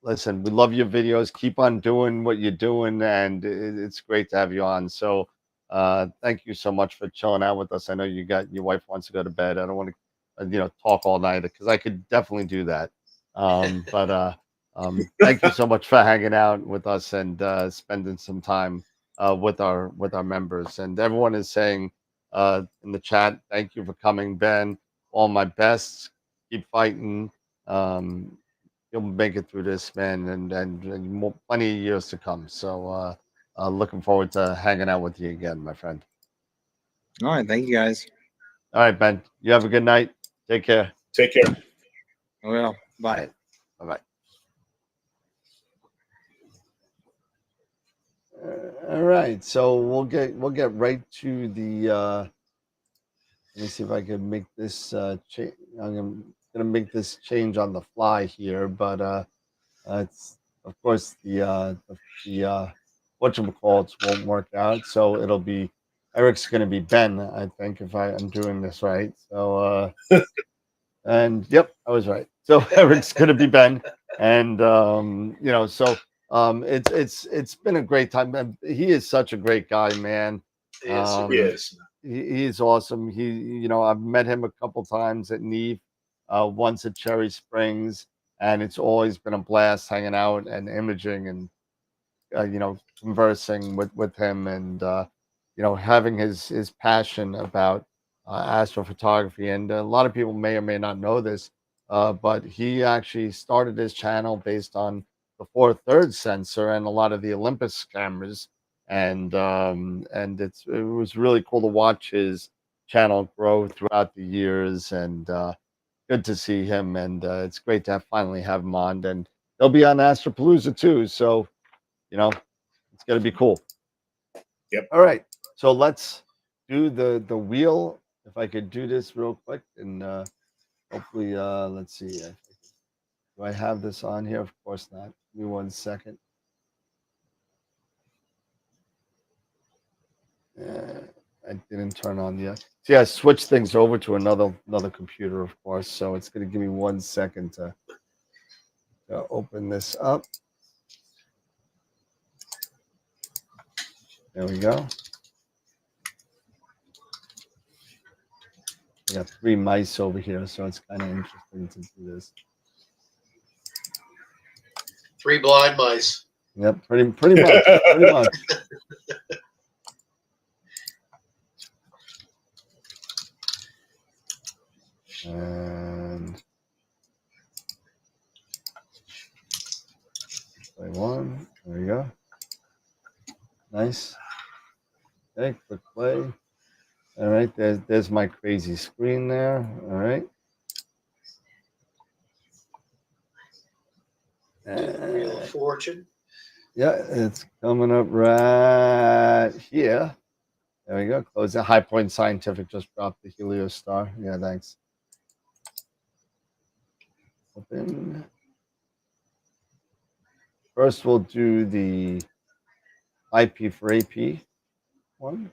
listen, we love your videos. Keep on doing what you're doing, and it's great to have you on. So thank you so much for chilling out with us. I know your wife wants to go to bed. I don't want to, you know, talk all night, because I could definitely do that. But thank you so much for hanging out with us and spending some time with our members. And everyone is saying in the chat, thank you for coming, Ben. All my best. Keep fighting. You'll make it through this, man, and more, plenty of years to come. So looking forward to hanging out with you again, my friend. All right, thank you guys. All right, Ben. You have a good night. Take care. Take care. Well, bye. Bye bye. All right, so we'll get right to the. Let me see if I can make this change. I'm gonna make this change on the fly here, but it's of course the whatchamacallits won't work out, so it'll be Eric's gonna be Ben, I think, if I'm doing this right. So and yep, I was right. So Eric's gonna be Ben, and you know, so it's been a great time. He is such a great guy, man. Yes. He's awesome. You know, I've met him a couple times at NEAF, once at Cherry Springs, and it's always been a blast hanging out and imaging and you know, conversing with him. And having his passion about astrophotography. And a lot of people may or may not know this, but he actually started his channel based on the 4/3 sensor and a lot of the Olympus cameras. And it was really cool to watch his channel grow throughout the years, and good to see him. And it's great to finally have him on, and he'll be on Astropalooza too. So it's gonna be cool. Yep. All right. So let's do the wheel. If I could do this real quick, and hopefully, let's see. Do I have this on here? Of course not. Give me 1 second. I didn't turn on yet. See, I switched things over to another computer, of course. So it's going to give me 1 second to open this up. There we go. I got 3 mice over here, so it's kind of interesting to do this. 3 blind mice. Yep, pretty much. Pretty much. And play 1. There you go. Nice. Okay, click play. All right, there's my crazy screen there. All right. Wheel of Fortune. Yeah, it's coming up right here. There we go. Close it. High Point Scientific just dropped the Helios star. Yeah, thanks. Open. First, we'll do the IP for AP one.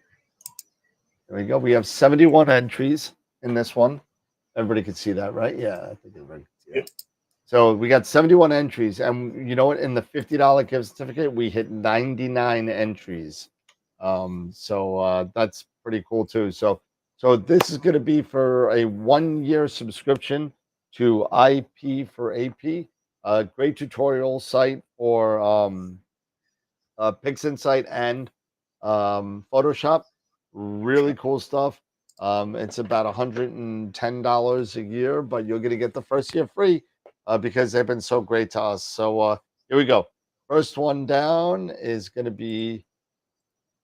There we go. We have 71 entries in this one. Everybody can see that, right? Yeah, I think everybody can see it. So we got 71 entries, and you know what? In the $50 gift certificate, we hit 99 entries. So that's pretty cool too. So this is going to be for a 1-year subscription to IP for AP, a great tutorial site for PixInsight and Photoshop. Really cool stuff. It's about $110 a year, but you're going to get the first year free because they've been so great to us. So here we go. First one down is going to be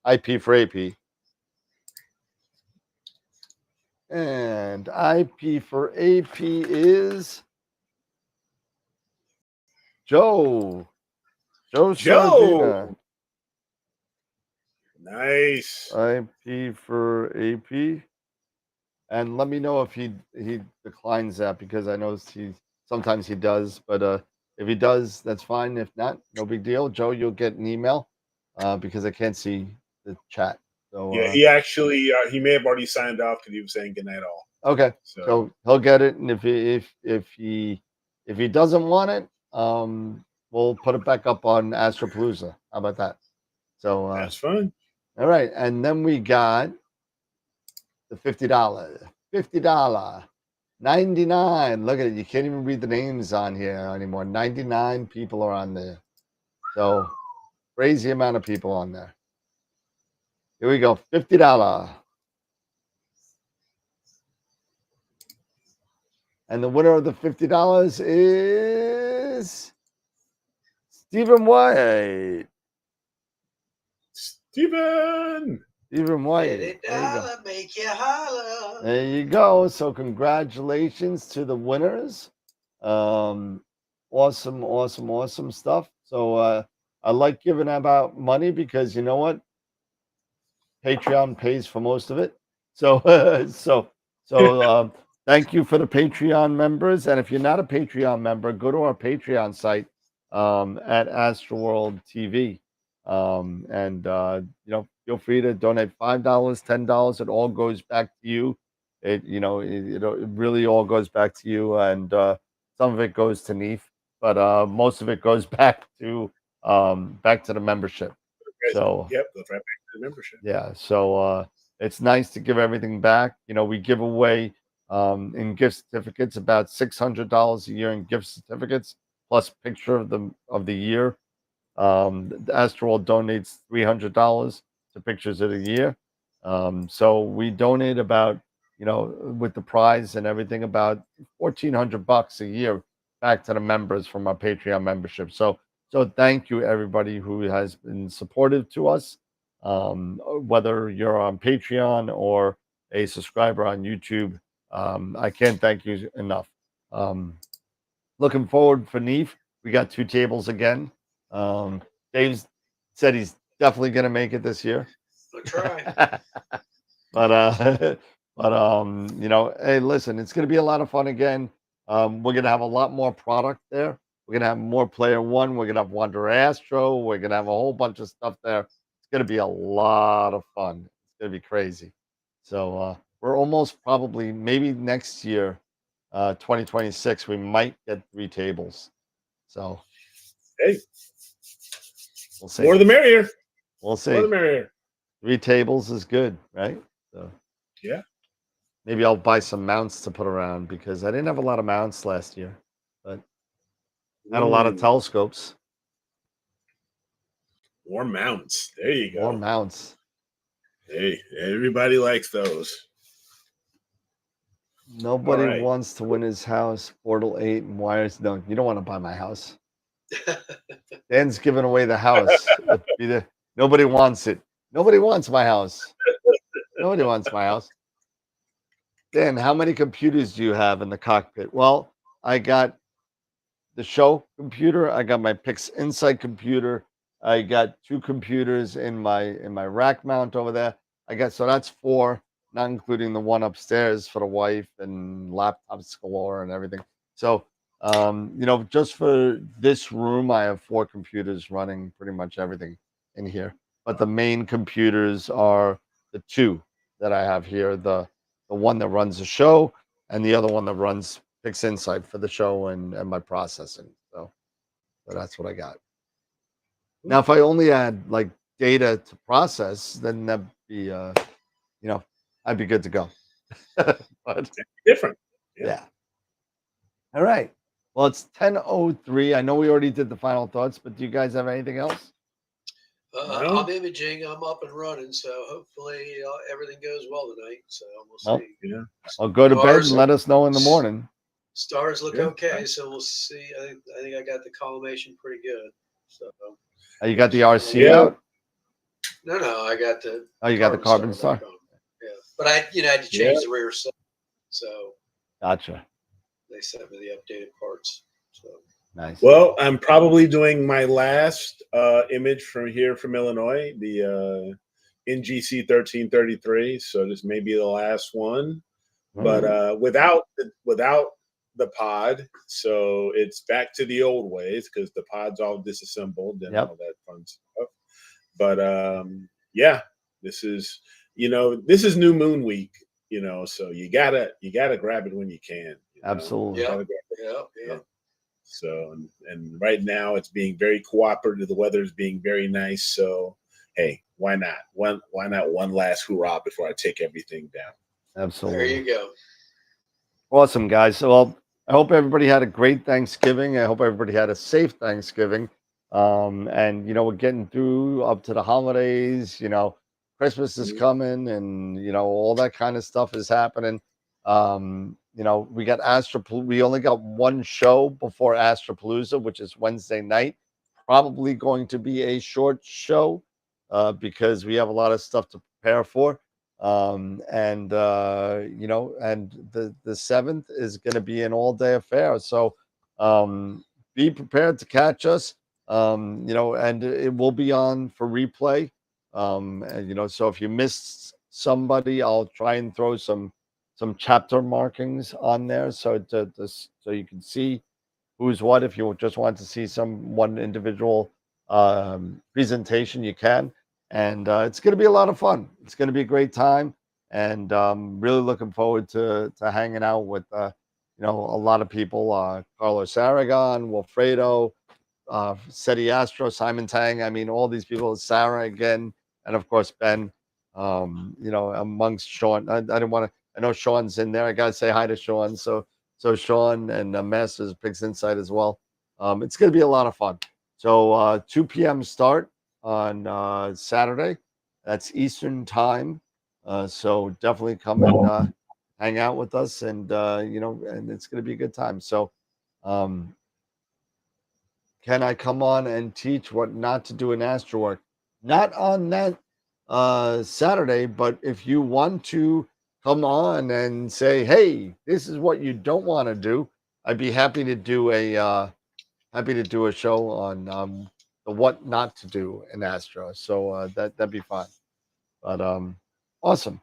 IP for AP. And IP for AP is Joe. Joe Sardina. Nice. IP for AP. And let me know if he declines that, because I know sometimes he does, but if he does, that's fine. If not, no big deal. Joe, you'll get an email because I can't see the chat. So yeah, he actually he may have already signed off because he was saying good night all. Okay, so he'll get it, and if he doesn't want it, we'll put it back up on Astropalooza. How about that? So that's fine. All right, and then we got the $50, 99. Look at it. You can't even read the names on here anymore. 99 people are on there. So crazy amount of people on there. Here we go. $50. And the winner of the $50 is Stephen White. Stephen White. $50 make you holler. There you go. So congratulations to the winners. Awesome stuff. So I like giving about money because you know what? Patreon pays for most of it. So thank you for the Patreon members. And if you're not a Patreon member, go to our Patreon site at AstroWorld TV. And feel free to donate $5, $10. It all goes back to you. It really all goes back to you, and some of it goes to Neef, but most of it goes back to the membership. So yep, goes right back to the membership. Yeah, so it's nice to give everything back. We give away in gift certificates about $600 a year in gift certificates, plus picture of the year. The AstroWorld donates $300 to pictures of the year. So we donate about, with the prize and everything, about $1,400 a year back to the members from our Patreon membership. So thank you everybody who has been supportive to us, whether you're on Patreon or a subscriber on YouTube. I can't thank you enough. Looking forward for Neve. We got 2 tables again. Dave's said he's definitely going to make it this year. I'll try. But hey, listen, it's going to be a lot of fun again. We're going to have a lot more product there. We're going to have more Player One. We're going to have Wonder Astro. We're going to have a whole bunch of stuff there. It's going to be a lot of fun. It's going to be crazy. So we're almost probably, maybe next year, 2026, we might get 3 tables. So hey, we'll see. More the merrier. We'll see. More the merrier. 3 tables is good, right? So yeah. Maybe I'll buy some mounts to put around, because I didn't have a lot of mounts last year, but I had a lot of telescopes. More mounts. There you go. More mounts. Hey, everybody likes those. Nobody wants to win his house. Portal 8 and wires. No, you don't want to buy my house. Dan's giving away the house. Nobody wants it. Nobody wants my house. Nobody wants my house. Dan, how many computers do you have in the cockpit? Well, I got the show computer. I got my Pix Insight computer. I got 2 computers in my rack mount over there. So that's 4, not including the one upstairs for the wife and laptops galore and everything. So, just for this room, I have 4 computers running pretty much everything in here. But the main computers are the 2 that I have here. The one that runs the show, and the other one that runs Pix Insight for the show and my processing. So that's what I got. Now, if I only had like data to process, then that'd be, I'd be good to go. But different. Yeah. All right. Well, it's 10:03. I know we already did the final thoughts, but do you guys have anything else? No. I'm imaging. I'm up and running, so hopefully everything goes well tonight. So we'll see. Yeah. I'll go to bed and let us know in the morning. Stars look okay, so we'll see. I think I got the collimation pretty good. So. You got the RC out? No, I got the. Oh, you got the carbon star. Yeah, but I had to change the rear set, so. Gotcha. They sent me the updated parts. So. Nice. Well, I'm probably doing my last image from Illinois, the NGC 1333. So this may be the last one, but without the pod. So it's back to the old ways, because the pod's all disassembled and all that fun stuff. But yeah, this is New Moon Week, so you gotta grab it when you can. Absolutely. Yeah. So, and right now it's being very cooperative. The weather's being very nice. So, hey, why not? Why not one last hurrah before I take everything down? Absolutely. There you go. Awesome, guys. So, well, I hope everybody had a great Thanksgiving. I hope everybody had a safe Thanksgiving. And we're getting through up to the holidays. Christmas is coming, and all that kind of stuff is happening. We got we only got one show before Astropalooza, which is Wednesday night. Probably going to be a short show, because we have a lot of stuff to prepare for. And the 7th is going to be an all-day affair. So be prepared to catch us. And it will be on for replay. So if you missed somebody, I'll try and throw some chapter markings on there, so you can see who's what. If you just want to see one individual presentation, you can. And it's going to be a lot of fun. It's going to be a great time, and really looking forward to hanging out with a lot of people. Carlos Aragon, Wilfredo, Seti Astro, Simon Tang. I mean, all these people. Sarah again, and of course Ben. Amongst Sean, I didn't want to. I know Sean's in there. I gotta say hi to Sean. So Sean and Masters Pix Insight as well. It's gonna be a lot of fun. So 2 p.m. start on Saturday. That's Eastern time. So definitely come and hang out with us, and and it's going to be a good time. So, um, can I come on and teach what not to do in AstroWorld? Not on that Saturday, but if you want to come on and say, "Hey, this is what you don't want to do," I'd be happy to do a show on the what not to do in Astro. So that'd be fun. But awesome.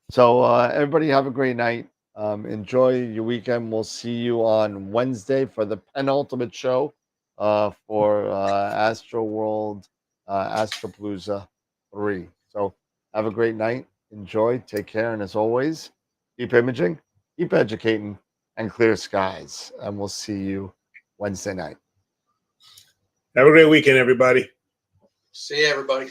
So everybody have a great night. Enjoy your weekend. We'll see you on Wednesday for the penultimate show for Astro World Astropalooza 3. So have a great night. Enjoy. Take care. And as always, keep imaging, keep educating, and clear skies. And we'll see you Wednesday night. Have a great weekend, everybody. See you, everybody.